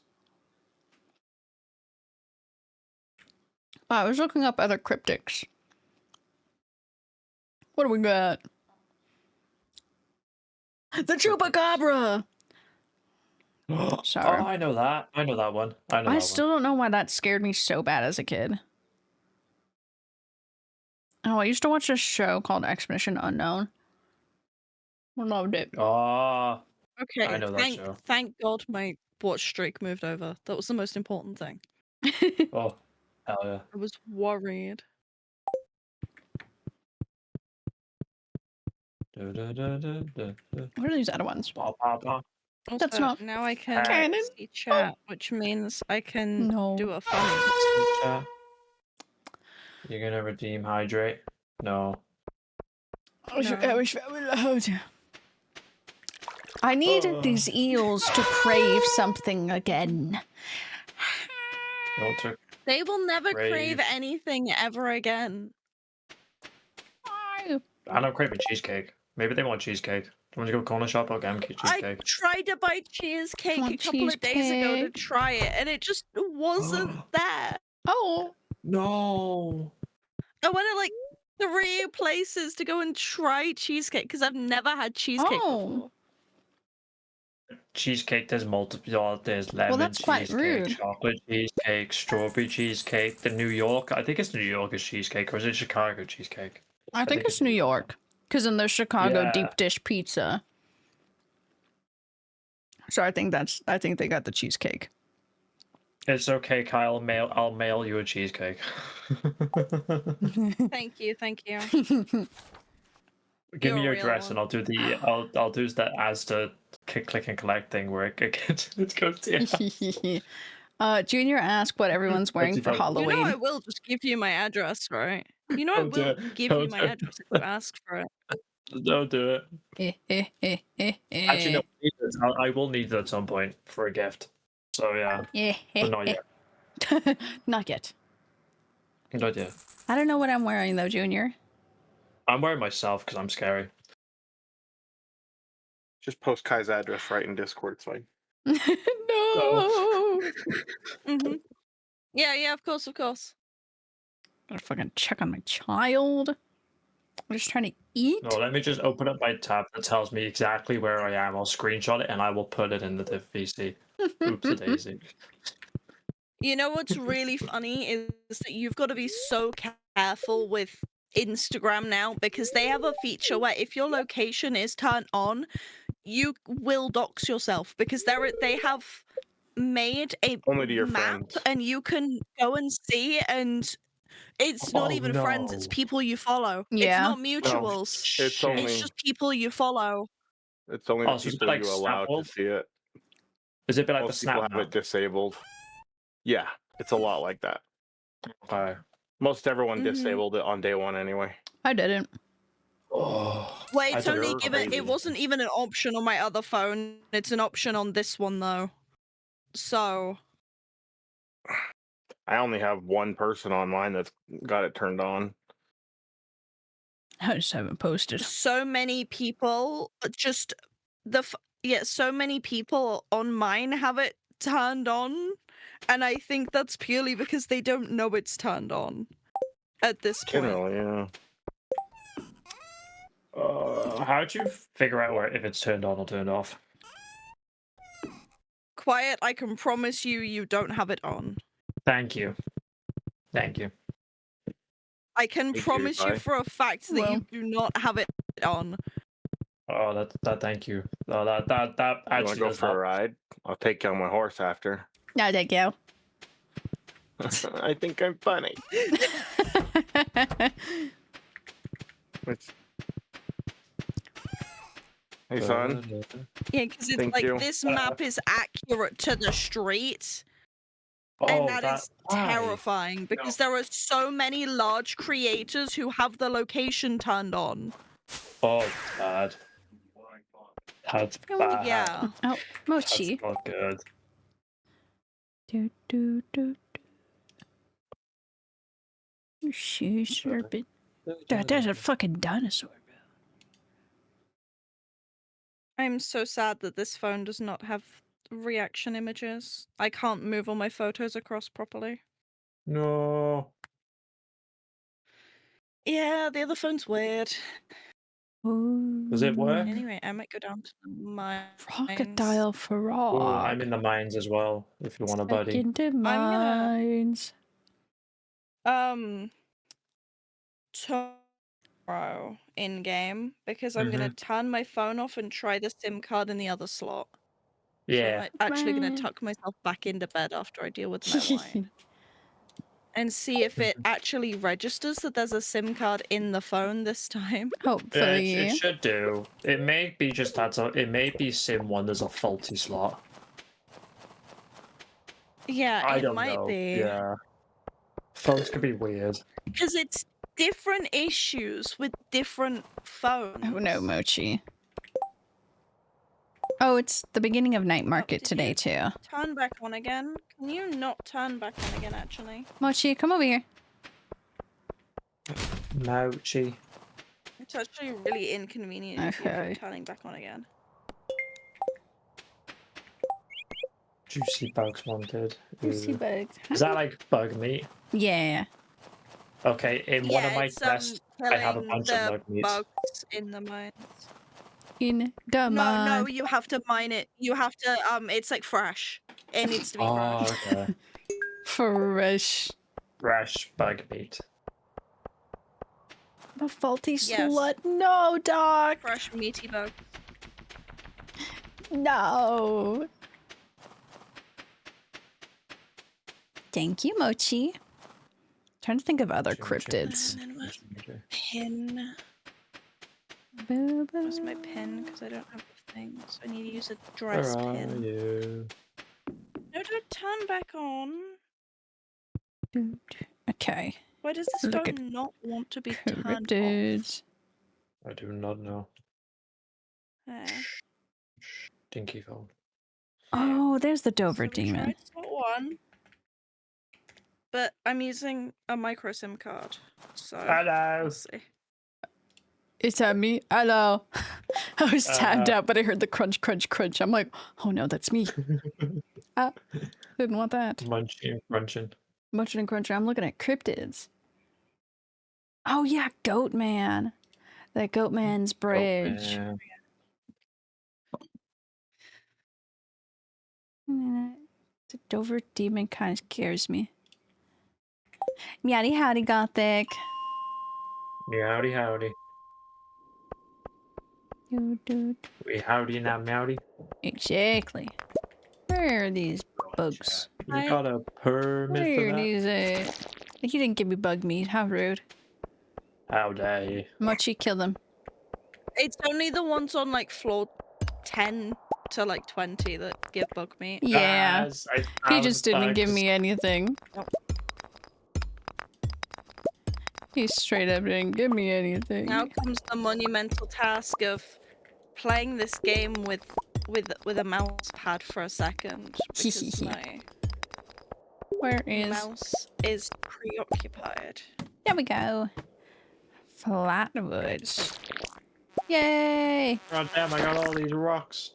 Wow, I was looking up other cryptics. What do we got? The Chupacabra! Sorry. Oh, I know that. I know that one. I know I that still don't know why that scared me so bad as a kid. Oh, I used to watch this show called Expedition Unknown. I loved it. one. Oh, Okay, I know that show. thank God my watch streak moved over. That was the most important thing. oh, hell yeah. I was worried. What are these other ones? Ba, ba, ba. That's Also, not now I can canon. see chat, which means I can No. do a funny. Chat. You're gonna redeem Hydrate? No. I need these eels to crave something again. You want to? They will never crave Crave. anything ever again. And I'm craving cheesecake. Maybe they want cheesecake. Do you want to go corner shop or get them I cheesecake? tried to buy cheesecake a Want couple of days ago to cheesecake? try it, and it just wasn't there. Oh, No. I went to like 3 places to go and try cheesecake because I've never had cheesecake Oh. before. Cheesecake, there's multiple. There's lemon that's quite cheesecake, rude. chocolate cheesecake, strawberry cheesecake. The New York, I think it's New York is cheesecake, or is it Chicago cheesecake? I think it's New York. Because in there's Chicago Yeah. deep dish pizza. So I think they got the cheesecake. It's okay, Kyle. I'll mail you a cheesecake. Thank you, thank you. Give You're me a your real address one. and I'll do the I'll do that as the click and collect thing where it goes to your house. Junior asked what everyone's wearing for You know, You know I Halloween. will just give you my address, right? You know I Don't do will it. give you Don't my do it. address if you ask for it. Don't do it. Actually, no. I will need it at some point for a gift. So yeah, but not yet. Not yet. Not yet. I don't know what I'm wearing though, Junior. I'm wearing myself because I'm scary. Just post Kai's address right in Discord. It's fine. No. Mm-hmm. Yeah, of course. Gotta fucking check on my child. I'm just trying to eat. No, let me just open up my tab that tells me exactly where I am. I'll screenshot it and I will put it in the div VC. Oopsie daisy. You know what's really funny is that you've got to be so careful with Instagram now because they have a feature where if your location is turned on, you will dox yourself because they have made a Only to your map friends. and you can go and see and it's not Oh, even friends, it's no. people you follow. It's Yeah. not mutuals. It's Shit. only It's just people you follow. it's only Oh, the so it's people like you allow to Snapple? see it. Is it a bit like the Most people Snap have it map? disabled. Yeah, it's a lot like that. Okay. Most everyone Mhm. disabled it on day one anyway. I didn't. Oh, Well, I it's thought only were given. crazy. It wasn't even an option on my other phone. It's an option on this one though. So I only have one person online that's got it turned on. I just haven't posted. so many people just so many people on mine have it turned on, and I think that's purely because they don't know it's turned on at this point. Generally, yeah. How'd you figure out where if it's turned on or turned off? Quiet, I can promise you, you don't have it on. Thank you. Thank you. I can Thank you, promise you bye. for a fact that Well. you do not have it on. Oh, that. Thank you. Oh, that You want to actually go does for a help. ride? I'll take you on my horse after. No, thank you. I think I'm funny. Hey, son. Yeah, because it's Thank like you. this map is accurate to the street. Oh, And that is why? terrifying because there are so many large creators who have the location turned on. Oh, bad. That's bad. Yeah. Oh, Mochi. That's not good. Do. She serpent. There's a fucking dinosaur, bro. I'm so sad that this phone does not have reaction images. I can't move all my photos across properly. No. Yeah, the other phone's weird. Does it work? Anyway, I might go down to the mines. Crocodile frog. Oh, I'm in the mines as well. If you want a buddy. Into mines. Tomorrow in game because I'm gonna turn my phone off and try the SIM card in the other slot. So Yeah. I'm actually gonna Man. tuck myself back into bed after I deal with my wine and see if it actually registers that there's a SIM card in the phone this time. Yeah, Hopefully. it should do. It may be just that. It may be Sim 1 there's a faulty slot. Yeah, I it don't might know. be. Yeah. Phones can be weird. Because it's different issues with different phones. Oh no, Mochi. Oh, it's the beginning of night market did today you- too. Turn back on again. Can you not turn back on again, actually? Mochi, come over here. Mochi. It's actually really inconvenient if Okay. you're turning back on again. Juicy bugs wanted. Juicy Ooh. bugs. Is that like bug meat? Yeah. Okay, in one of Yeah, my it's chests, I have a killing bunch of the mug meat. bugs in the mines. In the No, mine. you have to mine it. You have to it's like fresh. It needs to be fresh. Oh, okay. Fresh. Fresh bug meat. I'm a faulty Yes. slut. No, Doc. Fresh meaty bug. No. Thank you, Mochi. Trying to think of other cryptids. And then where's pin? Boo, boo. Where's my pin? Because I don't have the things. I need to use a Where dress are pin. you? No, don't turn back on. Okay. Why does this Look phone not want to be turned off? Cryptids. I do not know. Dinky phone. Oh, there's the Dover So we demon. tried slot 1, but I'm using a micro SIM card, so Hello. we'll see. Is that me? Hello. I was tabbed Uh, out, but I heard the crunch, crunch, crunch. I'm like, oh no, that's me. Didn't want that. Munching and crunching. Munching and crunching. I'm looking at cryptids. Oh yeah, Goat Man. That Goat Man's bridge. Oh, The Dover demon kind of scares me. Meowdy howdy, Gothic. Meowdy howdy. We howdy now, meowdy. Exactly. Where are these bugs? You got a permit for Where are that? these He didn't give me bug meat. How rude. How dare you? Mochi, kill them. It's only the ones on like floor 10 to like 20 that give bug meat. Yeah. Guys, I He found just didn't give bugs. me anything. Nope. He straight up didn't give me anything. Now comes the monumental task of playing this game with a mouse pad for a second because my Where is... mouse is preoccupied. There we go. Flatwoods. Yay! God damn, I got all these rocks.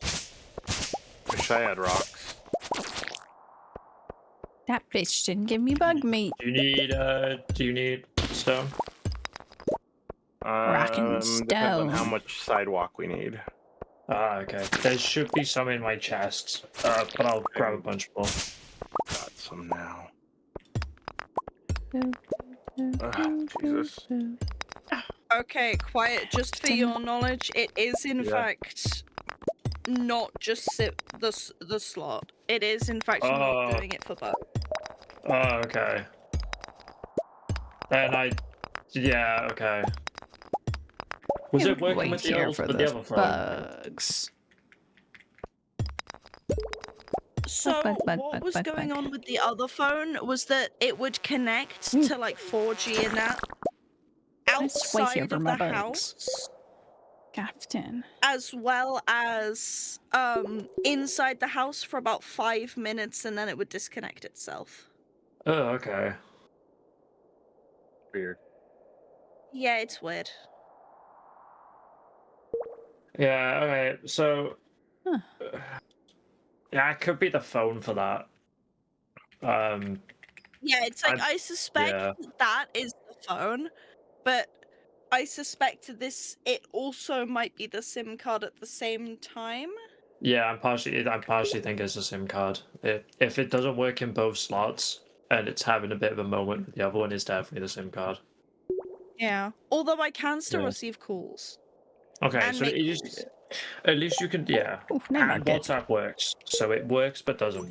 Wish I had rocks. That bitch didn't give me bug meat. Do you need stone? Rock and Depends on how stone. much sidewalk we need. Ah, okay. There should be some in my chest, but I'll grab a bunch more. Got some now. Jesus. Okay, quiet. Just for your knowledge, it is in fact not just the slot. It is in fact not doing it for bug. Oh, okay. Then yeah, okay. Was it working with the here old, for with the the other phone? bugs? So what was going on with the other phone was that it would connect to like 4G and that Let's wait here outside for of my the bugs. house, Captain. as well as inside the house for about 5 minutes, and then it would disconnect itself. Oh, okay. Weird. Yeah, it's weird. Yeah, okay. So, Huh. yeah, it could be the phone for that. Yeah, it's like I suspect that is the phone, but I suspect it also might be the SIM card at the same time. Yeah, I partially think it's a SIM card. If it doesn't work in both slots and it's having a bit of a moment with the other one, it's definitely the SIM card. Yeah. Although I can still Yeah. receive calls. Okay, And so make at least you can, yeah. Ooh, now And I'm good. WhatsApp works, so it works but doesn't.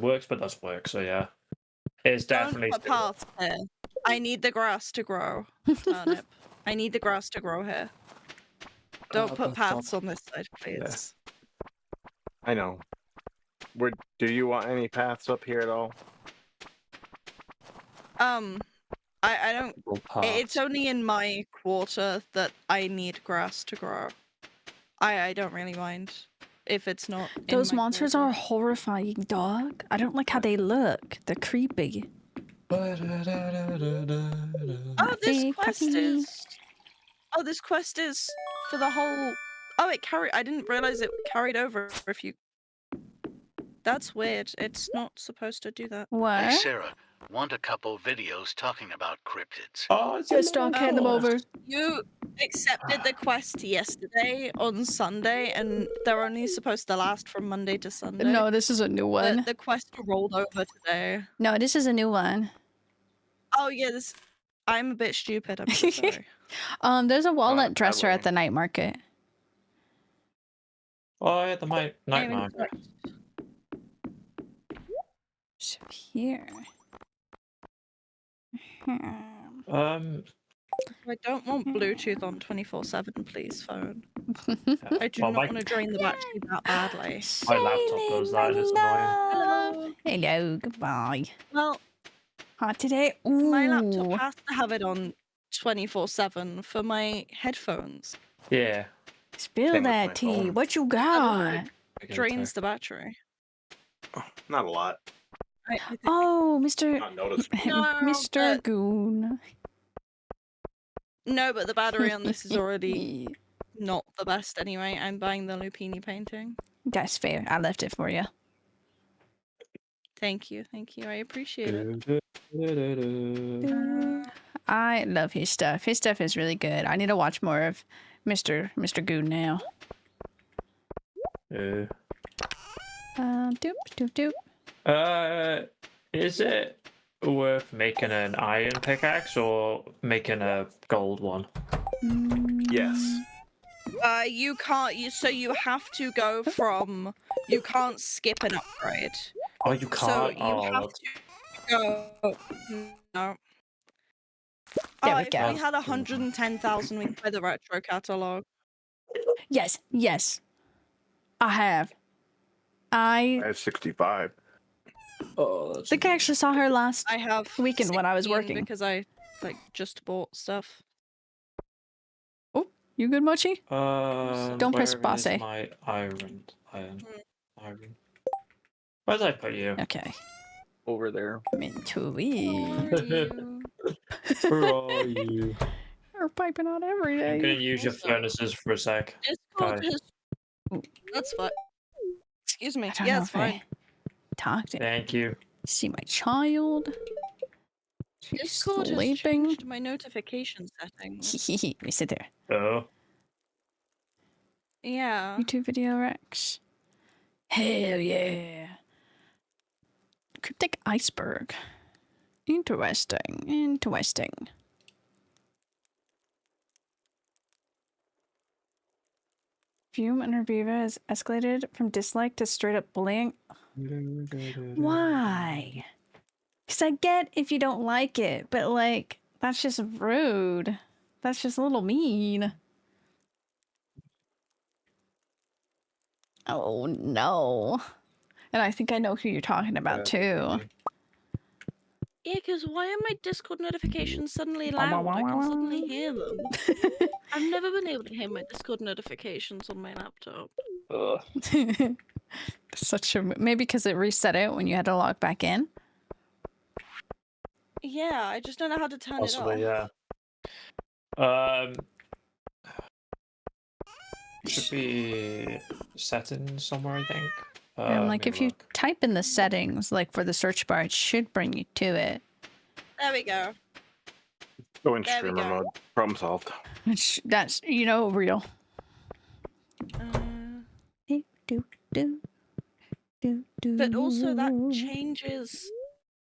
Works but doesn't work. So yeah, it's definitely. Don't put paths here. I need the grass to grow. Turnip. I need the grass to grow here. Don't put paths on this side, please. I know. Do you want any paths up here at all? I don't. It's only in my quarter that I need grass to grow. I don't really mind if it's not. Those in my monsters quarter. are horrifying, dog. I don't like how they look. They're creepy. Oh, this quest is. Oh, this quest is for the whole. Oh, it carried. I didn't realize it carried over. If you. That's weird. It's not supposed to do that. What? Hey, Sarah, Want a couple videos talking about cryptids. Oh, it's Yes, Doc, hand them over. You accepted the quest yesterday on Sunday, and they're only supposed to last from Monday to Sunday. No, this is a new one. The quest rolled over today. No, this is a new one. Oh yeah, I'm a bit stupid. I'm so sorry. There's a walnut bad dresser way. at the night market. Oh, yeah, the night Aim and market. So here. I don't want Bluetooth on 24/7, please, phone. I do Well, not want to drain the battery that badly. My laptop does that, and it's annoying. Hello. Hello, goodbye. Well, Hot today? Ooh. my laptop has to have it on 24/7 for my headphones. Yeah. Spill Same with that my tea. phone. What you got? Drains the battery. Not a lot. Oh, Mr. Not noticeable. No, Mr. but- Goon. No, but the battery on this is already not the best anyway. I'm buying the Lupini painting. That's fair. I left it for you. Thank you. I appreciate it. I love his stuff. His stuff is really good. I need to watch more of Mr. Goon now. Doop, doop, doop. Is it worth making an iron pickaxe or making a gold one? Yes. You can't. So you have to go from. You can't skip an upgrade. Oh, you can't. So you oh, have to go. No. There we If go. we had 110,000, we could play the retro catalog. Yes, yes. I have. I I have 65. oh, that's think I actually saw her last. I have Weekend when I was 16 working. because I just bought stuff. You good, Mochi? Don't press where boss is A. my iron. Where did I put you? Okay. Over there. I'm into Where it. are you? Where are you? We're piping out every I'm gonna day. use your furnaces for a sec. Discord Okay. has. That's fine. Excuse me. I don't Yeah, know it's if I fine. talked to Thank you. see my child. She's Discord has sleeping. changed my notification settings. Let me sit there. Oh. Yeah. YouTube video Rex. Hell yeah. Cryptic iceberg. Interesting. Fume under Viva has escalated from dislike to straight up bullying. Why? Because I get if you don't like it, but like, that's just rude. That's just a little mean. Oh no. And I think I know who you're talking about too. Yeah, because why are my Discord notifications suddenly loud? I can suddenly hear them. I've never been able to hear my Discord notifications on my laptop. Ugh. Such a maybe because it reset it when you had to log back in. Yeah, I just don't know how to turn Possibly, it off. yeah. Should be settings somewhere, I think. And like let me if you look. type in the settings, like for the search bar, it should bring you to it. There we go. Go in There we streamer go. mode. Problem solved. That's real. But also that changes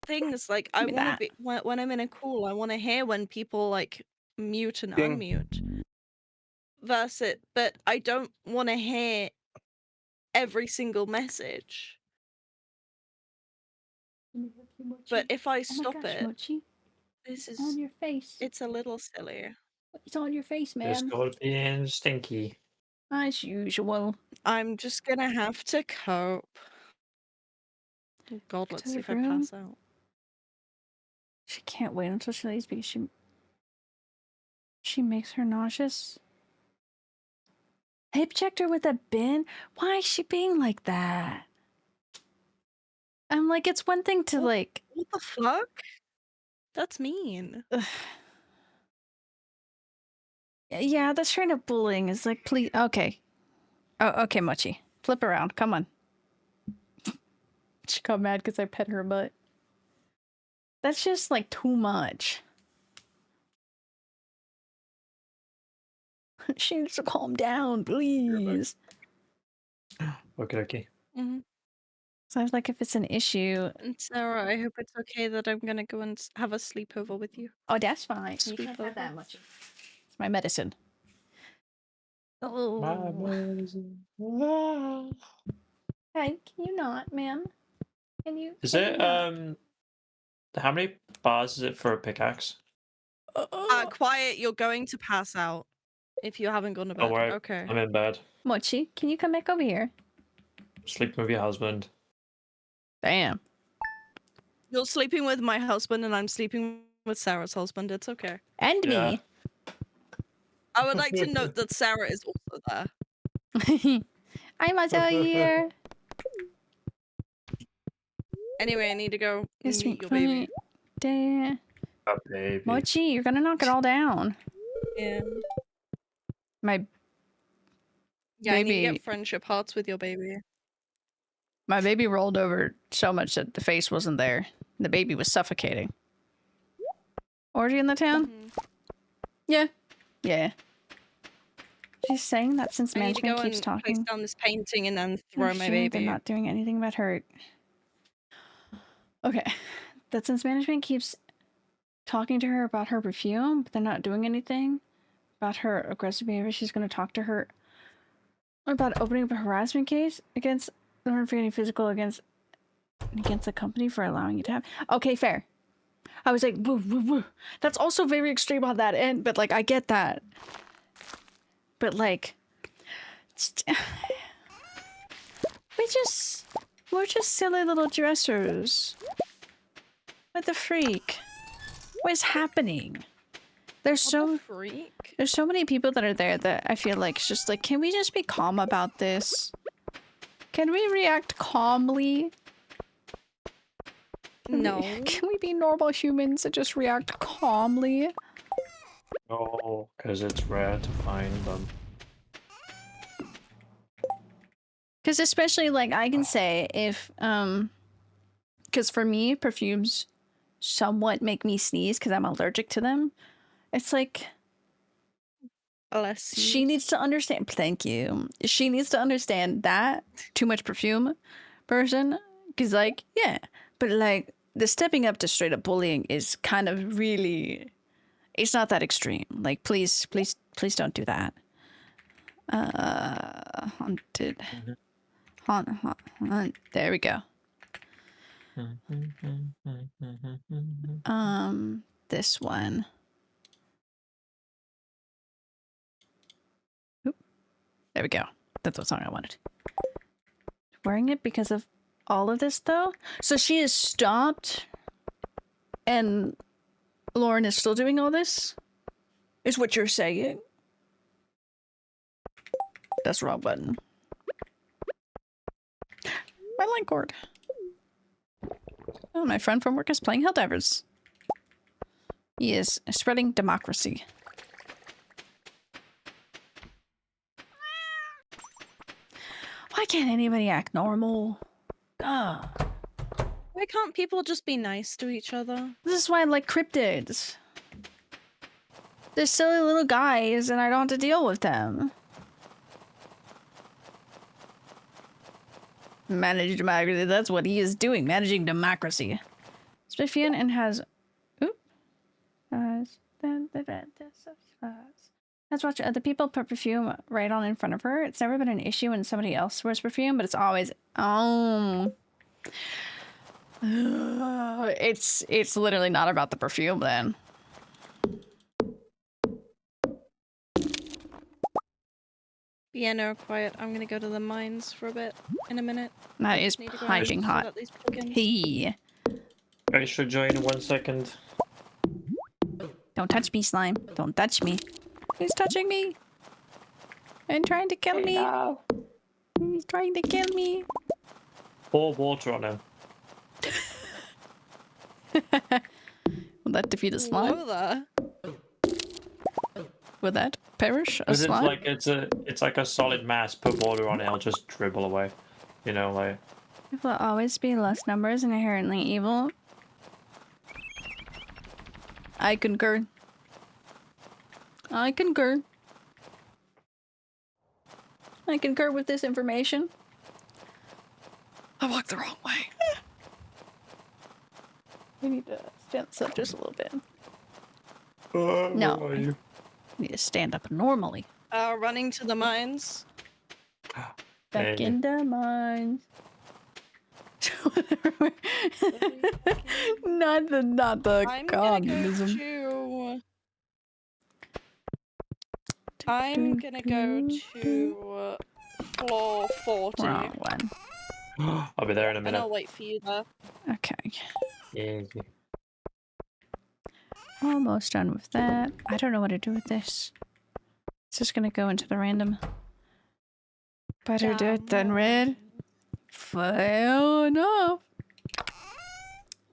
things. Like I Give me want to be when I'm in a call, I want to hear when people like mute and Ding. unmute. Versus, but I don't want to hear every single message. But if I stop it, Mochi, this it's on is your face. it's a little silly. It's on your face, Just man. got being stinky. As usual. I'm just gonna have to cope. Oh God, let's To see the if I room. pass out. She can't wait until she leaves because she makes her nauseous. Hip checked her with a bin? Why is she being like that? I'm like, it's one thing to like. What the fuck? That's mean. Ugh. Yeah, that's straight up bullying. It's like, please, okay. Oh, okay, Mochi. Flip around. Come on. She got mad because I pet her butt. That's just like too much. She needs to calm down, please. Okay. Mhm. Sounds like if it's an issue. And Sarah, I hope it's okay that I'm gonna go and have a sleepover with you. Oh, that's fine. You Sweet can't have over. that much. It's my medicine. Oh. Hey, can you not, ma'am? Can you? Is can you it not? how many bars is it for a pickaxe? Quiet, you're going to pass out if you haven't gone to Oh bed. right, Okay. I'm in bed. Mochi, can you come back over here? Sleeping with your husband. Damn. You're sleeping with my husband and I'm sleeping with Sarah's husband. It's okay. And Yeah. me. I would like to note that Sarah is also there. I'm also here. Anyway, I need to go Yes, meet your baby. Damn. A baby. Mochi, you're gonna knock it all down. Yeah. My Yeah, I need to Baby. get friendship hearts with your baby. my baby rolled over so much that the face wasn't there. The baby was suffocating. Orgy in the town? Mhm. Yeah. Yeah. She's saying that since I need to management go keeps and talking. place down this painting and then throw my Sure, they're baby. not doing anything about her. Okay. That since management keeps talking to her about her perfume, but they're not doing anything about her aggressive behavior, she's going to talk to her about opening up a harassment case against her for getting physical against the company for allowing you to have. Okay, fair. I was like, woo, woo, woo. That's also very extreme on that end, but like, I get that. But like, we're just silly little dressers. What the freak? What is happening? There's What so the freak? there's so many people that are there that I feel like it's just like, can we just be calm about this? Can we react calmly? No. Can we be normal humans and just react calmly? Oh, because it's rare to find them. Because especially like I can say if because for me perfumes somewhat make me sneeze because I'm allergic to them. It's like Bless you. she needs to understand. Thank you. She needs to understand that too much perfume person. Because like yeah, but like the stepping up to straight up bullying is kind of really. It's not that extreme. Like please don't do that. Haunted. Haunt. There we go. This one. Oop. There we go. That's what song I wanted. Wearing it because of all of this, though? So she has stopped, and Lauren is still doing all this? Is what you're saying? That's the wrong button. My line cord. Oh, my friend from work is playing Helldivers. He is spreading democracy. Why can't anybody act normal? Ugh. Why can't people just be nice to each other? This is why I like cryptids. They're silly little guys and I don't have to deal with them. Manage democracy, that's what he is doing, managing democracy. Spifian and has... Oop. Let's watch other people put perfume right on in front of her. It's never been an issue when somebody else wears perfume, but it's always... It's literally not about the perfume then. Yeah, no, quiet. I'm gonna go to the mines for a bit in a minute. That is Need to go piping and hot. sort out these plugins. Hey. I should join in 1 second. Don't touch me, slime. Don't touch me. He's touching me. And trying to kill me. No. He's trying to kill me. Pour water on him. Will that defeat a slime? Whoa there. Will that perish a Because slime? it's like a solid mass. Put water on it, it'll just dribble away. You know, like. It will always be less numbers and inherently evil. I concur. I concur. I concur with this information. I walked the wrong way. We need to stand this up just a little bit. No. No. We need to stand up normally. Running to the mines. Back Maybe. in the mines. not the I'm communism. gonna go to floor 40. Wrong one. I'll be there in a And minute. I'll wait for you there. Okay. Yeah. Almost done with that. I don't know what to do with this. It's just gonna go into the random. Better do it than red. Fair enough.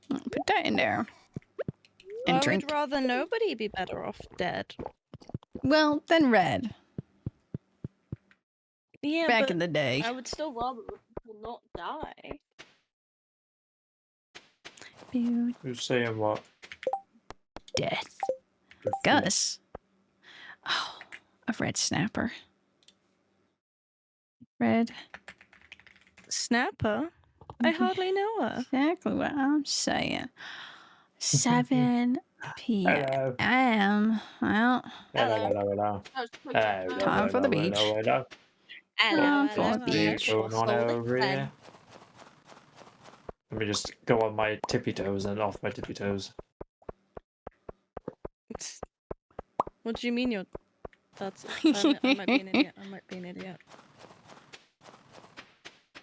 Put that in there. And I drink. would rather nobody be better off dead. Well, then red. Yeah, Back but in the day. I would still rather people not die. Who's saying what? Death. Gus. Oh, a red snapper. Red. Snapper? I hardly know her. Exactly what I'm saying. 7 Hello. p.m. Well, Hello. Time for the beach. Hello. Time for the What's beach. going on over here? Let me just go on my tippy toes and off my tippy toes. What do you mean you're... That's... I might be an idiot. I might be an idiot.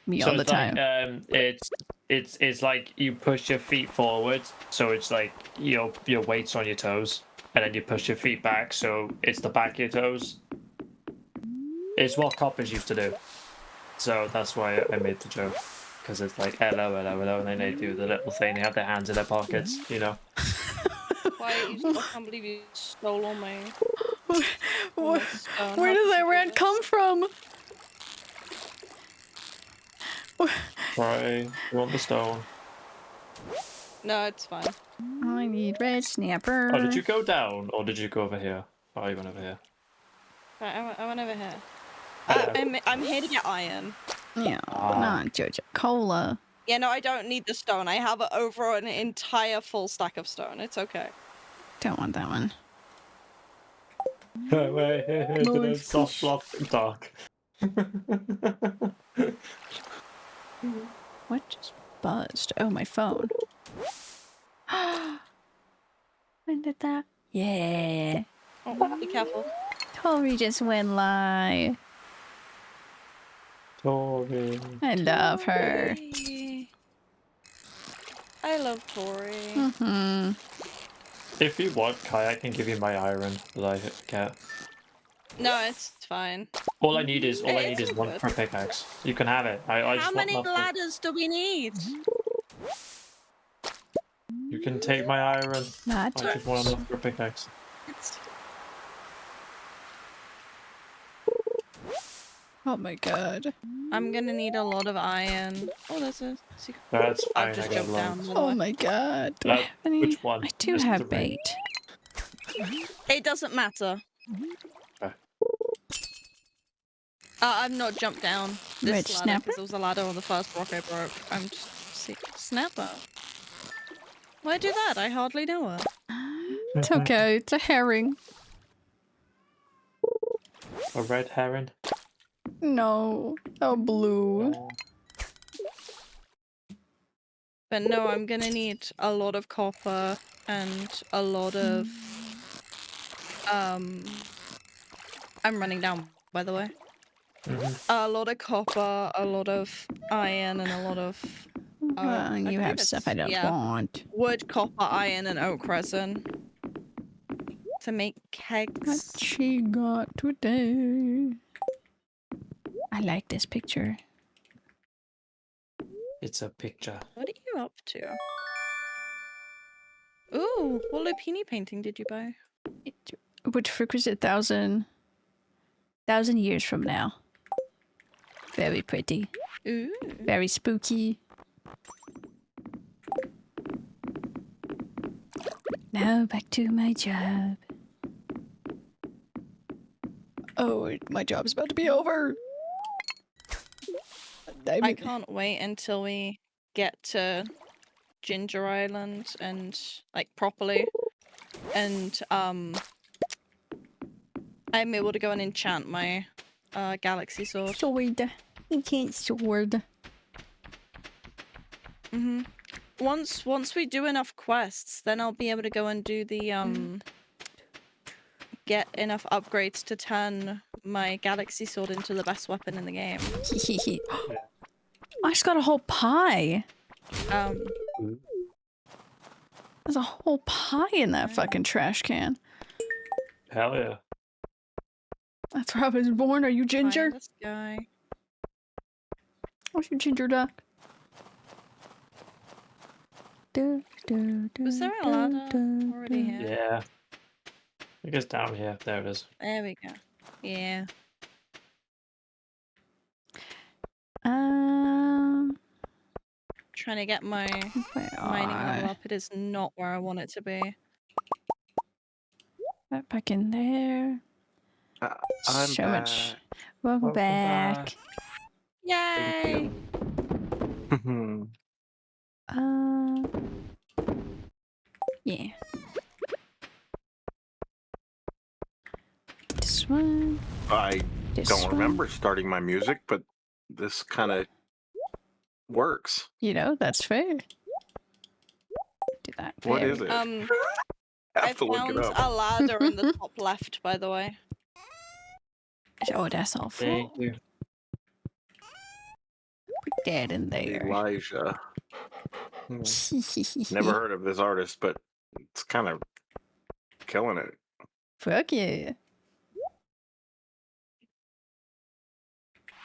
Me So all the it's time. like it's like you push your feet forward, so it's like your weight's on your toes, and then you push your feet back, so it's the back of your toes. It's what coppers used to do, so that's why I made the joke, because it's like hello, and then they do the little thing. They have their hands in their pockets, you know. Quiet, I can't believe you stole all my... Where, stone. where How does could that you do red this? come from? Try. You want the stone? No, it's fine. I need red snapper. Oh, did you go down, or did you go over here? Oh, you went over here. Right, I went over here. Hello. I'm here to get iron. Yeah, Ah. not Jojo Cola. Yeah, no, I don't need the stone. I have over an entire full stack of stone. It's okay. Don't want that one. Wait, Lord, soft fish. block dark. What just buzzed? Oh, my phone. When did that? Yeah. Oh, be careful. Tori just went live. Tori. I love her. Tori. I love Tori. Mm-hmm. If you want, Kai, I can give you my iron that I get. No, it's fine. All I need is It's all one good. per pickaxe. You can have it. I How just many want nothing. ladders do we need? You can take my iron. Not I just want enough for a pickaxe. It's... Oh my god. I'm gonna need a lot of iron. Oh, there's a secret. That's fine. I've just I got jumped down. loads. by the Oh way. my god. Do I have any? Which one? I do Just have the bait. It doesn't matter. Okay. I've not jumped down this Red ladder snapper? because it was a ladder on the first rock I broke. I'm just snapper. Why do that? I hardly know her. It's okay. It's a herring. A red heron. No. Oh, blue. But no, I'm gonna need a lot of copper and a lot of I'm running down, by the way. A lot of copper, a lot of iron, and a lot of Well, you believe have stuff I it's- don't yeah. want. wood, copper, iron, and oak resin to make What kegs. she got today? I like this picture. It's a picture. What are you up to? Ooh, what lupini painting did you buy? Which requires 1,000 years from now. Very pretty. Ooh. Very spooky. Now back to my job. Oh, my job's about to be over. I can't wait until we get to Ginger Island and like properly, and I'm able to go and enchant my galaxy sword. Sword. You can't sword. Once we do enough quests, then I'll be able to go and do the get enough upgrades to turn my galaxy sword into the best weapon in the game. I just got a whole pie. Ooh. There's a whole pie in that fucking trash can. Hell yeah. That's where I was born. Are you ginger? This guy. What's your ginger duck? Was there a ladder already here? Yeah. I guess down here. There it is. There we go. Yeah. Trying to get my mining level up. It is not where I want it to be. That back in there. I'm So back. much. Welcome back. Yay! Yeah. This one. I This don't one. remember starting my music, but this kind of works. You know, that's fair. Do that. What There is we it? go. Have I to look found it up. a ladder in the top left, by the way. Oh, that's all Thank full. you. Put that in there. Elijah. Never heard of this artist, but it's kind of killing it. Fuck yeah.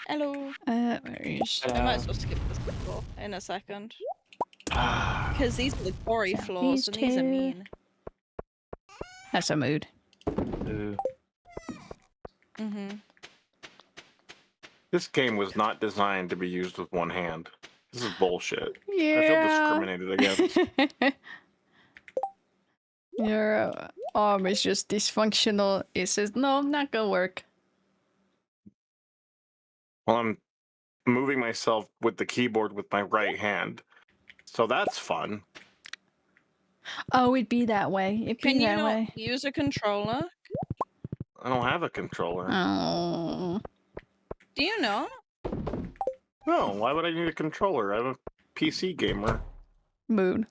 Hello. Where is... I might as well skip this floor in a second. Because these are the quarry Yeah, floors, these and these are two. mean. That's a mood. Ooh. This game was not designed to be used with one hand. This is bullshit. Yeah. I feel discriminated against. Your arm is just dysfunctional. It says, no, not gonna work. Well, I'm moving myself with the keyboard with my right hand. So that's fun. Oh, it'd be that way. It'd Can be you that not way. use a controller? I don't have a controller. Oh. Do you not? No, why would I need a controller? I'm a PC gamer. Mood.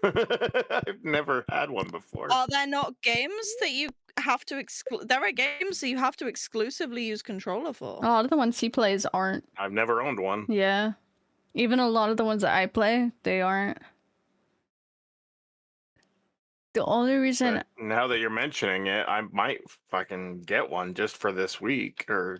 I've never had one before. Are there not games that you have to There are games that you have to exclusively use controller for. A lot of the ones he plays aren't. I've never owned one. Yeah. Even a lot of the ones that I play, they aren't. The only reason... But now that you're mentioning it, I might fucking get one just for this week or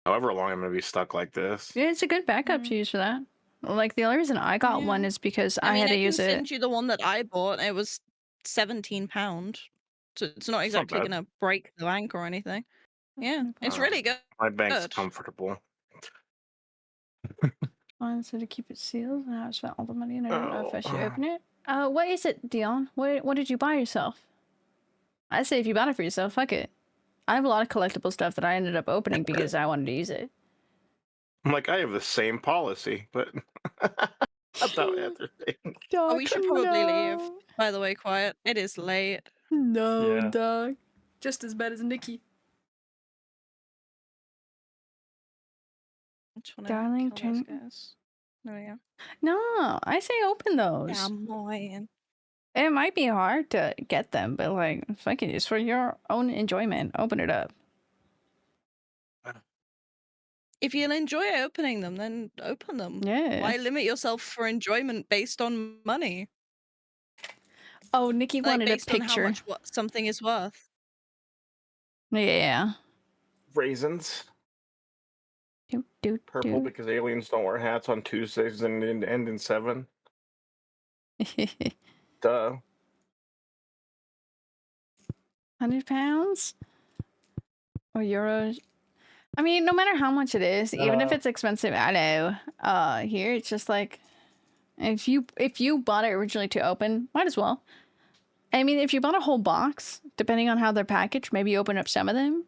however long I'm gonna be stuck like this. Yeah, it's a good backup to use for that. Like, the only reason I got Yeah. one is because I mean, had to I use can it. send you the one that I bought. It was £17, so it's not exactly bad. gonna break the bank or anything. Yeah, it's really good. My bank's Good. comfortable. So to keep it sealed, and I spent all the money, and I don't know if I should Oh. open it. What is it, Dion? What did you buy yourself? I say if you bought it for yourself, fuck it. I have a lot of collectible stuff that I ended up opening because I wanted to use it. I'm like, I have the same policy, but about other things. Oh, we should probably leave. By the way, quiet. It is late. No, Yeah. dog. Just as bad as Nikki. Which one? Darling, Kill those turn- guys. There we go. No, I say open those. Yeah, I'm annoying. It might be hard to get them, but like, fuck it, it's for your own enjoyment. Open it up. If you'll enjoy opening them, then open them. Yeah. Why limit yourself for enjoyment based on money? Oh, Nikki Like wanted a based on how picture. much what something is worth. Yeah. Raisins. Purple because aliens don't wear hats on Tuesdays and end in 7. Duh. £100 or euros. I mean, no matter how much it is, even if it's expensive, I know. Here it's just like if you bought it originally to open, might as well. I mean, if you bought a whole box, depending on how they're packaged, maybe open up some of them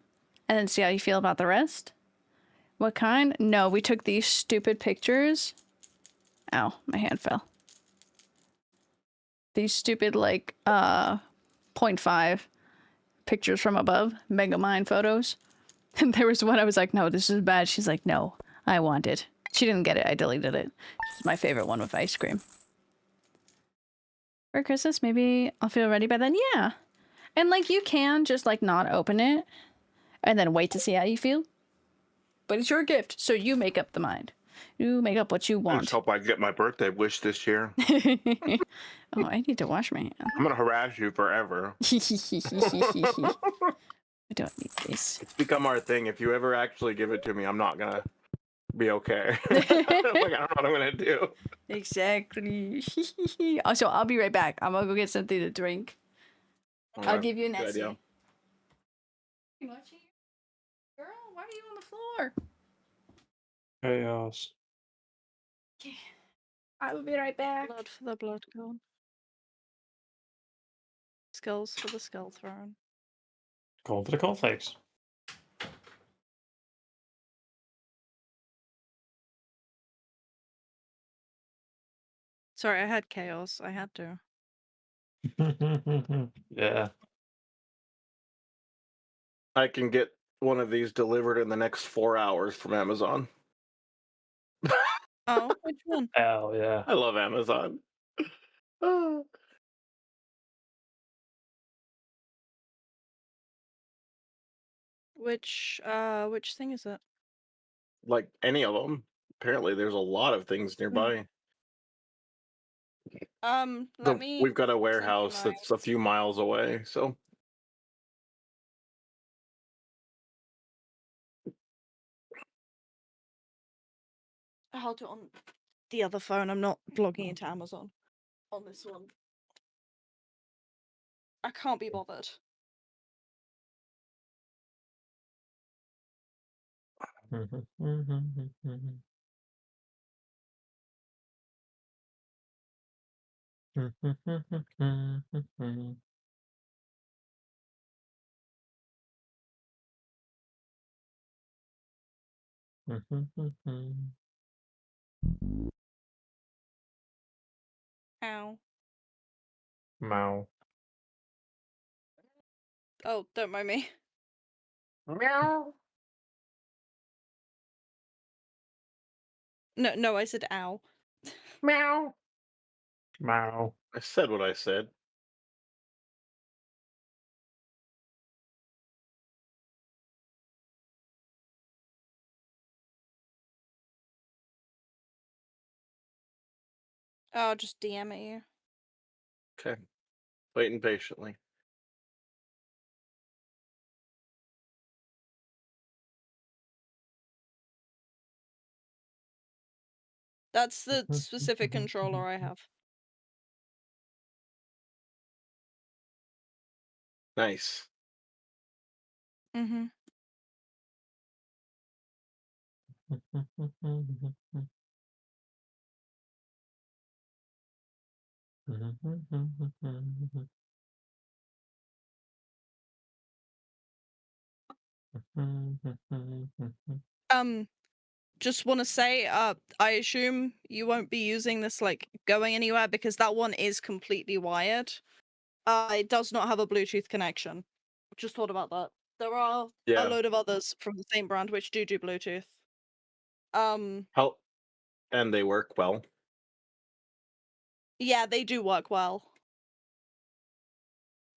and then see how you feel about the rest. What kind? No, we took these stupid pictures. Ow, my hand fell. These stupid, like, 0.5 pictures from above, Megamind photos. And there was one I was like, no, this is bad. She's like, no, I want it. She didn't get it. I deleted it. It's my favorite one with ice cream. For Christmas, maybe I'll feel ready by then. Yeah. And, like, you can just, like, not open it and then wait to see how you feel. But it's your gift, so you make up the mind. You make up what you I want. just hope I get my birthday wish this year. Oh, I need to wash my hands. I'm gonna harass you forever. I don't need this. It's become our thing. If you ever actually give it to me, I'm not gonna be okay. Like, I don't know what I'm gonna do. Exactly. Also, I'll be right back. I'm gonna go get something to drink. I'll give you an Good essay. idea. Girl, why are you on the floor? Chaos. I will be right back. Blood for the blood god. Skulls for the skull throne. Going for the cornflakes. Sorry, I had chaos. I had to. Yeah. I can get one of these delivered in the next 4 hours from Amazon. Oh, which one? Hell yeah. I love Amazon. Ah. Which thing is it? Like any of them. Apparently, there's a lot of things nearby. Let me. We've got a send you warehouse my- that's a few miles away, so I'll do it on the other phone. I'm not logging into Amazon on this one. I can't be bothered. Ow. Mow. Oh, don't mind me. meow. No, I said ow. Meow. Mow. I said what I said. I'll just DM at you. Okay. Waiting patiently. That's the specific controller I have. Nice. Mm-hmm. Just want to say, I assume you won't be using this like going anywhere because that one is completely wired. It does not have a Bluetooth connection. Just thought about that. There are Yeah. a load of others from the same brand which do Bluetooth. How and they work well. Yeah, they do work well.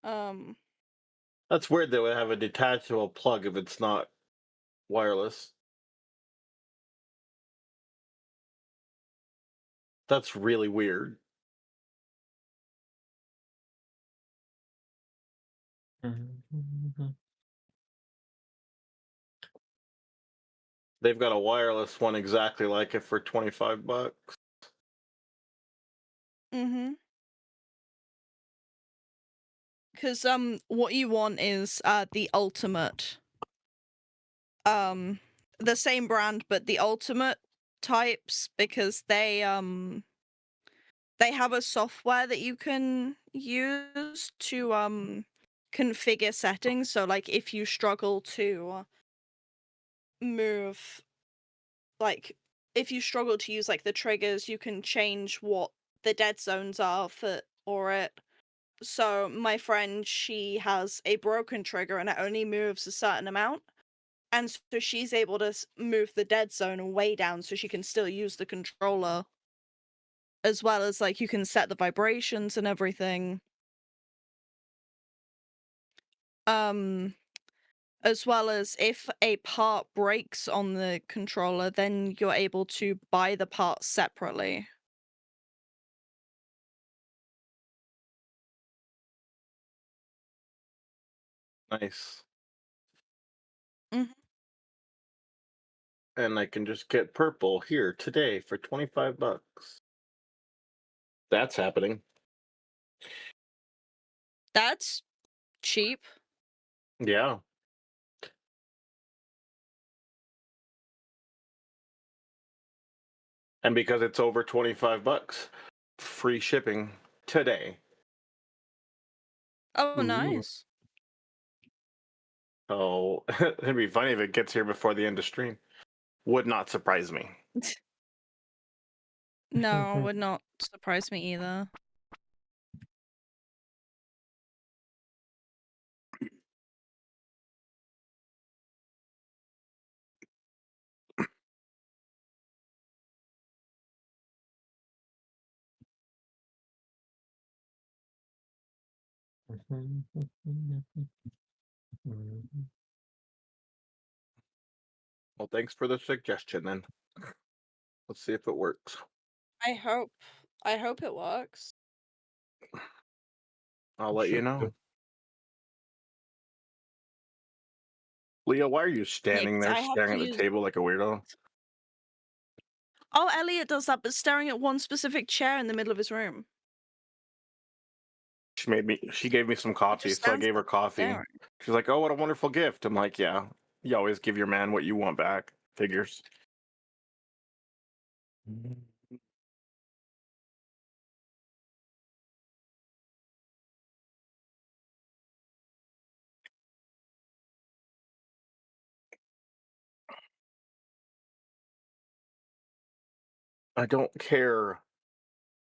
That's weird they would have a detachable plug if it's not wireless. That's really weird. They've got a wireless one exactly like it for $25. Mm-hmm. Because what you want is the ultimate. The same brand but the ultimate types because they they have a software that you can use to configure settings. So like if you struggle to move, like if you struggle to use like the triggers, you can change what the dead zones are for it. So my friend, she has a broken trigger and it only moves a certain amount. And so she's able to move the dead zone way down so she can still use the controller. As well as like you can set the vibrations and everything. Um as well as if a part breaks on the controller, then you're able to buy the parts separately. Nice. Mhm. And I can just get purple here today for $25. That's happening. That's cheap. Yeah. And because it's over $25, free shipping today. Oh, Ooh. nice. Oh, it'd be funny if it gets here before the end of stream. Would not surprise me. No, would not surprise me either. Well, thanks for the suggestion then. Let's see if it works. I hope it works. I'll let you know. Leah, why are you Yeah, standing 'cause there I have staring to at the use. table like a weirdo? Oh, Elliot does that, but staring at one specific chair in the middle of his room. She gave me some He coffee, just so I stands gave her there coffee. staring. She's like, "Oh, what a wonderful gift." I'm like, "Yeah, you always give your man what you want back." Figures. I don't care.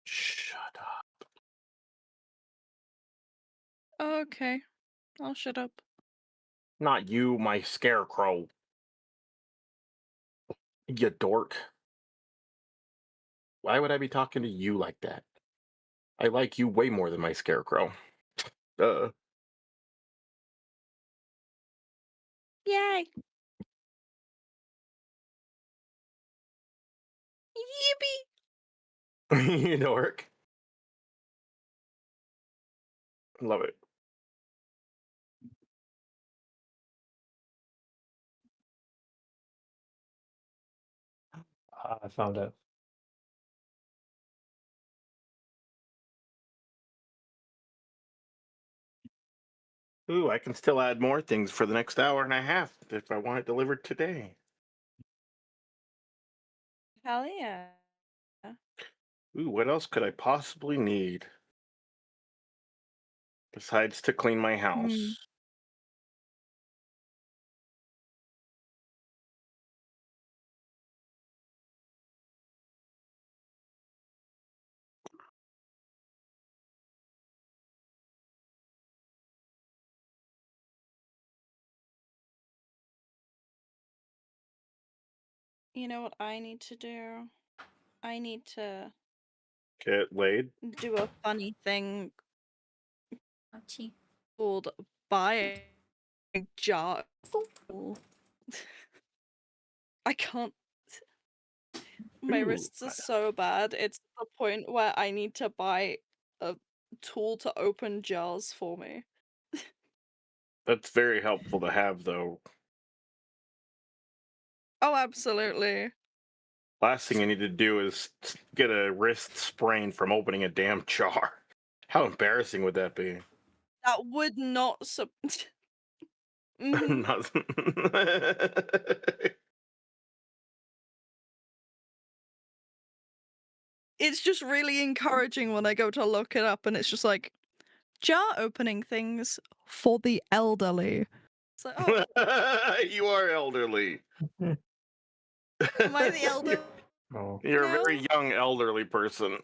Shut up. Okay, I'll shut up. Not you, my scarecrow. You dork. Why would I be talking to you like that? I like you way more than my scarecrow. Uh, Yay! Yippee! you dork. Love it. I found it. Ooh, I can still add more things for the next hour and a half if I want it delivered today. Hell yeah. Ooh, what else could I possibly need besides to clean my Hmm. house? You know what I need to do? I need to Get laid? do a funny thing Ouchie. called buying jar. I can't. My Ooh, wrists are so bad. It's the point where I need to buy a tool to open jars for me. that's very helpful to have, though. Oh, absolutely. Last thing you need to do is get a wrist sprain from opening a damn jar. How embarrassing would that be? That would not. Mm-hmm. Not- it's just really encouraging when I go to look it up and it's just like jar opening things for the elderly. It's like, oh, You are elderly. am I the elder? Oh. You're a now? very young elderly person.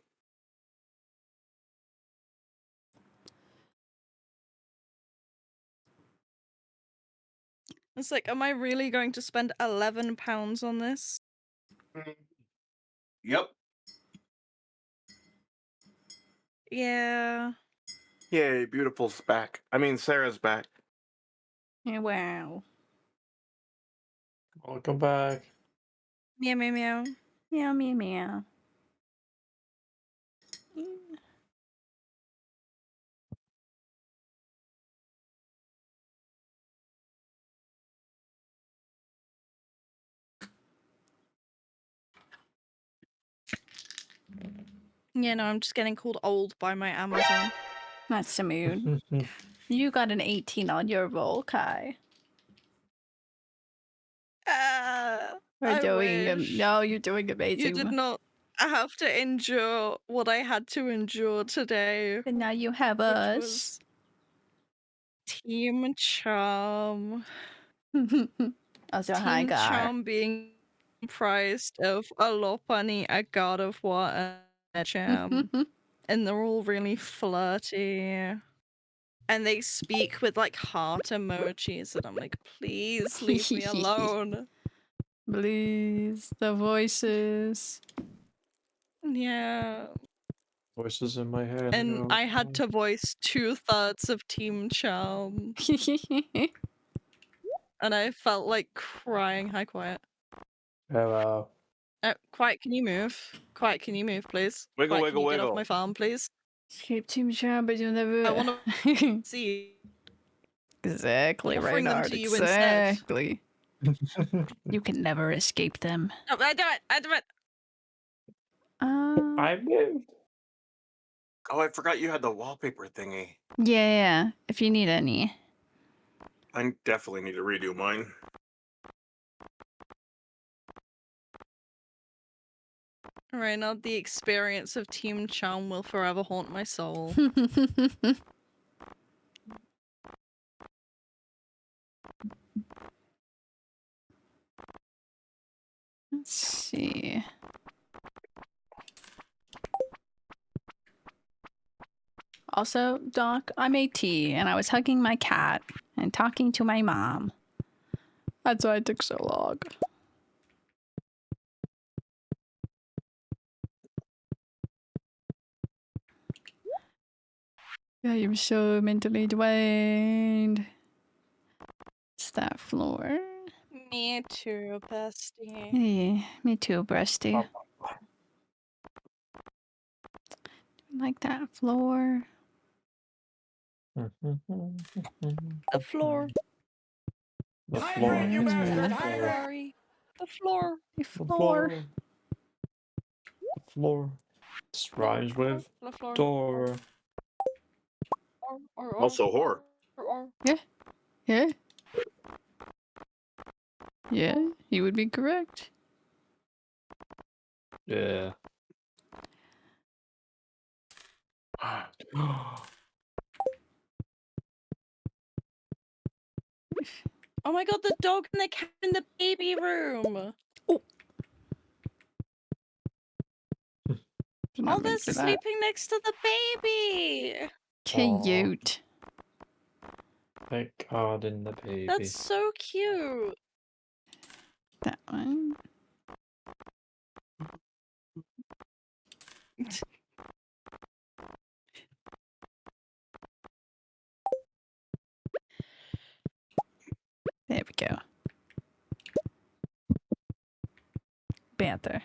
It's like, am I really going to spend £11 on this? Yep. Yeah. Yay, beautiful's back. I mean, Sarah's back. Yeah, wow. Welcome back. Meow meow meow. Meow, meow, meow. Yeah, no, I'm just getting called old by my Amazon. That's the mood. You got an 18 on your roll, Kai. I Doing wish. no, you're doing amazing. You did not have to endure what I had to endure today, And now you have which us. was Team Charm. Also, hi, Team Gar. Charm being comprised of a Lopunny, a God of War, and a Charm. And they're all really flirty. And they speak with like heart emojis, and I'm like, please leave me alone. Please, the voices. Yeah. Voices in my head. And Oh, I had to voice 2/3 of Team Charm, and I felt like crying. Hi, Quiet. Hello. Quiet, can you move? Quiet, can you move, please? Wiggle, Quiet, can wiggle, you get off wiggle. my farm, please? Escape Team Charm, but you'll never. I want to see. Exactly, Offering them Reynard. to you instead. Exactly. You can never escape them. Oh, I do it! I do it! I moved. Oh, I forgot you had the wallpaper thingy. Yeah, if you need any. I definitely need to redo mine. Right now, the experience of Team Charm will forever haunt my soul. Let's see. Also, Doc, I made tea and I was hugging my cat and talking to my mom. That's why it took so long. I am so mentally drained. It's that floor. Me too, bestie. Yeah, me too, breasty. Like that floor. The floor. The floor. Sorry. The floor. The The floor. floor. The floor. This rhymes with The floor. door. Also, whore. Yeah? Yeah, you would be correct. Yeah. Oh my god, the dog and the cat in the baby room! Oh, they're sleeping next to the baby! Cute. Thank God in the baby. That's so cute! That one. There we go. Panther.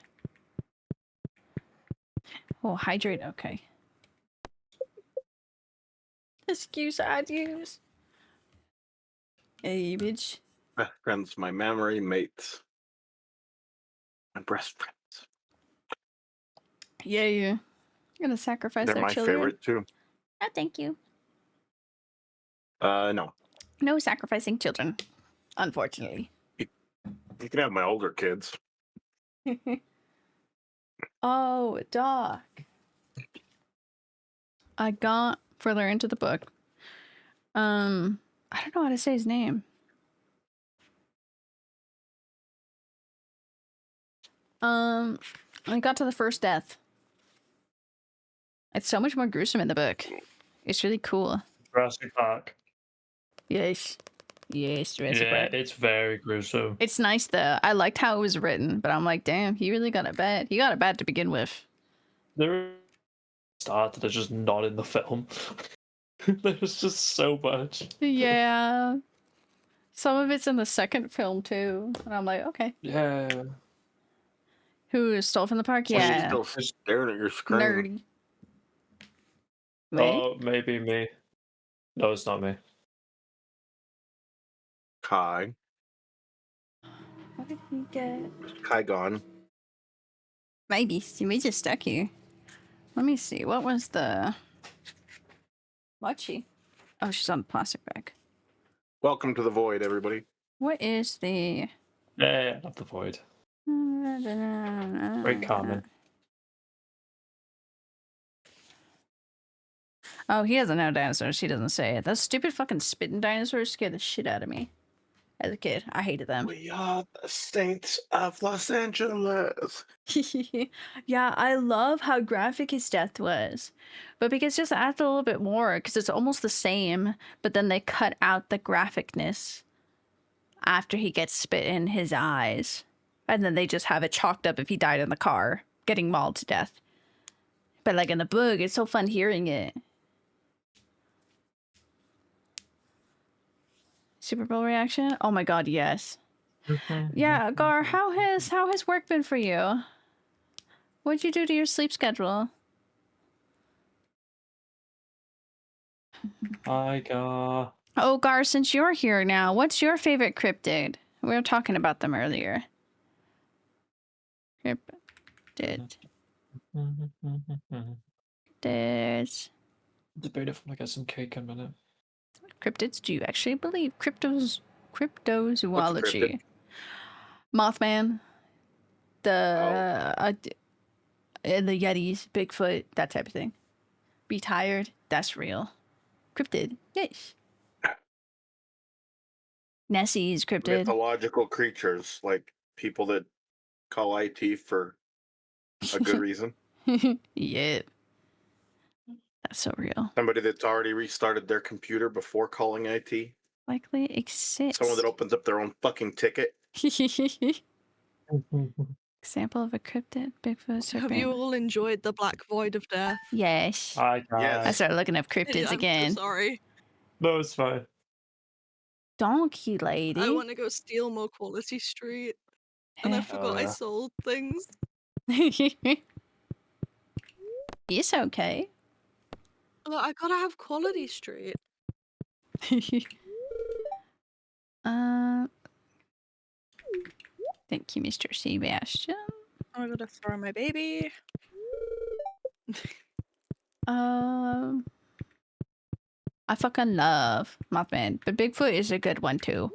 Oh, hydrate. Okay. Excuse I'd use. Hey, bitch. Best friends, my memory mates. My breast friends. Yeah, yeah. Gonna sacrifice They're our my children. favorite too. Oh, thank you. No. No sacrificing children, unfortunately. You can have my older kids. Oh, Doc. I got further into the book. I don't know how to say his name. I got to the first death. It's so much more gruesome in the book. It's really cool. Jurassic Park. Yes. Yes, Jurassic Yeah, Park. it's very gruesome. It's nice though. I liked how it was written, but I'm like, damn, he really got it bad. He got it bad to begin with. There are parts that are just not in the film. There's just so much. Yeah. Some of it's in the second film too. And I'm like, okay. Yeah. Who stole from the park? Well, you're Yeah. still staring at your screen. Nerdy. Me? Oh, maybe me. No, it's not me. Kai. What did we get? Kai gone. Maybe. You may just stuck here. Let me see. What was the... What's she? Oh, she's on the plastic bag. Welcome to the void, everybody. What is the... Yeah, not the void. Very common. Oh, he doesn't know dinosaurs. He doesn't say it. Those stupid fucking spitting dinosaurs scared the shit out of me. As a kid, I hated them. We are the saints of Los Angeles. Yeah, I love how graphic his death was. But because just add a little bit more, because it's almost the same, but then they cut out the graphicness after he gets spit in his eyes. And then they just have it chalked up if he died in the car, getting mauled to death. But like in the book, it's so fun hearing it. Super Bowl reaction? Oh my god, yes. Yeah, Gar, how has work been for you? What'd you do to your sleep schedule? Hi, Gar. Oh, Gar, since you're here now, what's your favorite cryptid? We were talking about them earlier. Cryptid. Cryptids. Debate if I get some cake in a minute. Cryptids? Do you actually believe What's cryptozoology? Mothman. The Yetis, Bigfoot, that type of thing. Be tired? That's real. Cryptid. Yes. Nessie's cryptid. Mythological creatures, like people that call IT for a good reason. Yep. That's so real. Somebody that's already restarted their computer before calling IT. Likely exists. Someone that opens up their own fucking ticket. Example of a cryptid, Bigfoot, serpent. Have you all enjoyed the Black Void of Death? Yes. Hi, Gar. Yes. I started looking up cryptids I'm again. so sorry. No, it's fine. Donkey lady. I want to go steal more Quality Street, and I forgot I yeah. sold things. It's okay. Look, I gotta have Quality Street. Thank you, Mr. Sebastian. I gotta throw my baby. I fucking love Mothman, but Bigfoot is a good one too.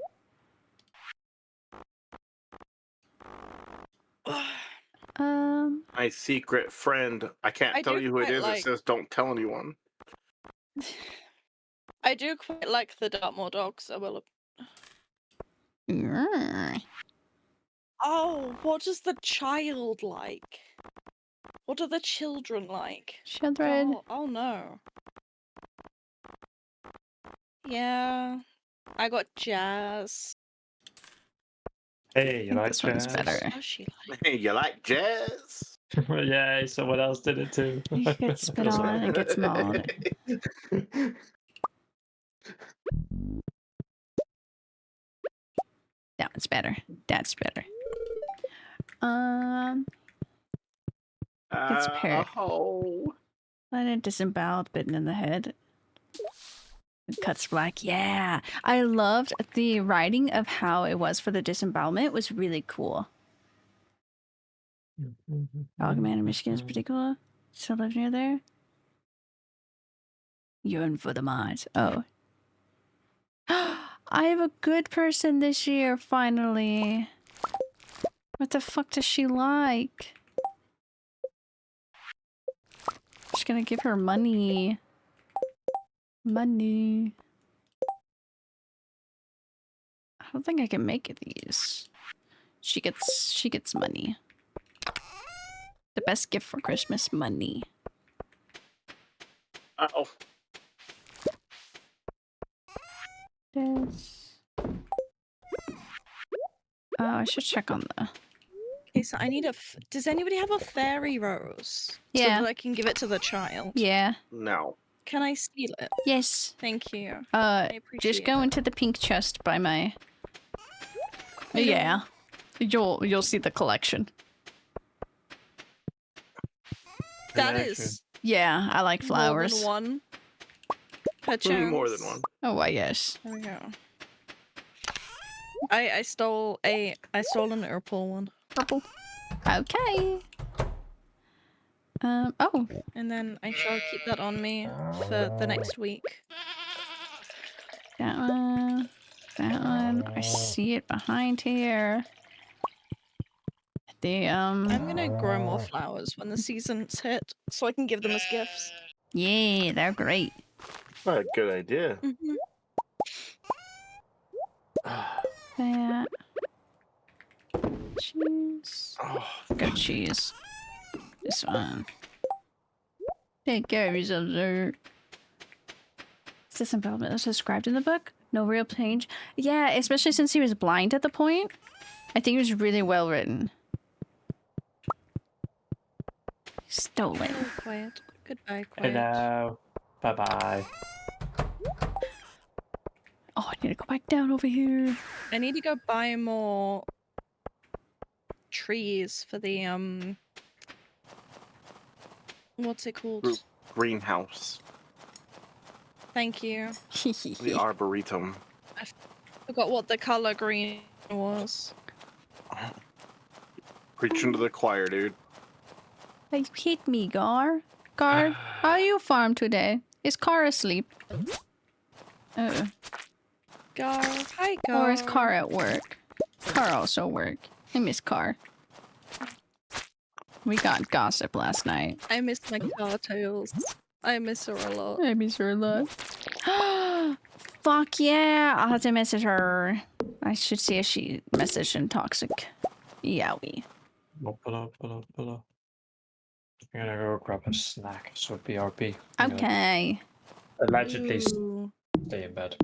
My secret friend. I can't I tell do you who it quite is. like- It says don't tell anyone. I do quite like the Dartmoor dogs. I will. Oh, what does the child like? What are the children like? Children. Oh no. Yeah, I got Jazz. Hey, you like This one's jazz? better. How's she like? Hey, you like jazz? Yeah, someone else did it too. He gets spit on and gets mauled. That one's better. That's better. Gets paired. Oh. Planet disemboweled, bitten in the head. It cuts black. Yeah. I loved the writing of how it was for the disembowelment. It was really cool. Dogman in Michigan is particular. Still live near there. Yearn for the mines. Oh. I have a good person this year, finally. What the fuck does she like? just gonna give her money. Money. I don't think I can make these. She gets money. The best gift for Christmas, money. Oh. This. Oh, I should check on the. Okay, so I need a. Does anybody have a fairy rose? Yeah. So that I can give it to the child. Yeah. No. Can I steal it? Yes. Thank you. I appreciate Just go it. into the pink chest by my. Yeah. You'll see the collection. That Connection. is Yeah, I like flowers. more than one. Per Maybe chance. more than one. Oh, why yes. There we go. I stole an purple one. Purple. Okay. Oh. And then I shall keep that on me for the next week. That one. That one. I see it behind here. The, I'm gonna grow more flowers when the seasons hit, so I can give them as gifts. Yeah, they're great. What a good idea. That. Cheese. Oh, Go cheese. This one. Take care of yourself, sir. Is this development that's described in the book? No real change? Yeah, especially since he was blind at the point. I think it was really well written. Stolen. Oh, quiet. Goodbye, quiet. Hello. Bye-bye. Oh, I need to go back down over here. I need to go buy more trees for the what's it called? greenhouse. Thank you. The arboretum. Forgot what the color green was. Preaching to the choir, dude. You hit me, Gar. Gar, how are you farm today? Is Car asleep? Oh. Gar, hi Gar. Or is Car at work? Car also work. I miss Car. We got gossip last night. I miss my Car tails. I miss her a lot. I miss her a lot. Fuck yeah! I'll have to message her. I should see if she messaged in Toxic. Yowie. Pull. I'm gonna go grab a snack, so BRB. Okay. Allegedly Ooh. stay in bed.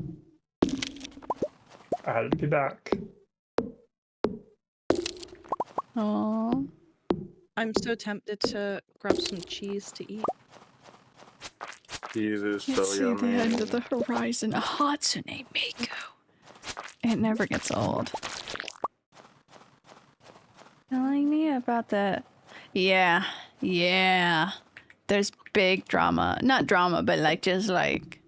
I'll be back. Oh. I'm so tempted to grab some cheese to eat. Jesus, Can't so see yummy. the end of the horizon. Hatsune Miku. It never gets old. Telling me about the... Yeah. There's big drama. Not drama, but like just like...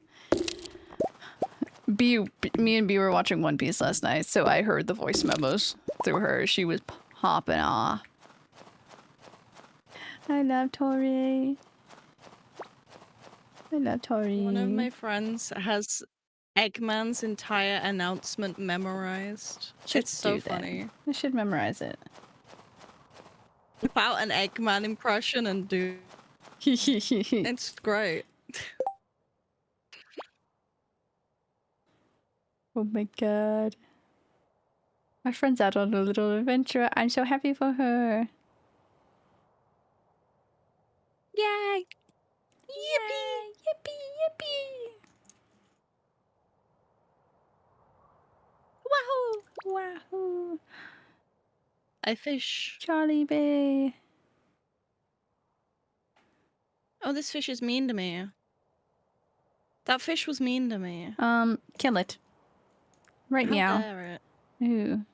Me and B were watching One Piece last night, so I heard the voice memos through her. She was popping off. I love Tori. One of my friends has Eggman's entire announcement memorized. Should It's so do that. funny. I should memorize it. About an Eggman impression and do. It's great. Oh my god. My friend's out on a little adventure. I'm so happy for her. Yay! Yippee! Yippee! Wahoo! Wahoo! I fish. Charlie Bay. Oh, this fish is mean to me. That fish was mean to me. Kill it. Right How meow. dare it. Ooh.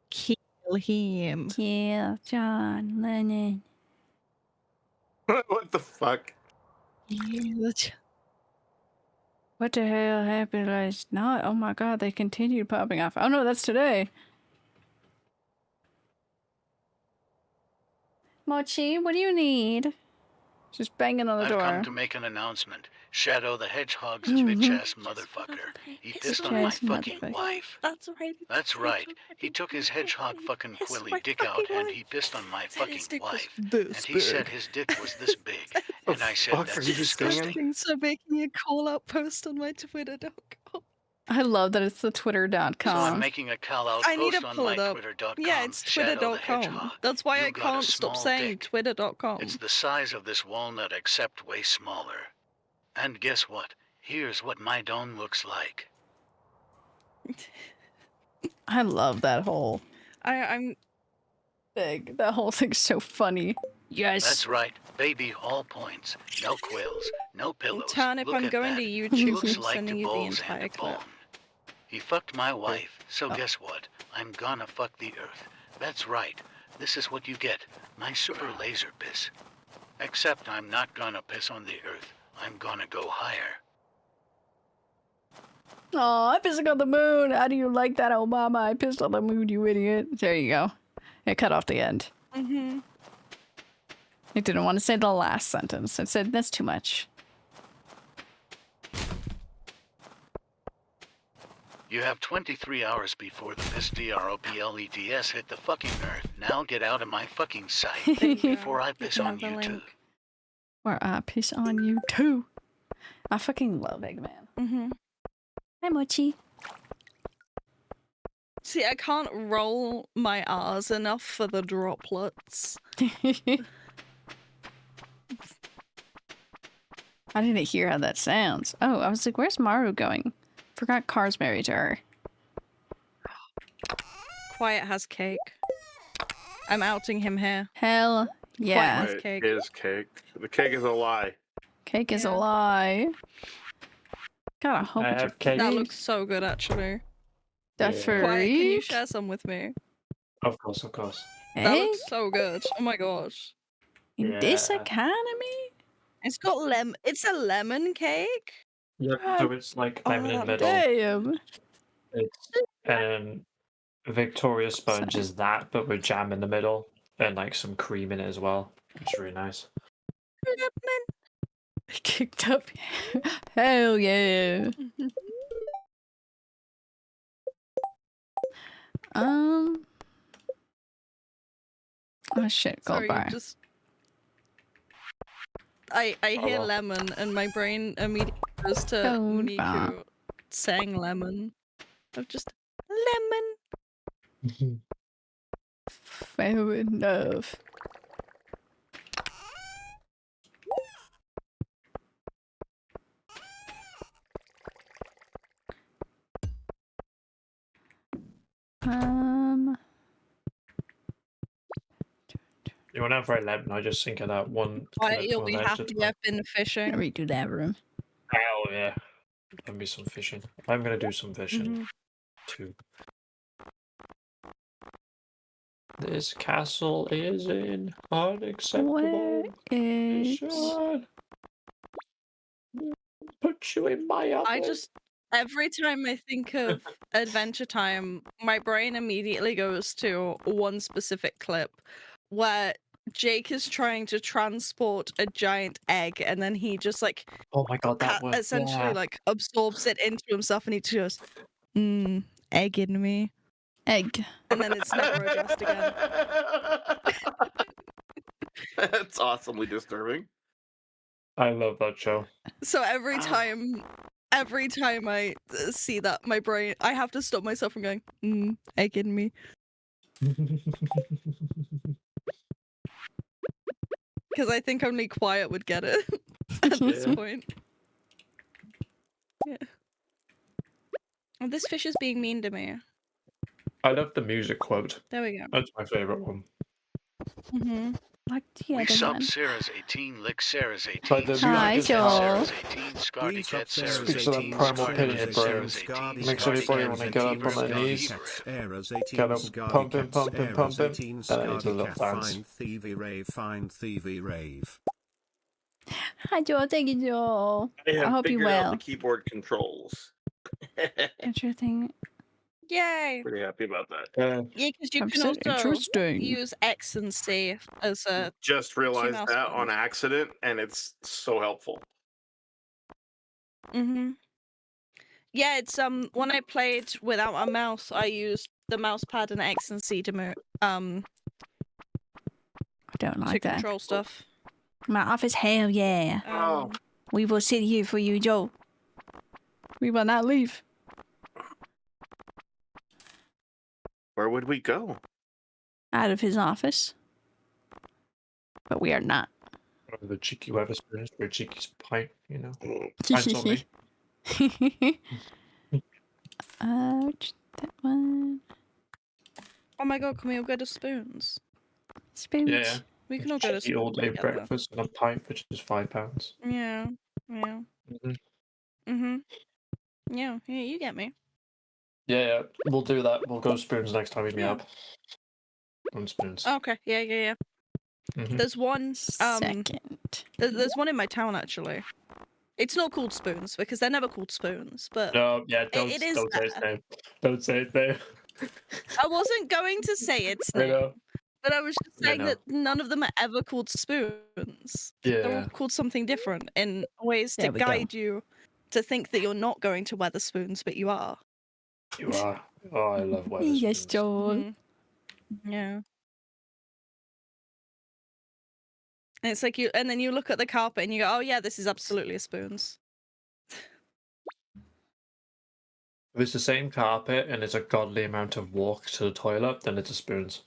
Kill him. Kill John Lennon. What the fuck? What the hell happened last night? Oh my god, they continued popping off. Oh no, that's today. Mochi, what do you need? Just banging on the I've door. come to make an announcement. Shadow the Hedgehog's bitch-ass motherfucker. He pissed on my Bitch-ass fucking motherfucker. wife. That's right. That's right. He took his hedgehog fucking Pissed quilly my dick fucking out and wife. he pissed on my Said his fucking dick was wife. this And he said big. his dick was this big. And I said fuck are that's you saying? disgusting. So making a call-out post on my Twitter.com. I love that it's the So I'm twitter.com. making a call-out I need post to on pull my it up. twitter.com. Yeah, it's Shadow the twitter.com. Hedgehog. That's why You I got a can't stop small saying dick. twitter.com. It's the size of this walnut except way smaller. And guess what? Here's what my dome looks like. I love that whole I'm thing. That whole thing's so funny. Yes. That's right, baby, all points. No quills, no pillows. Turnip, Look I'm at going that. to YouTube Looks and like sending two you the balls and entire a clip. bone. He fucked my wife, so guess what? I'm gonna fuck the earth. That's right. This is what you get. My super laser piss. Except I'm not gonna piss on the earth. I'm gonna go higher. Oh, I'm pissing on the moon. How do you like that, Obama? I pissed on the moon, you idiot. There you go. It cut off the end. Mm-hmm. I didn't want to say the last sentence. I said that's too much. You have 23 hours before the piss DROPLETS hit the fucking earth. Now get out of my fucking sight before I piss on you too. Or I piss on you too. I fucking love Eggman. Mm-hmm. Hi, Mochi. See, I can't roll my R's enough for the droplets. I didn't hear how that sounds. Oh, I was like, where's Maru going? Forgot Car's married to her. Quiet has cake. I'm outing him here. Hell yeah. Quiet. Cake. It is cake. The cake is a lie. Cake is a Yeah. lie. Got a whole I bunch have of cake. That looks so good, actually. The Yeah. Quiet, can you freak. share some with me? Of course, of course. That Egg looks so good. Oh my gosh. in this Yeah. economy? It's got It's a lemon cake. Yep. So it's like lemon in the middle. Damn. It's Victoria sponge is that, but with jam in the middle and like some cream in it as well. It's really nice. Lemon. Kicked up. Hell yeah. Oh shit, gold Sorry, bar. just I hear well. lemon and my brain immediately goes to Gold Miku bar. saying lemon. Of just lemon. Fair enough. You want to have red lemon? I just think of that one. Why clip you'll from be Left happy of Time. I've been fishing. Redo that room. Hell yeah. Let me some fishing. I'm gonna do some fishing too. This castle is in unacceptable Where is condition. Put you in my oven. I just every time I think of Adventure Time, my brain immediately goes to one specific clip where Jake is trying to transport a giant egg and then he just like Oh my god, that was essentially like absorbs it into himself and he just goes, egg in me. egg? And then it's never addressed again. That's awesomely disturbing. I love that show. So every time I see that, my brain, I have to stop myself from going, egg in me. Because I think only Quiet would get it at this Yeah. point. Yeah. Oh, this fish is being mean to me. I love the music quote. There we go. That's my favorite one. Like the We other sub one. Sarah's 18, lick Sarah's 18. But the music Hi, is Joel. Sarah's 18, Scardy We Cat sub Sarah's Speaks of that 18, primal Scardy pity Cat in Sarah's brain. 18, Makes Scardy everybody Cat wanna get up on their knees. Get up, pumping, pumping, pumping. Then I need a little dance. Find thievy rave. Hi, Joel. Thank you, Joel. They have I hope you figured out well. the keyboard controls. Interesting. Yay! Pretty happy about that. Yeah, because you I'm can so also interesting. use X and C as a Just realized mouse that on buttons. accident, and it's so helpful. Yeah, it's when I played without a mouse, I used the mouse pad and X and C to I don't to like that. control stuff. My office, hell yeah. Oh. We will sit here for you, Joe. We will not leave. Where would we go? Out of his office. But we are not. The cheeky Weatherspoon is very cheeky pint, you know. Mm, Pints on me. Ouch, that one. Oh my god, can we all go to Spoons? Spoons. Yeah. We can all go to Cheeky Spoons all day together. breakfast and a pint, which is £5. Yeah. Yeah. Mm-hmm. Yeah, you get me. Yeah, we'll do that. We'll go to Spoons next time we meet Yeah. up. On Spoons. Okay, yeah. Mhm. There's one, Second. there's one in my town, actually. It's not called Spoons, because they're never called Spoons, but No, yeah, don't it is say its there. name. Don't say its name. I wasn't going to say its I name, know. but I was just I saying know. that none of them are ever called Spoons. They're all Yeah. called something different in ways There to we go. guide you to think that you're not going to Weatherspoons, but you are. You are. Oh, I love Weatherspoons. Yes, Joel. Mhm. Yeah. And it's like and then you look at the carpet and you go, oh yeah, this is absolutely a Spoons. If it's the same carpet and it's a godly amount of walk to the toilet, then it's a Spoons.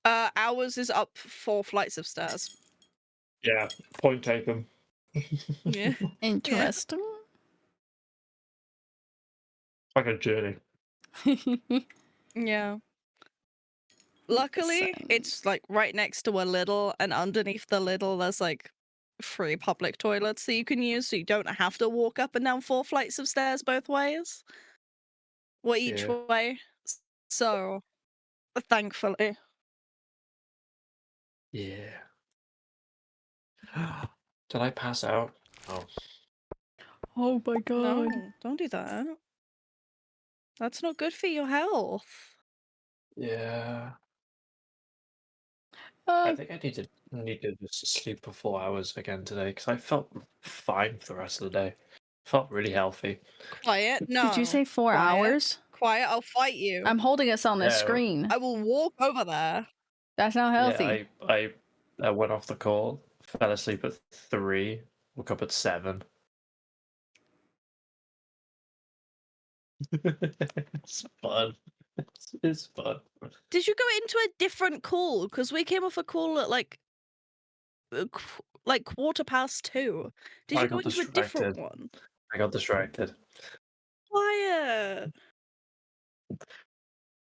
Ours is up 4 flights of stairs. Yeah, point taken. Yeah. Interesting. Like a journey. Yeah. Luckily, Same. it's like right next to a Lidl, and underneath the Lidl, there's like free public toilets that you can use, so you don't have to walk up and down 4 flights of stairs both ways. Well, each Yeah. way. So, thankfully. Yeah. Did I pass out? Oh. Oh my god. No, don't do that. That's not good for your health. Yeah. I Uh, think I need to just sleep for 4 hours again today because I felt fine for the rest of the day. Felt really healthy. Quiet. No. did you say 4 Quiet. hours? Quiet, I'll fight you. I'm holding us on the Yeah. screen. I will walk over there. That's not healthy. Yeah, I went off the call, fell asleep at 3, woke up at 7. It's fun. It's fun. Did you go into a different call? Because we came off a call at like 2:15. Did I you go got into a different distracted. one? I got distracted. Quiet.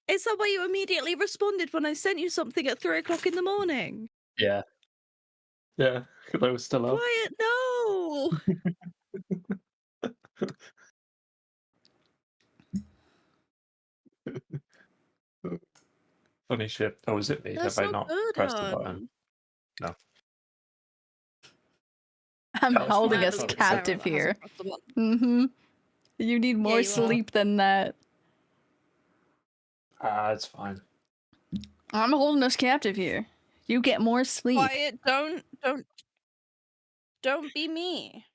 Is that why you immediately responded when I sent you something at 3:00 in the morning? Yeah. Yeah, because I was still up. Quiet, no! Funny shit. Oh, is it me? That's Have I not not good, pressed the button? hon. I'm That was holding fine. us That was captive Sarah that here. hasn't pressed the button. Mm-hmm. You need more you are. sleep than that. It's fine. I'm holding us captive here. You get more sleep. Quiet, don't be me.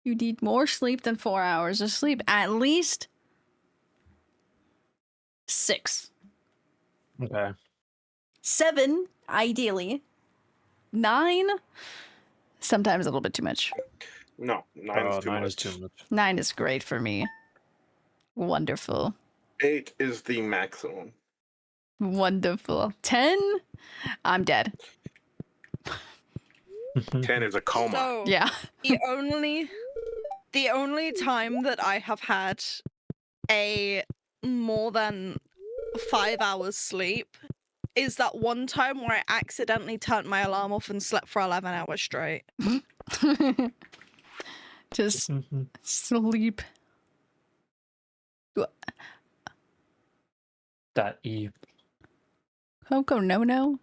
You need more sleep than 4 hours of sleep. At least 6. Okay. 7, ideally. 9, sometimes a little bit too much. No, 9 is too 9 much. is too much. 9 is great for me. Wonderful. 8 is the maximum. Wonderful. 10, I'm dead. 10 is a coma. So, Yeah. the only time that I have had a more than 5 hours sleep is that one time where I accidentally turned my alarm off and slept for 11 hours straight. Just sleep. That E. Coco, no.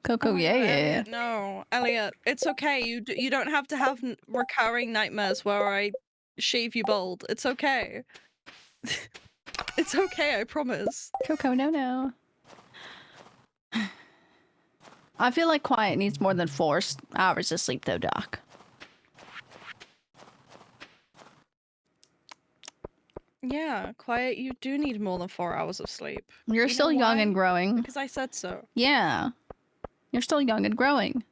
Coco, Oh my yeah, God, yeah. Elliot, no, Elliot, it's okay. You don't have to have recurring nightmares where I shave you bald. It's okay. It's okay, I promise. Coco, no. I feel like Quiet needs more than 4 hours of sleep, though, Doc. Yeah, Quiet, you do need more than 4 hours of sleep. You're You still know young why? and growing. Because I said so. Yeah. You're still young and growing.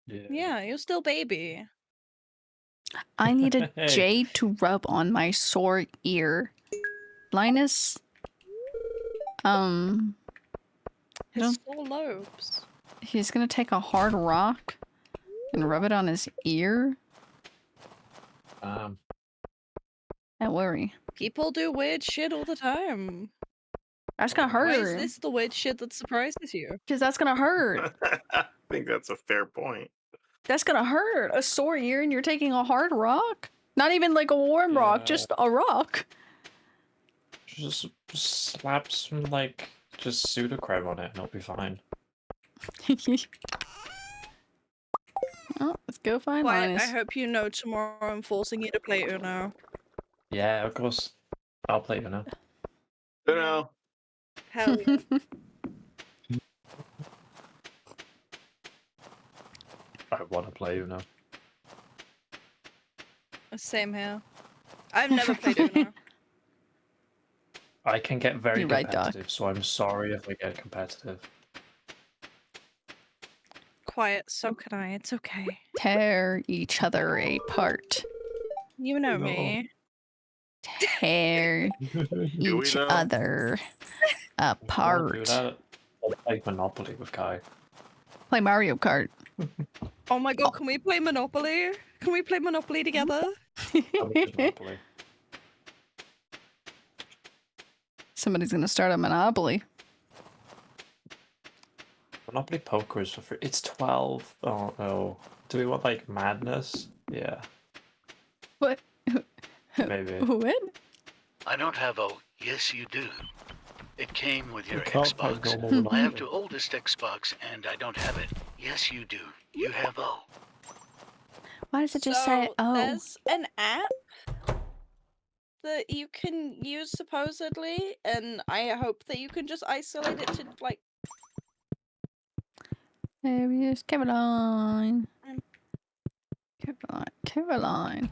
Yeah, you're still baby. I need a Hey. jade to rub on my sore ear. Linus, I His don't- sore lobes. he's gonna take a hard rock and rub it on his ear. Don't worry. People do weird shit all the time. That's gonna Why is hurt. this the weird shit that surprises you? Because that's gonna hurt. I think that's a fair point. That's gonna hurt. A sore ear and you're taking a hard rock? Not even like a warm rock, Yeah. just a rock. Just slap some, like, just pseudocreme on it and it'll be fine. Oh, let's go find Wyatt, Linus. I hope you know tomorrow I'm forcing you to play Uno. Yeah, of course. I'll play you now. You know, Hell yeah. I want to play you now. Same here. I've never played Uno. I can get very You're right, Doc. competitive, so I'm sorry if I get competitive. Quiet, so can I. It's okay. Tear each other apart. You know No. me. Tear Do we each know? other I'll do apart. that. I'll play Monopoly with Kai. Play Mario Kart. Oh my god, can we play Monopoly? Can we play Monopoly together? How much is Monopoly? Somebody's gonna start a monopoly. Monopoly Poker is for free. It's 12. Oh no. Do we want like madness? Yeah, What? maybe. What? I don't have a yes you do. It came with your You can't find Xbox. normal I have Monopoly. the oldest Xbox and I don't have it. Yes you do. You have O. Why does it just say oh? There's an app that you can use supposedly, and I hope that you can just isolate it to like. There he is, Caroline. Um. Caroline.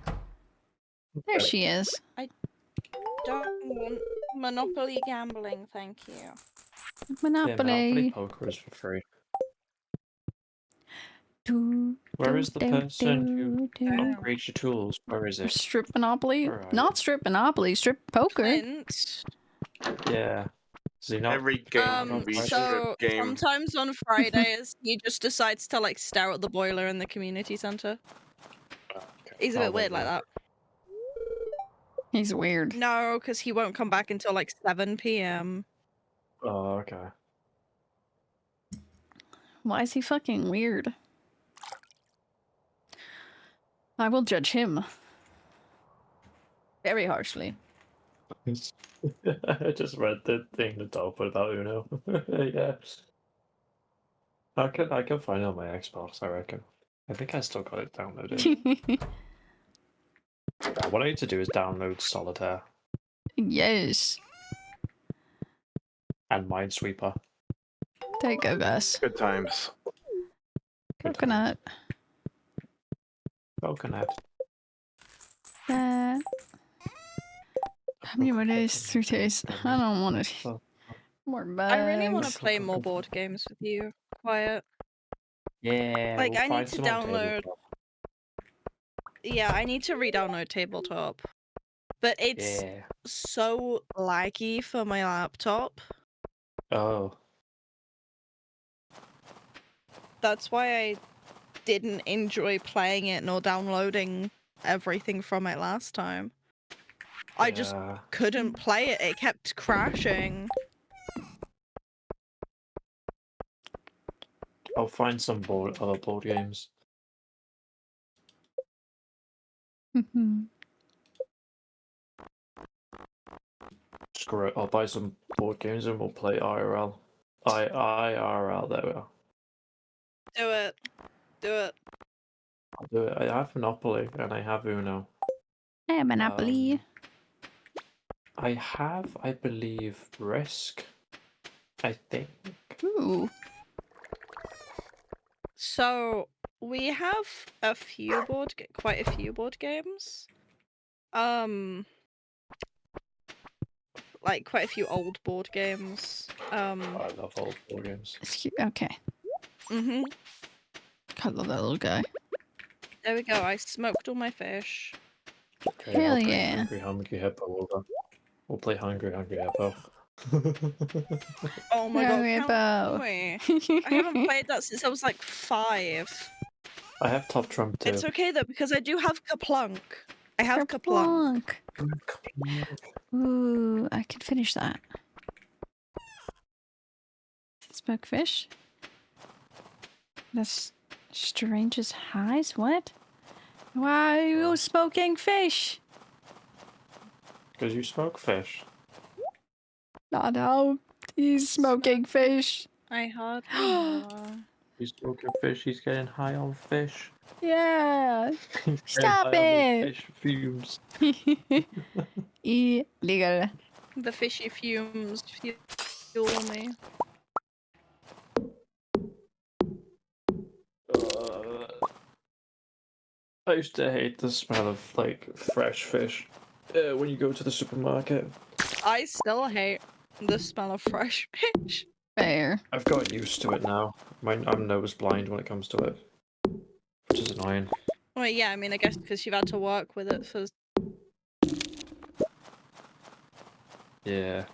There Okay. she is. Don't want Monopoly gambling, thank you. Yeah, Monopoly Monopoly. Poker is for free. Do, Where do, is the do, person who do, do. upgrades your tools? Where is it? Strip Monopoly? Alright. Not Strip Monopoly, Strip Poker. Clint. Yeah. Is he not? every game will be So strip game. sometimes on Fridays he just decides to like stare at the boiler in the community center. Okay. He's a I'll bit weird wait like there. that. He's weird. No, because he won't come back until like 7 p.m. Oh, okay. Why is he fucking weird? I will judge him. Very harshly. I just read the thing at the top about Uno. Yeah. I can find it on my Xbox, I reckon. I think I still got it downloaded. What I need to do is download Solitaire Yes. and Minesweeper. There you go, guys. Good times. Good Coconut. Coconut. That. How many more days? 3 days. I don't want it. More bags. I really want to play more board games with you. Quiet. Yeah. Like, we'll I need find to some on download- Tabletop. Yeah, I need to re-download Tabletop. But it's Yeah. so laggy for my laptop. Oh. That's why I didn't enjoy playing it nor downloading everything from it last time. I just yeah. couldn't play it. It kept crashing. I'll find some other board games. Screw it. I'll buy some board games and we'll play IRL. IRL. There we are. Do it. Do it. I'll do it. I have Monopoly and I have Uno. Hey, Monopoly. I have, I believe, Risk. I think. Ooh. So we have a few quite a few board games. like quite a few old board games. I love old board games. Okay. Mhm. I love that little guy. There we go. I smoked all my fish. Okay, Hell I'll bring yeah. Hungry Hungry Hippo over. We'll play Hungry Hungry Hippo. Oh my god, Hungry can Hippo. we? I haven't played that since I was like 5. I have Top Trump too. It's okay though because I do have Kaplunk. I have Kaplunk. Kerplunk. Ooh, I could finish that. Smoke fish? That's strange as highs? What? Why are you smoking fish? Because you smoke fish. Not how he's smoking fish. I hardly know. He's smoking fish, he's getting high on fish. Yeah. He's Stop getting high on the it. fish fumes. Illegal. The fishy fumes fuel me. I used to hate the smell of like fresh fish when you go to the supermarket. I still hate the smell of fresh fish. Fair. I've got used to it now. I'm nose blind when it comes to it, which is annoying. Well, yeah, I mean, I guess because you've had to work with it for. Yeah.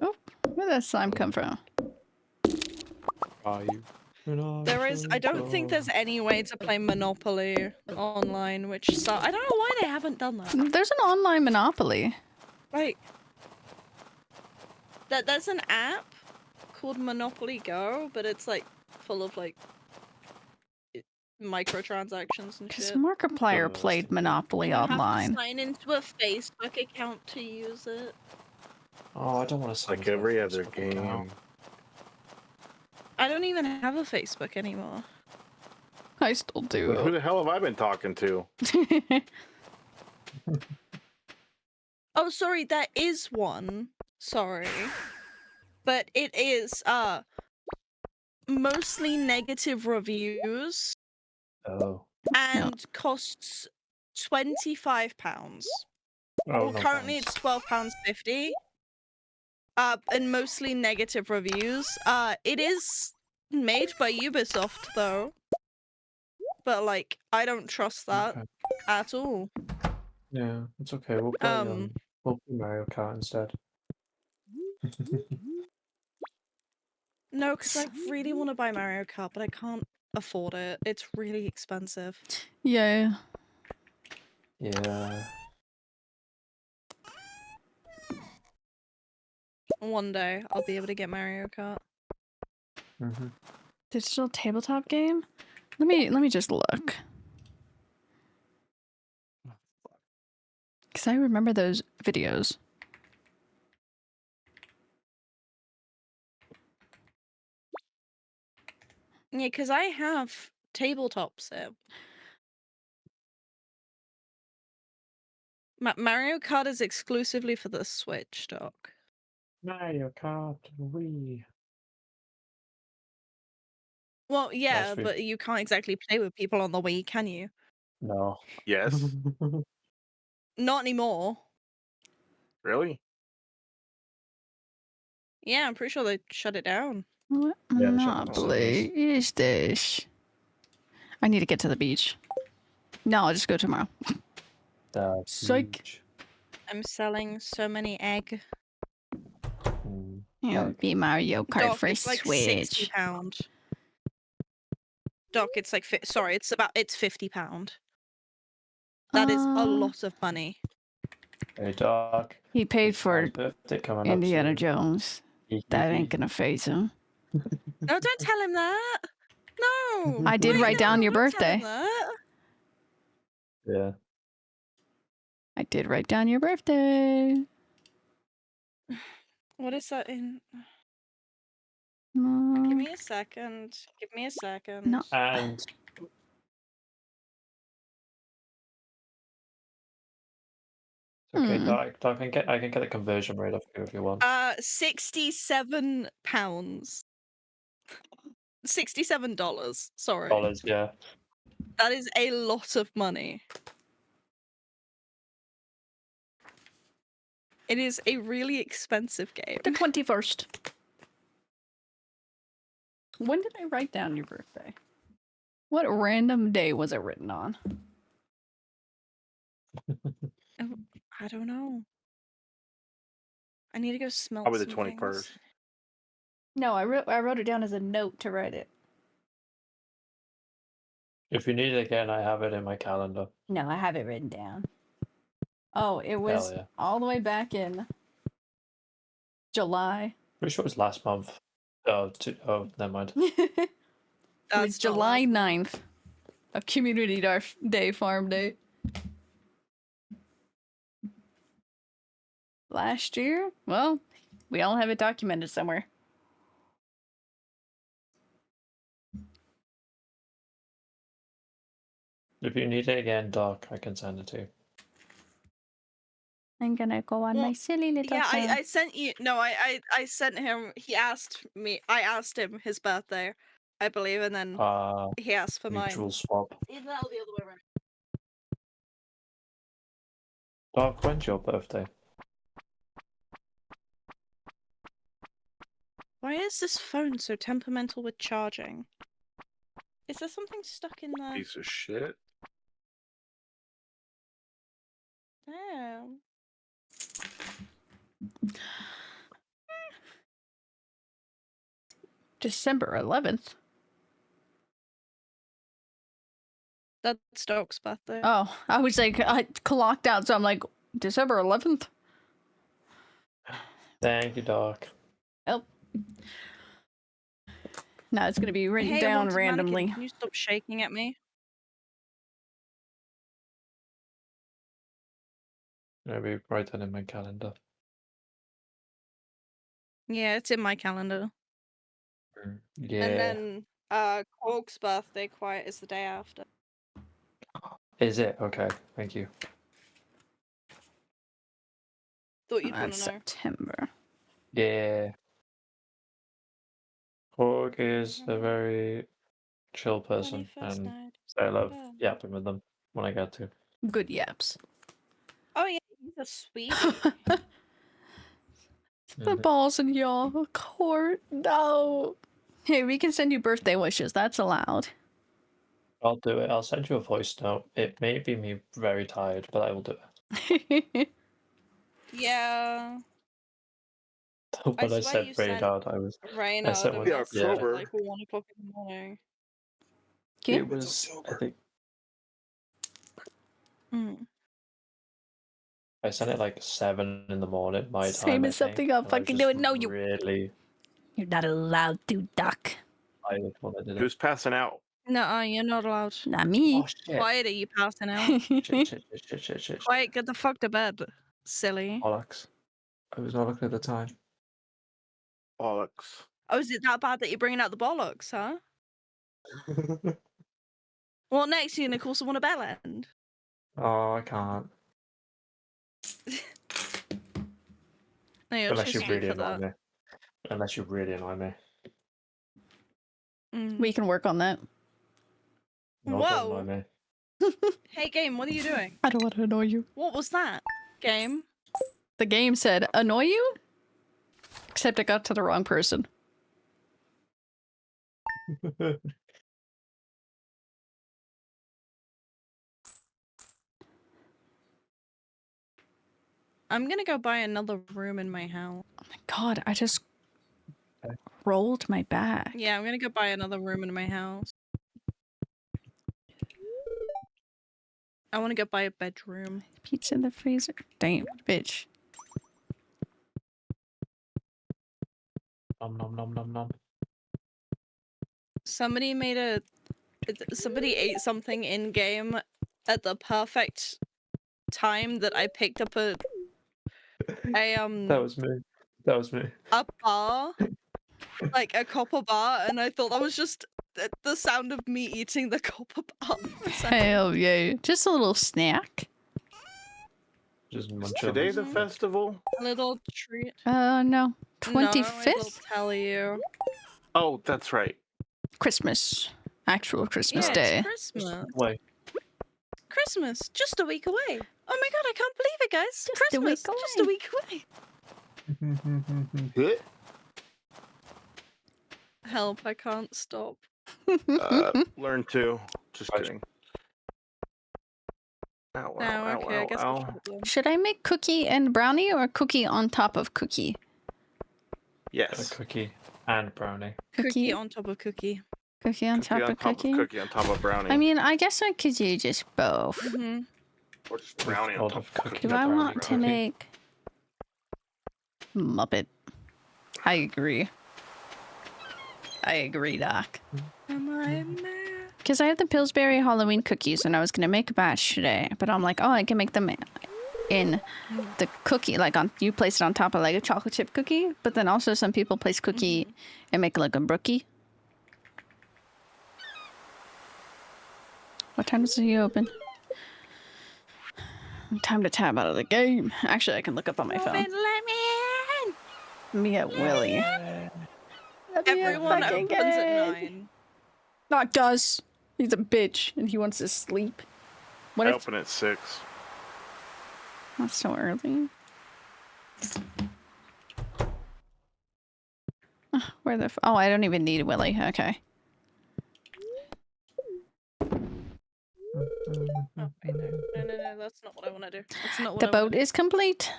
Oh, where'd that slime come from? Are you? There is. I don't think there's any way to play Monopoly online, which I don't know why they haven't done that. There's an online Monopoly. Like, there's an app called Monopoly Go, but it's like full of like microtransactions and Because shit. Markiplier played Monopoly You have to online. sign into a Facebook account to use it. Oh, I don't want to. Like every other game. I don't even have a Facebook anymore. I still do. Who the hell have I been talking to? Oh, sorry, there is one. Sorry. But it is mostly negative reviews Oh. and costs £25. Oh, Well, no currently thanks. it's £12.50. And mostly negative reviews. It is made by Ubisoft though. But like, I don't trust that Okay. at all. Yeah, it's okay. We'll play Mario Kart instead. No, because I really want to buy Mario Kart, but I can't afford it. It's really expensive. Yeah. Yeah. One day I'll be able to get Mario Kart. Mm-hmm. Digital tabletop game? Let me just look. Because I remember those videos. Yeah, because I have tabletop sim. Mario Kart is exclusively for the Switch, Doc. Mario Kart Wii. Well, yeah, Sweet. but you can't exactly play with people on the Wii, can you? No. Yes. Not anymore. Really? Yeah, I'm pretty sure they shut it down. What Yeah, they shut down Monopoly is this? I need to get to the beach. No, I'll just go tomorrow. Psych. Beach. I'm selling so many egg. It'll Egg. be Mario Kart Doc, for it's like Switch. £60. Doc, it's like it's £50. That is a lot of money. Hey, Doc. He paid It's for Dad's birthday coming up Indiana soon. Jones. That ain't gonna phase him. No, don't tell him that. No. I did Wait, write down no, your don't tell him birthday. that. Yeah. I did write down your birthday. What is that in? No. Give me a second. Give me a second. No. And okay, Doc, I can get the conversion rate off you if you want. £67. $67. Sorry. Dollars, yeah. That is a lot of money. It is a really expensive game. The 21st. When did I write down your birthday? What random day was it written on? I don't know. I need to go smell Probably the some things. 21st. No, I wrote it down as a note to write it. If you need it again, I have it in my calendar. No, I have it written down. Oh, it was yeah. all the way back in July. Pretty sure it was last month. Oh, never mind. It was That's not July last 9th. A community day, farm day. Last year? Well, we all have it documented somewhere. If you need it again, Doc, I can send it to you. I'm gonna go on my silly little Yeah, phone. I sent you. No, I sent him. He asked me. I asked him his birthday, I believe, and then he asked for Mutual mine. swap. Either that or the other way around. Doc, when's your birthday? Why is this phone so temperamental with charging? Is there something stuck in there? Piece of shit. Damn. December 11th. That's Doc's birthday. Oh, I was like, I clocked out, so I'm like, December 11th? Thank you, Doc. Oh. No, it's gonna be written Hey, down Wanted randomly. Mannequin, can you stop shaking at me? Maybe write that in my calendar. Yeah, it's in my calendar. Yeah. And then Cork's birthday quiet is the day after. Is it? Okay, thank you. Thought you'd want That's to know. September. Yeah. Hawk is a very chill person, 21st and night. I love Yeah. yapping with them when I get to. Good yaps. Oh yeah, he's a sweetie. The balls in your court. No. Hey, we can send you birthday wishes. That's allowed. I'll do it. I'll send you a voice note. It may be me very tired, but I will do it. Yeah. When I swear said you rain sent out, I was. Rain I out sent a one. Yeah, message October. at like 1 o'clock in the morning. Okay. It was. I think Mm. I sent it like 7 in the morning, my time. Same as I think, something I'll and I fucking just do it. No, you. Really. You're not allowed to, Duck. I wanted to do it. Who's passing out? No, you're not allowed. Not me. Oh shit! Quiet, are you passing out? Shit. Quiet, get the fuck to bed, silly. Bollocks. I was not looking at the time. Bollocks. Oh, is it that bad that you're bringing out the bollocks, huh? What next? You're gonna call someone a bellend? Oh, I can't. No, you're Unless too you sweet really for annoy that. me. Unless you really annoy me. Mm. We can work on that. No, Whoa. don't annoy me. Hey, game, what are you doing? I don't want to annoy you. What was that? Game? The game said, annoy you? Except I got to the wrong person. I'm gonna go buy another room in my house. Oh my god, I just Okay. rolled my back. Yeah, I'm gonna go buy another room in my house. I want to go buy a bedroom. Pizza in the freezer. Damn, bitch. Nom nom nom nom nom. Somebody ate something in game at the perfect time that I picked up a That was me. That was me. a bar, like a copper bar, and I thought that was just the sound of me eating the copper bar. Hell yeah. Just a little snack. Just munch Today on. the festival? A little treat. No. No, I 25th? will tell you. Oh, that's right. Christmas. Actual Christmas Yeah, Day. it's Christmas. Wait. Christmas, just a week away. Oh my god, I can't believe it, guys! Just a week Christmas, just a away. week away. Good. Help! I can't stop. Learn to. Just kidding. Ow, ow, No, ow, okay, I ow, guess ow. we should then. Should I make cookie and brownie or cookie on top of cookie? A Yes. cookie and brownie. Cookie on top of cookie. Cookie on top of cookie? Cookie on top of brownie. I mean, I guess I could do just both. Mm-hmm. or just brownie on Lot top of of cookie. cookie. Do I brownie want to cookie. make Muppet? I agree. I agree, Doc. Am I mad? Because I have the Pillsbury Halloween cookies and I was going to make a batch today. But I'm like, oh, I can make them in the cookie. Like, you place it on top of like a chocolate chip cookie. But then also some people place cookie and make like a brookie. What time does he open? Time to tab out of the game. Actually, I can look up on my phone. Let me in. Let me get Willie. Let me Everyone fucking opens at get- 9. Doc does. He's a bitch and he wants to sleep. What I if open at 6. that's so early? Where the oh, I don't even need Willie. Okay. Oh, wait, no, that's not what I want to do. That's not what The I wanna boat do. is complete.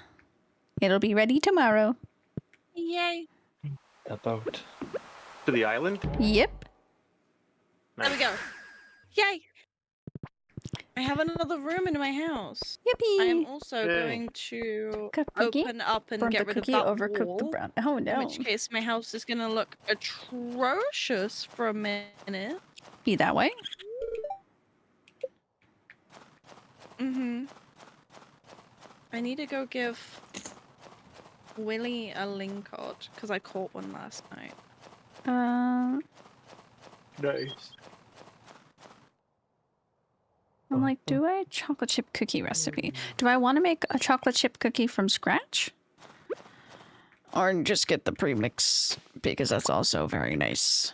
It'll be ready tomorrow. Yay! A boat. To the island? Yep. There we Nice. go. Yay! I have another room in my house. Yippee. I am also Yay. going to Cook cookie. open up and Burn get the rid of cookie, that overcook the wall. brown. Oh In no. which case, my house is gonna look atrocious for a minute. Be that way. Mm-hmm. I need to go give Willie a lingcod because I caught one last night. Nice. I'm like, do I chocolate chip cookie recipe? Do I want to make a chocolate chip cookie from scratch? Or just get the premix because that's also very nice.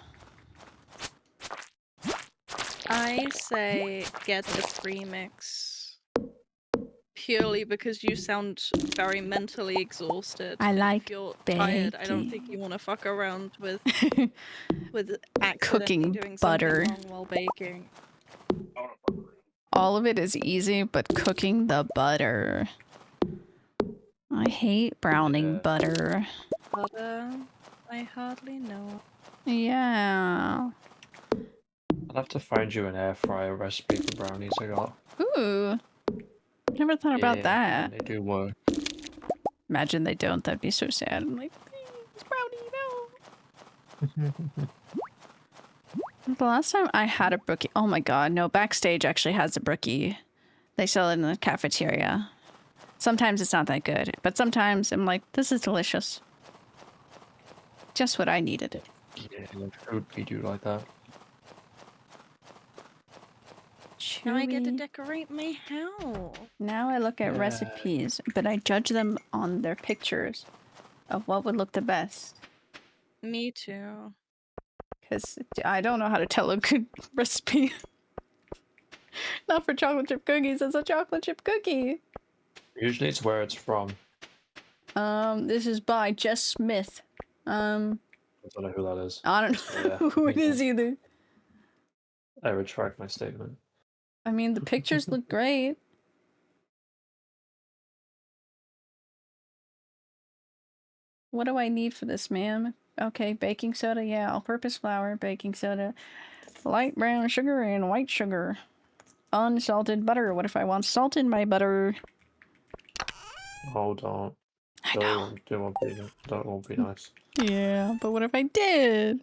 I say get the premix purely because you sound very mentally exhausted. I and like if you're tired, I don't think baking. you want to fuck around with accidentally Cooking doing butter. something wrong while baking. All of it is easy, but cooking the butter. I hate browning Yeah. butter. Butter, I hardly know. Yeah. I'll have to find you an air fryer recipe for brownies I got. Ooh. Never thought about Yeah, that. They do work. Imagine they don't. That'd be so sad. I'm like, please, brownie, no. The last time I had a brookie. Oh my god, no. Backstage actually has a brookie. They sell it in the cafeteria. Sometimes it's not that good, but sometimes I'm like, this is delicious. Just what I needed. Yeah, food we do like that. Now I get to Chewy. decorate my house. Now I look at Yeah. recipes, but I judge them on their pictures of what would look the best. Me too. Because I don't know how to tell a good recipe. Not for chocolate chip cookies, it's a chocolate chip cookie. Usually it's where it's from. This is by Jess Smith. I don't know who that is. I don't know Yeah, who it me is either. I retract my statement. I mean, the pictures look great. What do I need for this, ma'am? Okay, baking soda, yeah, all-purpose flour, baking soda, light brown sugar, and white sugar. Unsalted butter. What if I want salt in my butter? Oh, don't. I know. That won't be nice. Yeah, but what if I did?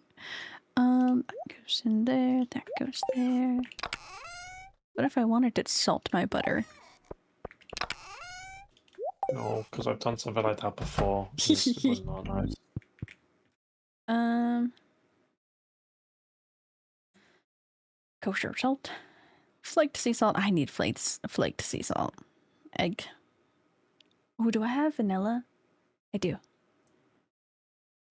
That goes in there, that goes there. What if I wanted to salt my butter? No, because I've done something like that before. It was not nice. Kosher salt. Flaked sea salt. I need flaked sea salt. Egg. Oh, do I have vanilla? I do.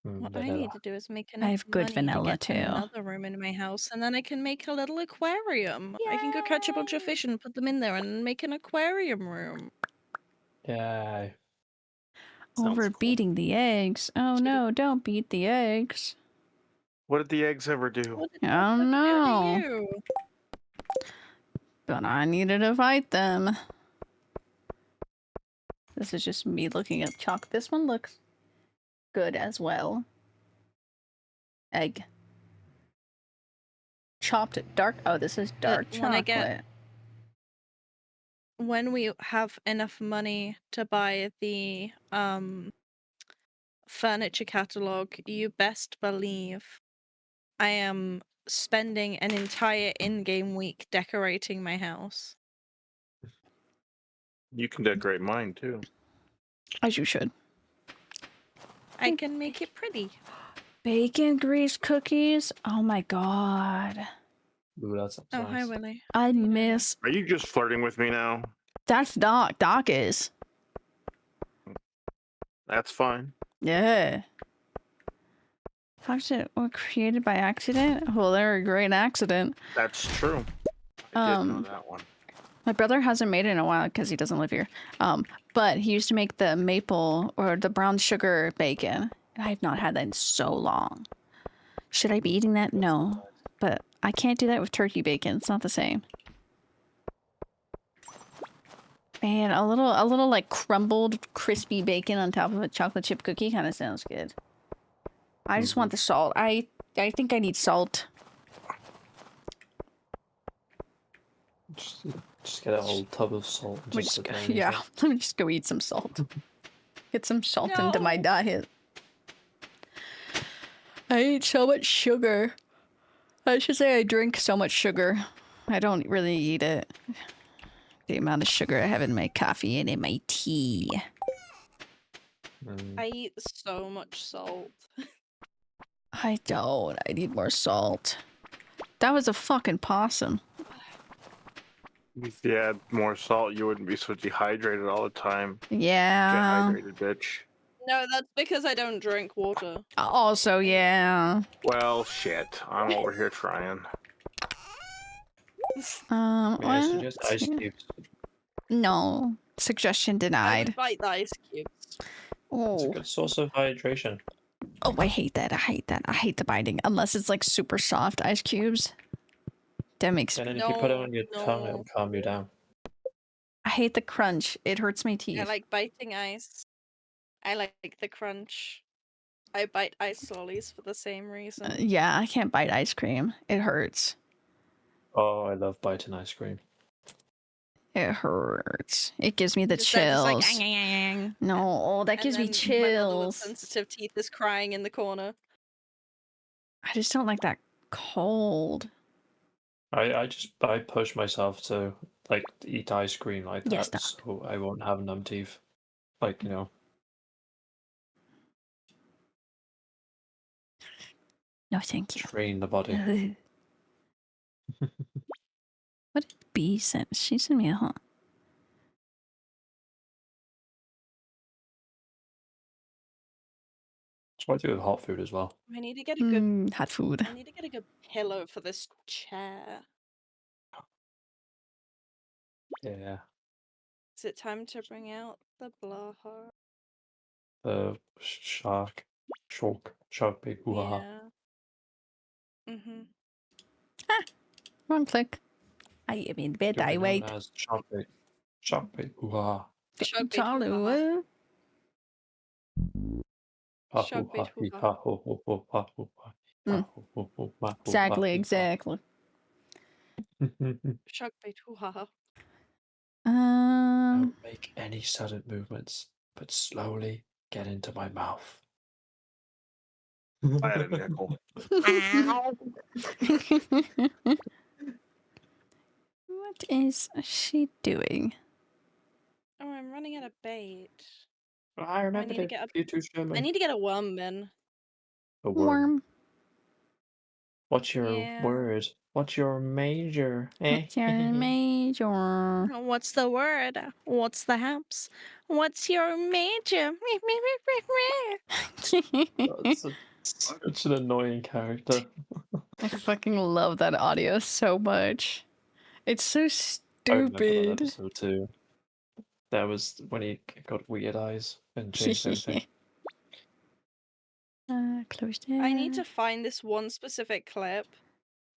What I vanilla. need to do is make I enough have good money vanilla, to get too. another room in my house, and then I can make a little aquarium. I can go catch a bunch of Yay! fish and put them in there and make an aquarium room. Yay. Sounds Over cool. beating the eggs. Oh Should it- no, don't beat the eggs. What did the eggs ever do? What did Oh that do to no. you? But I needed to fight them. This is just me looking up chalk. This one looks good as well. Egg. Chopped dark. Oh, this is dark when I chocolate. get- When we have enough money to buy the furniture catalog, you best believe I am spending an entire in-game week decorating my house. You can decorate mine too. As you should. I can make it pretty. Bacon grease cookies. Oh my god. Ooh, that sounds Oh, hi, nice. Willie. I miss. Are you just flirting with me now? That's Doc. Doc is. That's fine. Yeah. Fox were created by accident? Well, they're a great accident. That's true. I did know Um, that one. My brother hasn't made it in a while because he doesn't live here. But he used to make the maple or the brown sugar bacon. And I have not had that in so long. Should I be eating that? No. But I can't do that with turkey bacon. It's not the same. Man, a little like crumbled, crispy bacon on top of a chocolate chip cookie kind of sounds good. I just want the salt. I think I need salt. Just get a whole tub of salt. And Let me just just sit go, there and eat yeah, it. let me just go eat some salt. Get some salt into my No. diet. I eat so much sugar. I should say I drink so much sugar. I don't really eat it. The amount of sugar I have in my coffee and in my tea. Mm. I eat so much salt. I don't. I need more salt. That was a fucking possum. If you had more salt, you wouldn't be so dehydrated all the time. Yeah. Get hydrated, bitch. No, that's because I don't drink water. Also, yeah. Well, shit. I'm over here trying. May I What? suggest ice cubes? No. Suggestion I denied. would bite the ice cubes. It's a Oh. good source of hydration. Oh, I hate that. I hate that. I hate the biting. Unless it's like super soft ice cubes. That makes. And then if you put it No, on your tongue, it'll no. calm you down. I hate the crunch. It hurts my teeth. I like biting ice. I like the crunch. I bite ice lollies for the same reason. Yeah, I can't bite ice cream. It hurts. Oh, I love biting ice cream. It hurts. It gives me the Just that, just like, chills. "Ang, ang, ang, ang." No, that And gives me then my little chills. sensitive teeth is crying in the corner. I just don't like that cold. I push myself to like eat ice cream like Yes, that, Doc. so I won't have numb teeth. Like, you know. No, thank you. Train the body. Ugh. What did B send? She sent me a huh? That's what I do with hot food as well. I need to get a good. Hot food. I need to get a good pillow for this chair. Yeah. Is it time to bring out the blaha? The shark big hoo-ha. Yeah. Mhm. Wrong click. I am in bed. I wait. As shark big hoo-ha. Shark bait Charlie, hoo-ha. what? Ha Shark hoo ha bait hee hoo-ha. ha ho ho ho ha ho ha. Mm. Ha ho ho ho ha ho Exactly, ha hee exactly. ha. Shark bait hoo-ha. Don't make any sudden movements, but slowly get into my mouth. I had a nickel. What is she doing? Oh, I'm running out of bait. I remember need to to get you two show me. I need to get a worm bin. A worm. Worm. What's your Yeah. word? What's your major? What's your major? What's the word? What's the haps? What's your major? That's such an annoying character. I fucking love that audio so much. It's so I remember that stupid. episode too. That was when he got weird eyes and changed everything. Close that. I need to find this one specific clip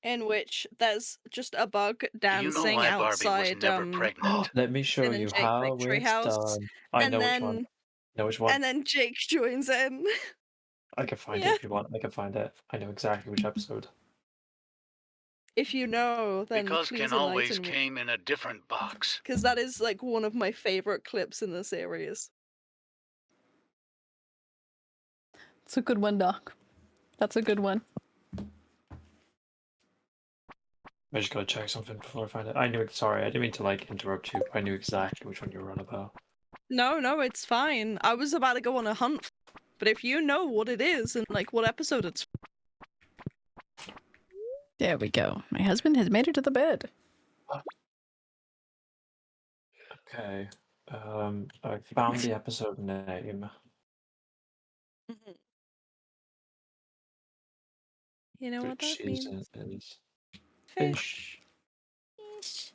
in which there's just a bug You know dancing why Barbie was outside never pregnant? Let me show Finn and you Jake's how victory it's house, done. I and know which then one. Know which one? and then Jake joins in. I can find Yeah. it if you want. I can find it. I know exactly which episode. If you know, then Because please Ken always enlighten me, came in a different box. because that is like one of my favorite clips in the series. It's a good one, Doc. That's a good one. I just gotta check something before I find it. I knew it. Sorry, I didn't mean to like interrupt you. I knew exactly which one you were on about. No, it's fine. I was about to go on a hunt, but if you know what it is and like what episode it's There we go. My husband has made it to the bed. Okay. I found the episode name. You know what Which that means? season is Fish. Fish?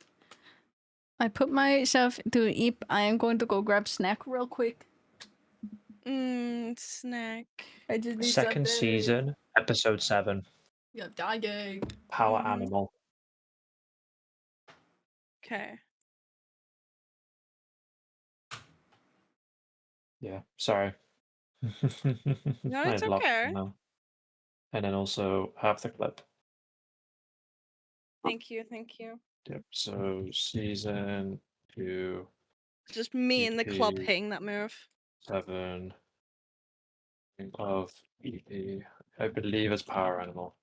I put myself to eat. I am going to go grab snack real quick. Snack. I just need Second something. season, episode 7. You're dying. Power Mhm. Animal. Okay. Yeah, sorry. No, I it's had lots okay. of them. And then also have the clip. Thank you. Yep. So season 2, Just me and the club EP. hitting that move. 7 of EP. I believe it's Power Animal.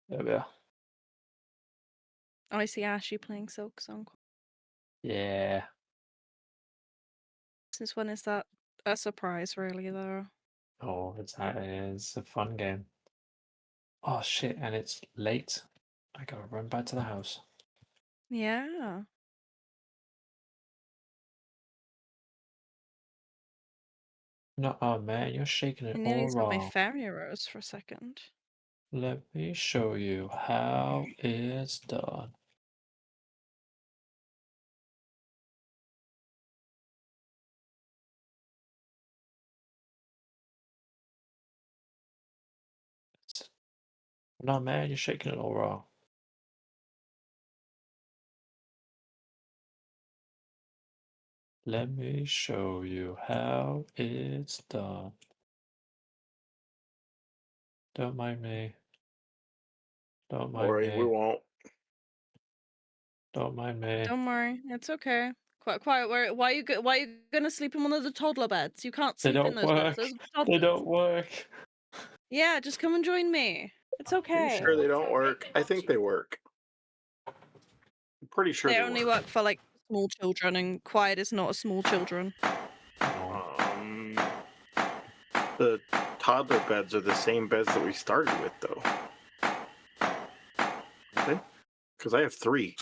There we are. Oh, I see Ashy playing Silk Song. Yeah. Since when is that a surprise, really, though? Oh, it's a fun game. Oh shit, and it's late. I gotta run back to the house. Yeah. No, oh man, you're shaking I it nearly all said my wrong. fairy rose for a second. Let me show you how it's done. No man, you're shaking it all wrong. Let me show you how it's done. Don't mind me. Don't mind Worry, we me. won't. Don't mind me. Don't worry, it's okay. Quiet. Why are you gonna sleep in one of the toddler beds? You can't They sleep in don't those beds. work. Those are They toddlers. don't work. Yeah, just come and join me. It's Are you okay. sure they don't work? I think they work. I'm pretty sure They they only work. work for like small children, and Quiet is not a small children. The toddler beds are the same beds that we started with, though. Okay? Because I have 3.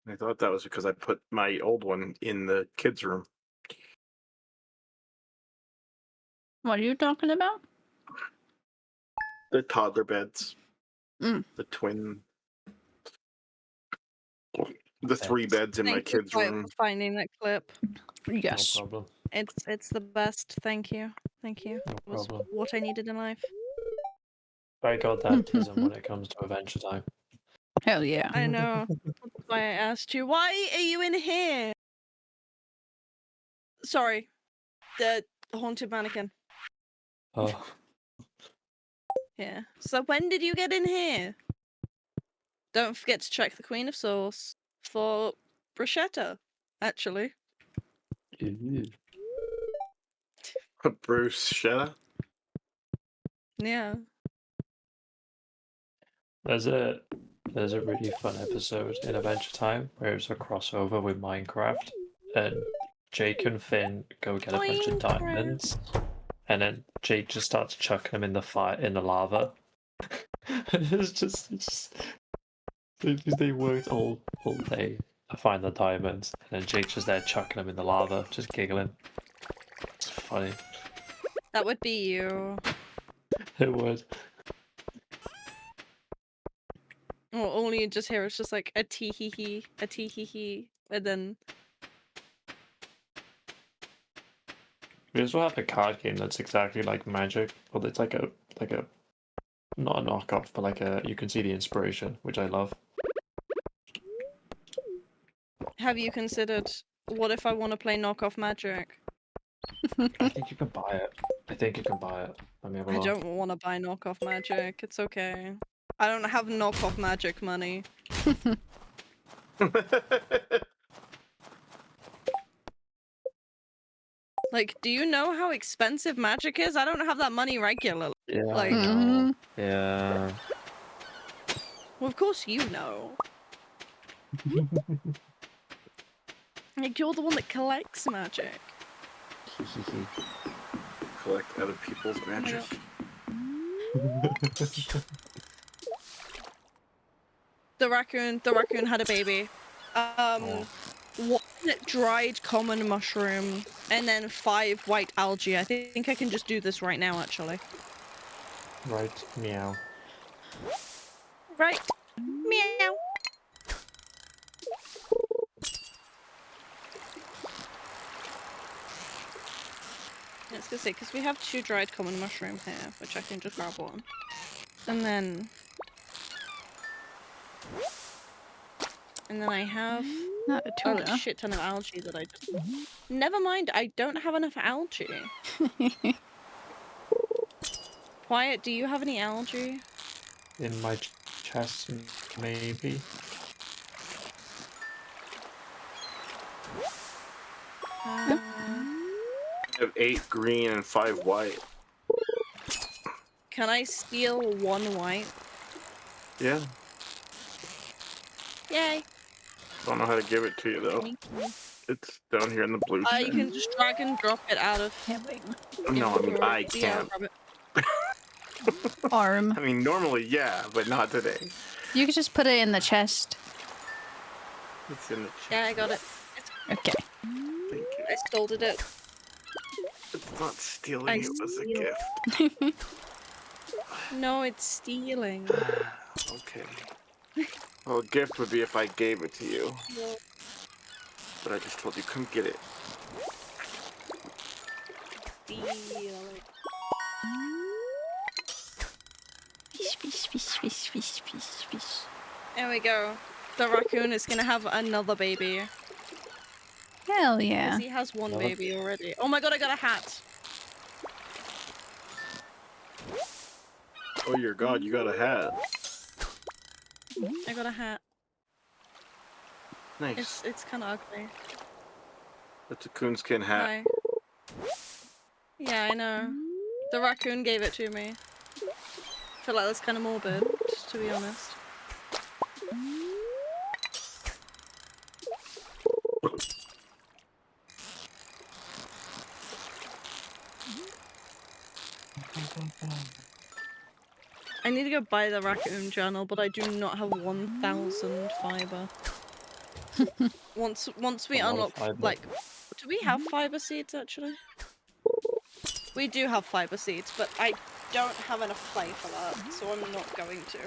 I thought that was because I put my old one in the kids' room. What are you talking about? The toddler beds. Mm. The twin. The 3 beds in my Thank you, kids' Quiet, room. for finding that clip. Yes. No problem. It's the best. Thank you. No It was problem. what I needed in life. I got that tism when it comes to Adventure Time. Hell yeah. I know. That's why I asked you. Why are you in here? Sorry. The haunted mannequin. Oh, Yeah. So when did you get in here? Don't forget to check the Queen of Sauce for bruschetta, actually. ew. Bruce Shetta. Yeah. There's a really fun episode in Adventure Time where it's a crossover with Minecraft, and Jake and Finn go get a bunch of Minecraft. diamonds, and then Jake just starts chucking them in the lava. It's just they worked all day I find the diamonds, and then Jake's just there chucking them in the lava, just giggling. It's funny. That would be you. It would. Or all you just hear is just like a tee hee hee, a tee hee hee, and then We also have a card game that's exactly like Magic, but it's like a not a knockoff, but like a you can see the inspiration, which I love. have you considered what if I want to play knockoff Magic? I think you can buy it. I think you can buy it. Let me have a I look. don't want to buy knockoff Magic. It's okay. I don't have knockoff Magic money. Like, do you know how expensive Magic is? I don't have that money regularly. Yeah, I Like, know. Yeah. well, of course you know. Like, you're the one that collects Magic. Collect other people's magic. The raccoon had a baby. One dried common mushroom, and then 5 white algae. I think I can just do this right now, actually. Right, meow. Right. Meow. Let's go see, because we have 2 dried common mushroom here, which I can just grab one. And then I have Not a a tuna. shit ton of algae that I just... Never mind, I don't have enough algae. Wyatt, do you have any algae? In my chest, maybe. I have 8 green and 5 white. Can I steal 1 white? Yeah. Yay. Don't know how to give it to you though. It's down here in the blue You chest. can just drag and drop it out of... No, I mean I Yeah, can't. grab it. Arm. I mean normally yeah, but not today. You could just put it in the chest. It's in the chest. Yeah, I got it. Okay. Thank you. I stole it. It's not stealing, I it was a steal. gift. No, it's stealing. Okay. Well, a gift would be if I gave it to you. Well, But I just told you, come get it. stealing. Fish, fish, fish, fish, fish, fish, fish. There we go. The raccoon is gonna have another baby. Hell 'Cause yeah. he has 1 Love it. baby already. Oh my god, I got a hat! Oh, your god, you got a hat. I got a hat. Nice. It's kind of ugly. That's a coonskin hat. Hi. Yeah, I know. The raccoon gave it to me. I feel like that's kind of morbid, to be honest. I need to go buy the raccoon journal, but I do not have 1,000 fiber. Once we A lot of unlock, fiber. like, do we have fiber seeds actually? We do have fiber seeds, but I don't have enough clay for that, so I'm not going to.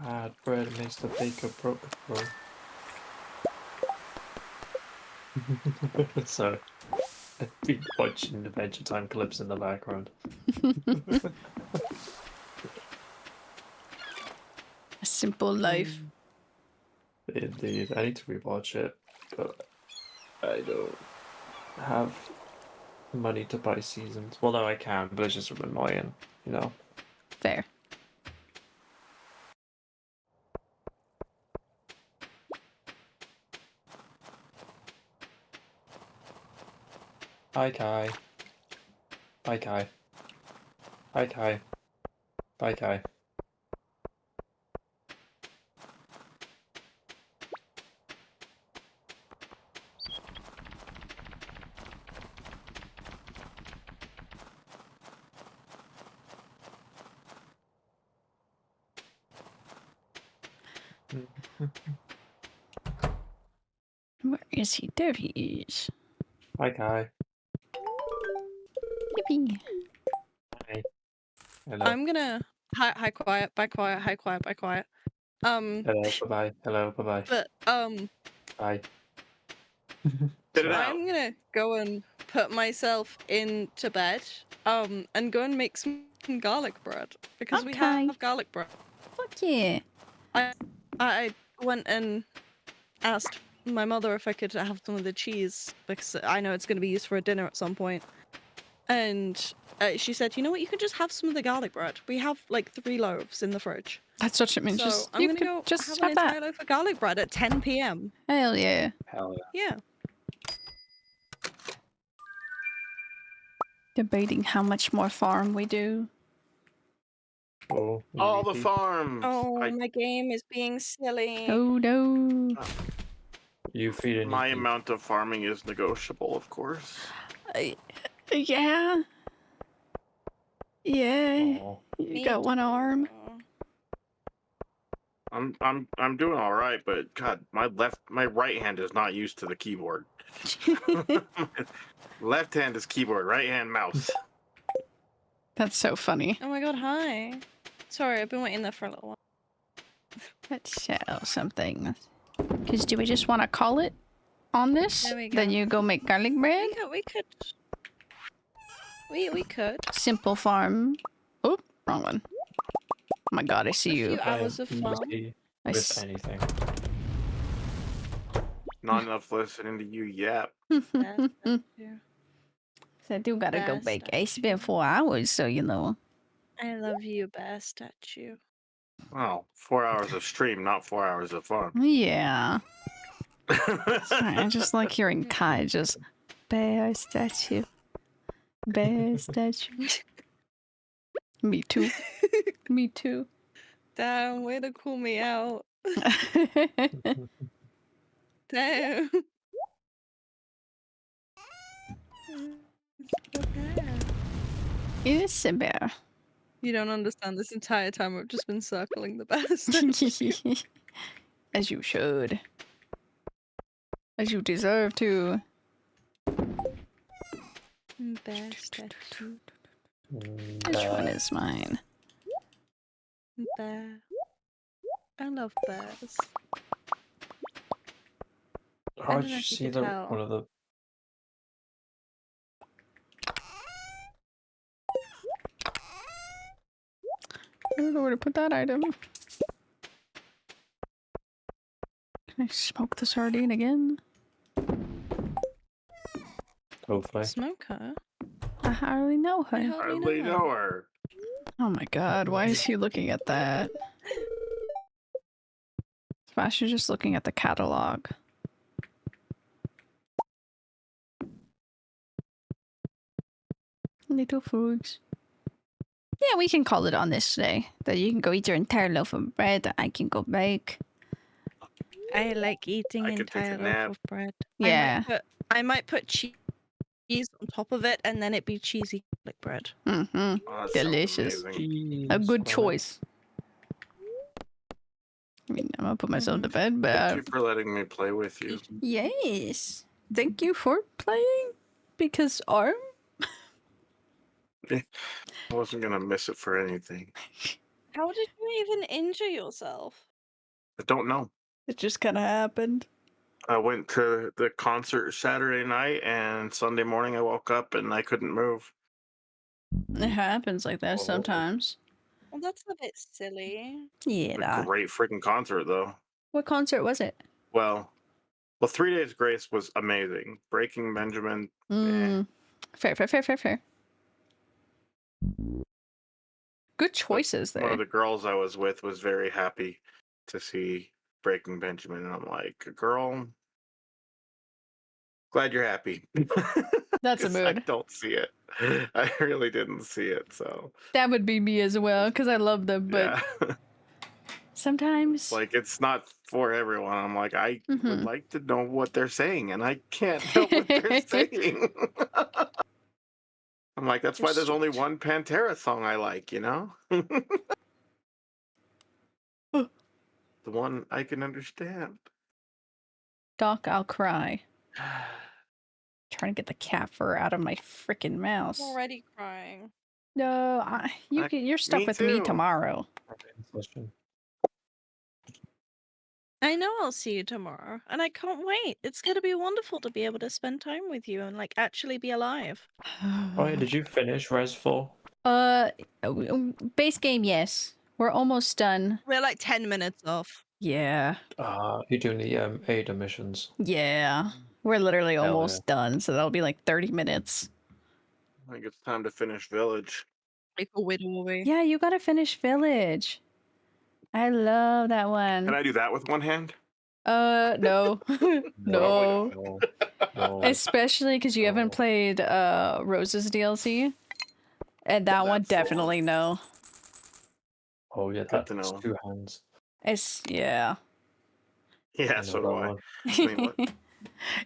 Bad bread makes the baker broke, bro. So, I've been watching Adventure Time clips in the background. A simple life. Indeed, I need to rewatch it, but I don't have money to buy seasons. Well, no, I can, but it's just sort of annoying, you know. Fair. Hi, Kai. Bye, Kai. Hi, Kai. Bye, Kai. Where is he? There he is. Bye, Kai. Yippee. Hi. Hello. I'm gonna hi quiet, bye quiet, hi quiet, bye quiet. Hello. Bye-bye. Hello. Bye-bye. But Bye. Get it out. I'm gonna go and put myself into bed. And go and make some garlic bread because we Okay. have garlic bread. Fuck yeah. I went and asked my mother if I could have some of the cheese because I know it's going to be used for a dinner at some point. And she said, you know what, you can just have some of the garlic bread. We have like 3 loaves in the fridge. That's such a mean. So Just I'm you going to could go just have have an that. entire loaf of garlic bread at 10 p.m. Hell yeah. Hell yeah. Yeah. Debating how much more farm we do. Oh, All the Evie. farms. Oh, my game is being silly. Oh no. You feed an My Evie. amount of farming is negotiable, of course. Yeah. Yeah. Oh. You Me got one arm. too. I'm doing all right, but God, my right hand is not used to the keyboard. Left hand is keyboard, right hand mouse. That's so funny. Oh my god, hi. Sorry, I've been waiting there for a little while. Let's sell something. Because do we just want to call it on this? There we Then go. you go make garlic bread? We could. Simple farm. Oh, wrong one. Oh my god, I see A you. few hours of fun. Easy I with s- anything. Not enough listening to you yap. Best at you. So I do gotta go Best bake. at It's been you. 4 hours, so you know. I love you best at you. Oh, 4 hours of stream, not 4 hours of farm. Yeah. Sorry, I just like hearing Kai just bear statue. Bear statue. Me too. Me too. Damn, way to call me out. Damn. It is a bear. You don't understand. This entire time I've just been circling the best. As you should. As you deserve to. Best at you. Which one is mine? Bear. I love bears. How don't did know you if you see could the tell. one of the? I don't know where to put that item. Can I smoke the sardine again? Hopefully. Smoker? I hardly know I her. hardly know her. her. Oh my god, why is he looking at that? Sebastian's just looking at the catalog. Little frogs. Yeah, we can call it on this day. That you can go eat your entire loaf of bread. I can go bake. I like eating I could take a entire nap. loaf of bread. Yeah. I might put cheese on top of it and then it be cheesy garlic bread. Mm-hmm. Oh, that sounds Delicious. amazing. A good Jeez, choice. I mean, I'm gonna put myself to bed, Thank but you for letting me play with you. yes. Thank you for playing. Because arm? I wasn't gonna miss it for anything. How did you even injure yourself? I don't know. It just kind of happened. I went to the concert Saturday night, and Sunday morning I woke up and I couldn't move. It happens like that Oh. sometimes. Well, that's a bit silly. Yeah. A Nah. great freaking concert, though. What concert was it? Well, 3 Days Grace was amazing. Breaking Benjamin. Fair. Good choices One of there. the girls I was with was very happy to see Breaking Benjamin, and I'm like, girl, Glad you're happy. That's a 'Cause I mood. don't see it. I really didn't see it, so That would be me as well, because I love them, but yeah. sometimes. Like, it's not for everyone. I'm like, I would Mhm. like to know what they're saying, and I can't tell what they're saying. I'm like, that's You're why there's only stupid. one Pantera song I like, you know? The one I can understand. Doc, I'll cry. Trying to get the cat fur out of my freaking I'm mouse. already crying. No, you're stuck Me with me too. tomorrow. Session. I know I'll see you tomorrow, and I can't wait. It's gonna be wonderful to be able to spend time with you and like actually be alive. Oh, yeah, did you finish Res 4? Base game, yes. We're almost done. We're like 10 minutes off. Yeah. You're doing the Ada missions. Yeah. We're literally Hell almost done, so that'll be like 30 minutes. I think it's time to finish Village. Like a widow away. Yeah, you gotta finish Village. I love that Can one. I do that with one hand? No. no. No. No. Especially because you haven't No. played Rose's DLC. And that one, That's the one. definitely no. Oh, yeah, Good to that's know. 2 hands. It's, yeah. Yeah, I so know do that I. one. I mean, what?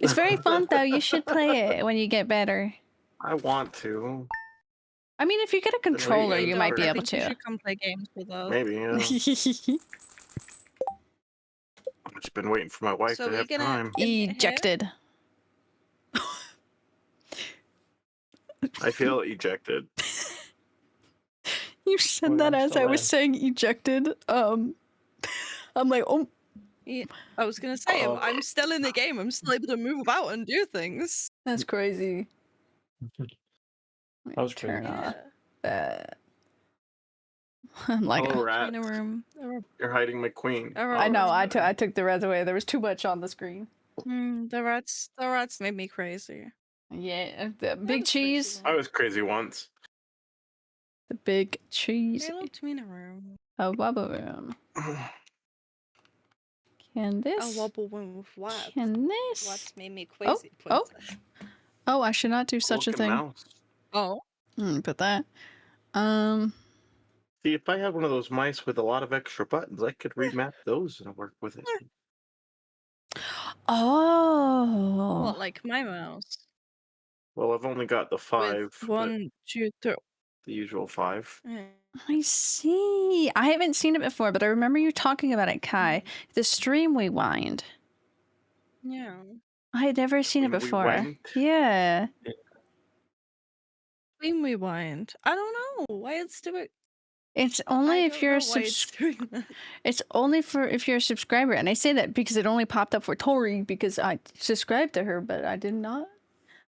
It's very fun though. You should play it when you get better. I want to. I mean, if you get a Been controller, waiting you might be I for- able think you to. should come play games with us. Maybe, yeah. I've just been waiting for my wife So to we're have gonna time. Ejected. I feel ejected. You said Oh, yeah, that I'm as still I was in. saying ejected. I'm like, oh, Yeah, I was gonna say Uh-oh. I'm still in the game. I'm still able to move about and do things. that's crazy. That was crazy. Turn off Yeah. that. I'm like, Hello, In rat. a room. You're hiding McQueen. I know. Oh, I that's good. took the res away. There was too much on the screen. The rats made me crazy. Yeah, the That big was crazy cheese. I was crazy once. The big cheese. They locked me in a room. A wobble room. Can A this? wobble room with rats. Can this? Rats made me Oh, crazy. oh. Oh, I should not do such a Cloak and thing. mouse. Oh. Put that. See, if I had one of those mice with a lot of extra buttons, I could remap those and work with it. Oh. What, like my mouse? Well, I've only got the 5, With but 1, 2, 3. the usual 5. Yeah. I see. I haven't seen it before, but I remember you talking about it, Kai. The stream rewind. Yeah. I had never seen it When we before. went. Yeah. Stream rewind. I don't know why it's doing. It's I only if don't you're know why it's doing that. It's only for if you're a subscriber, and I say that because it only popped up for Tori because I subscribed to her, but I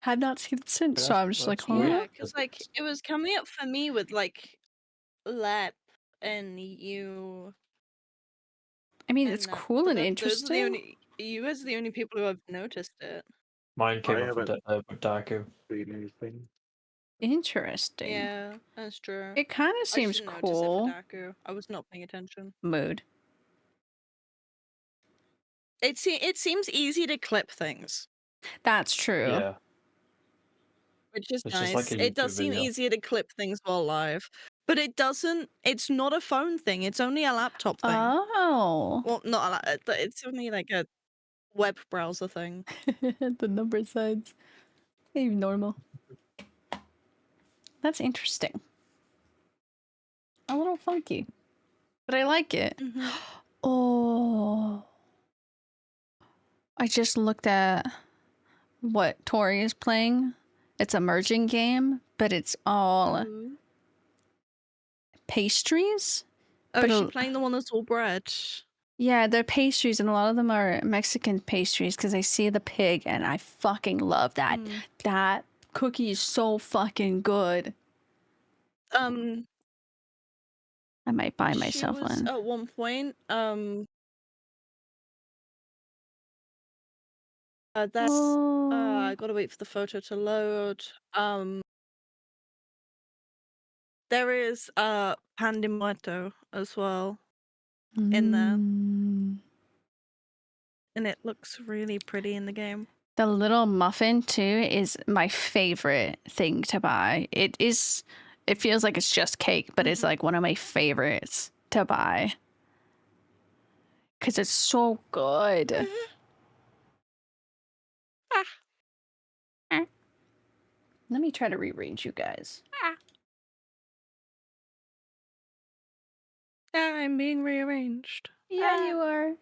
have not seen it since. So I'm just like, That's huh? weird. Yeah, because like it was coming up for me with like Lep and you. I mean, And it's cool but and those are the interesting. only. You guys are the only people who have noticed it. Mine came I up with Daku. Seen anything. Interesting. Yeah, that's true. It kind of I seems should notice it for cool. Daku. I was not paying attention. Mood. It seems easy to clip things, That's true. Yeah. which is It's just nice. like a It does YouTube seem video. easier to clip things while live, but it doesn't. It's not a phone thing. It's only a laptop thing. Oh. Well, not a it's only like a web browser thing. The number signs. Maybe normal. That's interesting. A little funky, but I like it. Mhm. Oh. I just looked at what Tori is playing. It's a merging game, but it's all Ooh. pastries. Oh, But is a- she playing the one that's all bread? Yeah, they're pastries, and a lot of them are Mexican pastries because I see the pig, and I fucking love that. Mm. That cookie is so fucking good. I might buy myself She was one. at one point. That's. I gotta wait for the photo to load. There is pan de muerto as well in there, Mm. and it looks really pretty in the game. The little muffin too is my favorite thing to buy. It feels like it's just cake, but it's like one of my favorites to buy. Cause it's so good. Let me try to rearrange you guys. I'm being rearranged. Yeah, you are.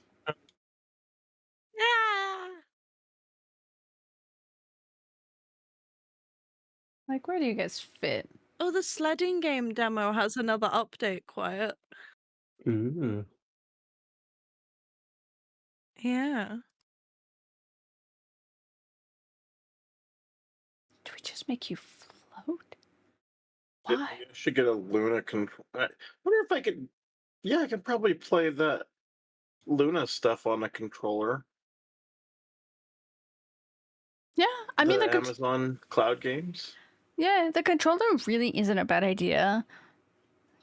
Like, where do you guys fit? Oh, the sledding game demo has another update, Quiet. Ooh. Yeah. Do we just make you float? I Why? should get a Luna control. I wonder if I could. Yeah, I could probably play that Luna stuff on a controller. Yeah, I mean the Amazon cloud games. yeah, the controller really isn't a bad idea.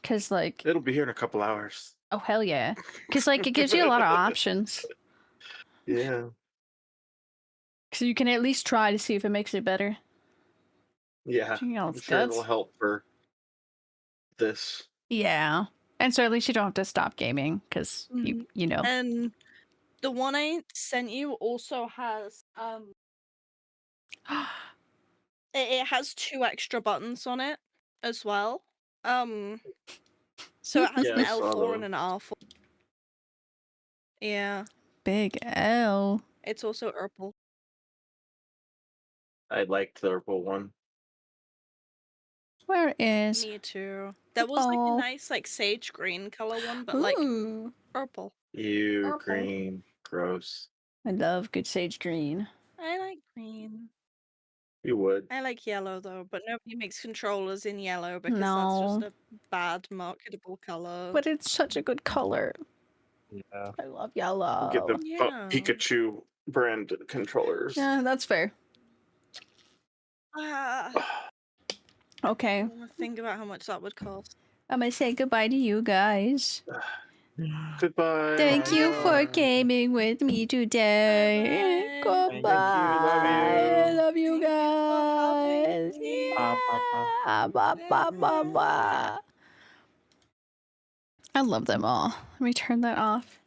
Cause like, It'll be here in a couple hours. oh hell yeah, cause like it gives you a lot of options. Yeah. So you can at least try to see if it makes it better. Yeah. Checking out I'm its sure guts. it'll help for this. Yeah, and so at least you don't have to stop gaming, cause you know. And the one I sent you also has it has 2 extra buttons on it as well. So it has Yeah, an I saw L4 and those. an R4. Yeah, Big L. it's also purple. I liked the purple one. Where is? Me too. There was like Oh. a nice like sage green color one, but like Ooh. purple. Ew, Purple. green, gross. I love good sage green. I like green. You would. I like yellow though, but nobody makes controllers in yellow because that's No, just a bad marketable color. but it's such a good color. Yeah. I love We'll get the yellow. Yeah. Pikachu brand controllers. Yeah, that's fair. Ah, Okay, I wanna think about how much that would cost. I'm gonna say goodbye to you guys. Goodbye. Thank you for Mama. gaming with me today. Bye-bye. Goodbye. Love you. Love you Thank you for having guys. me. Yeah. Ba, ba, ba, ba. I love them all. Let me turn that off.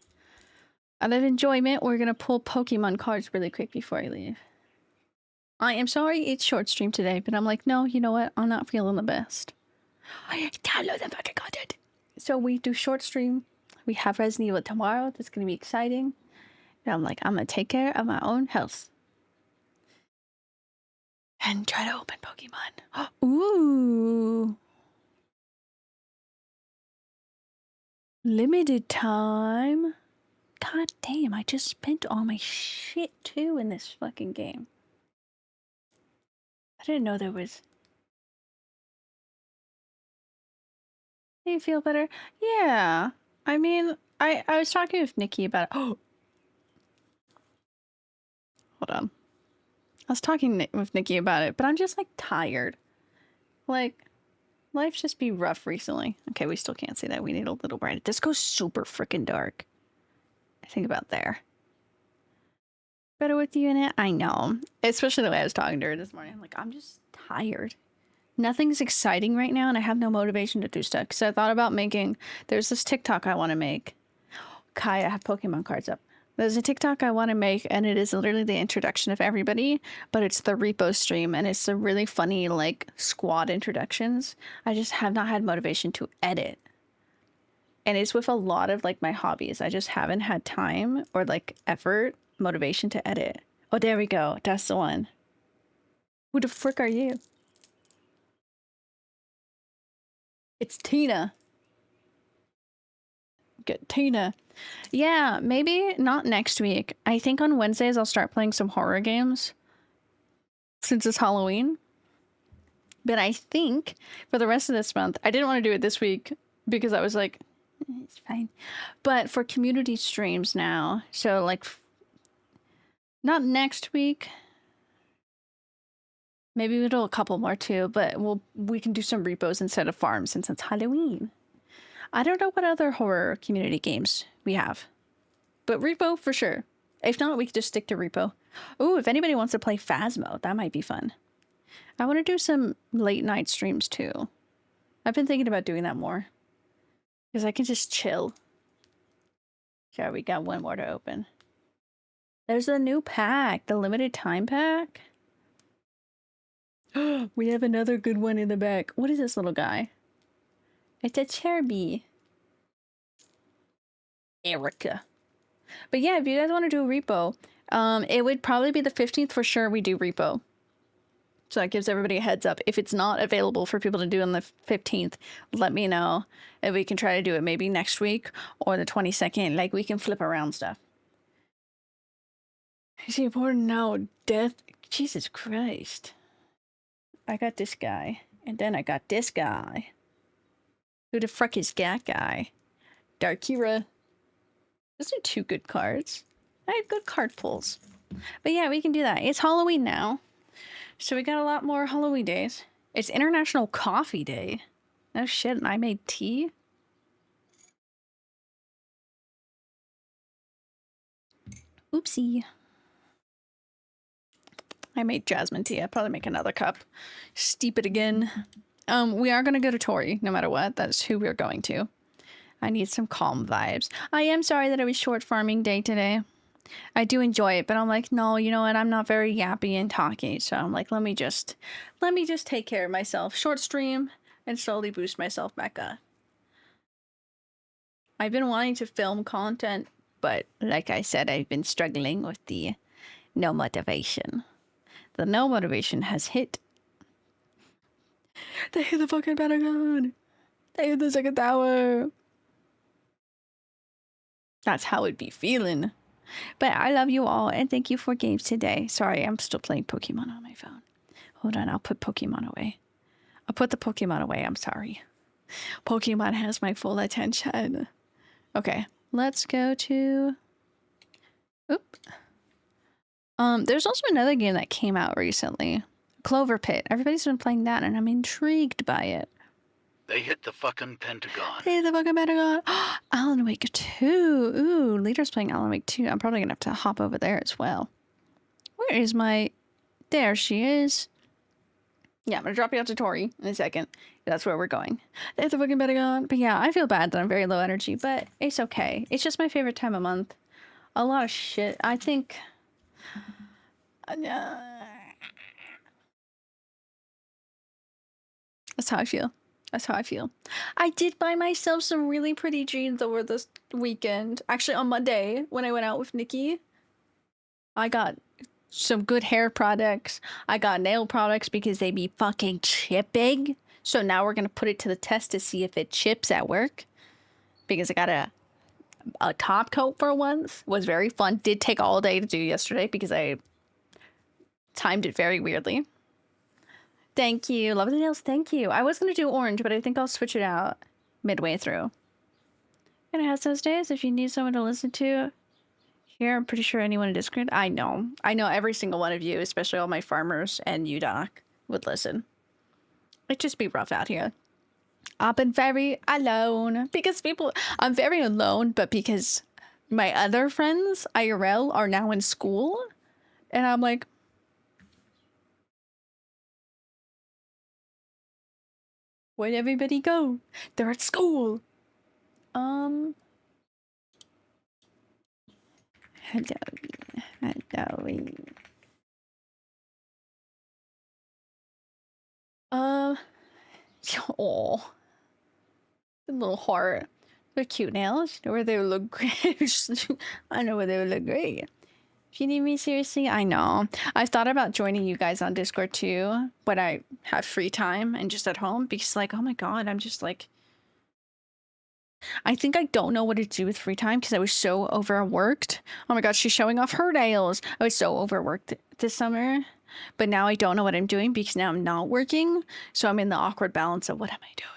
Out of enjoyment, we're gonna pull Pokemon cards really quick before I leave. I am sorry it's short stream today, but I'm like, no, you know what? I'm not feeling the best. I download the fucking content. So we do short stream. We have Resident Evil tomorrow. That's gonna be exciting. And I'm like, I'm gonna take care of my own health. And try to open Pokemon. Ooh. Limited time. God damn, I just spent all my shit too in this fucking game. I didn't know there was. Do you feel better? Yeah. I mean, I was talking with Nikki about. Oh. Hold on. I was talking with Nikki about it, but I'm just like tired. Like, life's just be rough recently. Okay, we still can't say that. We need a little brighter. This goes super freaking dark. I think about there. Better with you in it? I know. Especially the way I was talking to her this morning. I'm like, I'm just tired. Nothing's exciting right now, and I have no motivation to do stuff. Because I thought about making. There's this TikTok I want to make. Kai, I have Pokemon cards up. There's a TikTok I want to make, and it is literally the introduction of everybody, but it's the repo stream, and it's the really funny, like, squad introductions. I just have not had motivation to edit. And it's with a lot of, like, my hobbies. I just haven't had time or, like, effort, motivation to edit. Oh, there we go. That's the one. Who the frick are you? It's Tina. Get Tina. Yeah, maybe not next week. I think on Wednesdays I'll start playing some horror games. Since it's Halloween. But I think for the rest of this month, I didn't want to do it this week because I was like, it's fine. But for community streams now, so like, not next week. Maybe we'll do a couple more too, but we can do some repos instead of farms since it's Halloween. I don't know what other horror community games we have. But repo for sure. If not, we could just stick to repo. Ooh, if anybody wants to play Phasmo, that might be fun. I want to do some late night streams too. I've been thinking about doing that more. Because I can just chill. Okay, we got one more to open. There's a new pack, the limited time pack. We have another good one in the back. What is this little guy? It's a Cherby. Erica. But yeah, if you guys want to do a repo, it would probably be the 15th for sure we do repo. So that gives everybody a heads up. If it's not available for people to do on the 15th, let me know. And we can try to do it maybe next week or the 22nd. Like, we can flip around stuff. Is he important now? Death? Jesus Christ. I got this guy. And then I got this guy. Who the fuck is that guy? Darkira. Those are two good cards. I have good card pulls. But yeah, we can do that. It's Halloween now. So we got a lot more Halloween days. It's International Coffee Day. Oh shit, and I made tea? Oopsie. I made jasmine tea. I'll probably make another cup. Steep it again. We are gonna go to Tori, no matter what. That's who we're going to. I need some calm vibes. I am sorry that it was short farming day today. I do enjoy it, but I'm like, no, you know what? I'm not very yappy and talky. So I'm like, let me just take care of myself. Short stream and slowly boost myself back up. I've been wanting to film content, but like I said, I've been struggling with the no motivation. The no motivation has hit. They hit the fucking Pentagon. They hit the second tower. That's how it'd be feeling. But I love you all, and thank you for games today. Sorry, I'm still playing Pokemon on my phone. Hold on, I'll put Pokemon away. I'll put the Pokemon away, I'm sorry. Pokemon has my full attention. Okay, let's go to... Oop. There's also another game that came out recently. Clover Pit. Everybody's been playing that, and I'm intrigued by it. They hit the fucking Pentagon. Hey, the fucking Pentagon. Alan Wake 2. Ooh, Leader's playing Alan Wake 2. I'm probably gonna have to hop over there as well. Where is my... There she is. Yeah, I'm gonna drop you out to Tori in a second. That's where we're going. There's the fucking Pentagon. But yeah, I feel bad that I'm very low energy, but it's okay. It's just my favorite time of month. A lot of shit. I think... That's how I feel. That's how I feel. I did buy myself some really pretty jeans over this weekend. Actually, on Monday, when I went out with Nikki, I got some good hair products. I got nail products because they be fucking chipping. So now we're going to put it to the test to see if it chips at work. Because I got a top coat for once. It was very fun. Did take all day to do yesterday because I timed it very weirdly. Thank you. Love the nails. Thank you. I was going to do orange, but I think I'll switch it out midway through. And it has those days if you need someone to listen to. Here, I'm pretty sure anyone in Discord. I know every single one of you, especially all my farmers and you, Doc, would listen. It'd just be rough out here. I've been very alone because I'm very alone, but because my other friends, IRL, are now in school. And I'm like, where'd everybody go? They're at school. Hello. Oh, the little heart. They're cute nails. Or they would look great. I know where they would look great. If you need me seriously, I know. I've thought about joining you guys on Discord too when I have free time and just at home because like, oh my god, I'm just like... I think I don't know what to do with free time because I was so overworked. Oh my god, she's showing off her nails. I was so overworked this summer. But now I don't know what I'm doing because now I'm not working. So I'm in the awkward balance of what am I doing?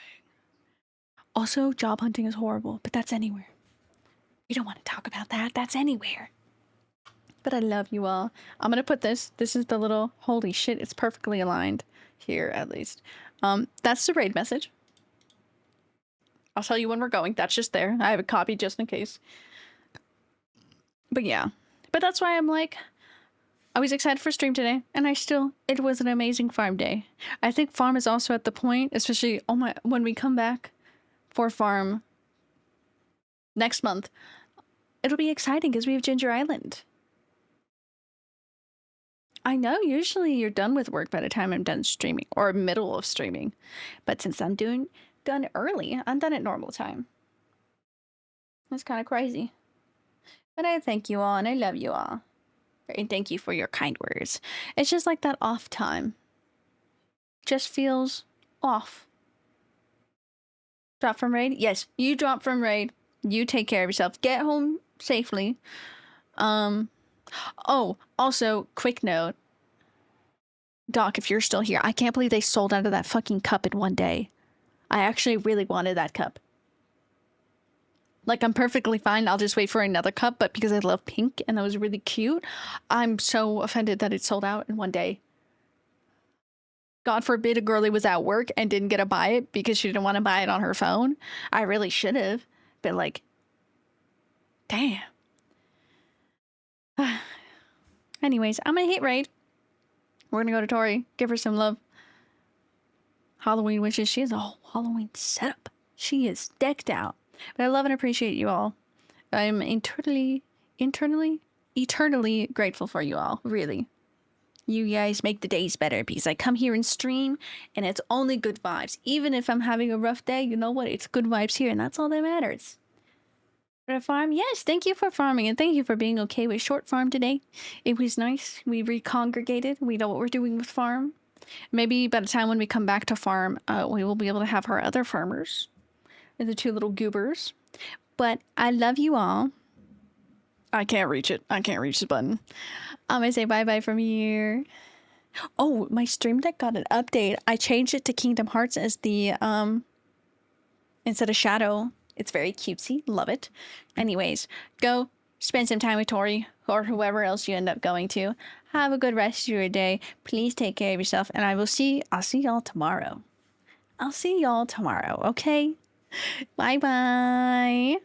Also, job hunting is horrible, but that's anywhere. We don't want to talk about that. That's anywhere. But I love you all. I'm going to put this. This is the little... Holy shit, it's perfectly aligned. Here, at least. That's the raid message. I'll tell you when we're going. That's just there. I have a copy just in case. But yeah. But that's why I'm like, I was excited for stream today, and it was an amazing farm day. I think farm is also at the point, especially when we come back for farm next month, it'll be exciting because we have Ginger Island. I know usually you're done with work by the time I'm done streaming, or middle of streaming, but since I'm done early, I'm done at normal time. It's kind of crazy. But I thank you all, and I love you all. And thank you for your kind words. It's just like that off time. Just feels off. Drop from raid? Yes, you drop from raid. You take care of yourself. Get home safely. Oh, also, quick note. Doc, if you're still here, I can't believe they sold out of that fucking cup in one day. I actually really wanted that cup. Like, I'm perfectly fine. I'll just wait for another cup, but because I love pink and that was really cute, I'm so offended that it sold out in one day. God forbid a girlie was at work and didn't get to buy it because she didn't want to buy it on her phone. I really should have. But like, damn. Anyways, I'm gonna hit raid. We're gonna go to Tori, give her some love. Halloween wishes. She has a whole Halloween setup. She is decked out. But I love and appreciate you all. I'm eternally grateful for you all. Really. You guys make the days better because I come here and stream and it's only good vibes. Even if I'm having a rough day, you know what? It's good vibes here and that's all that matters. For a farm? Yes, thank you for farming and thank you for being okay with short farm today. It was nice. We recongregated. We know what we're doing with farm. Maybe by the time when we come back to farm, we will be able to have our other farmers. The two little goobers. But I love you all. I can't reach it. I can't reach the button. I'm gonna say bye-bye from here. Oh, my stream deck got an update. I changed it to Kingdom Hearts as the, instead of Shadow. It's very cutesy. Love it. Anyways, go spend some time with Tori or whoever else you end up going to. Have a good rest of your day. Please take care of yourself. And I'll see y'all tomorrow. I'll see y'all tomorrow, okay? Bye-bye.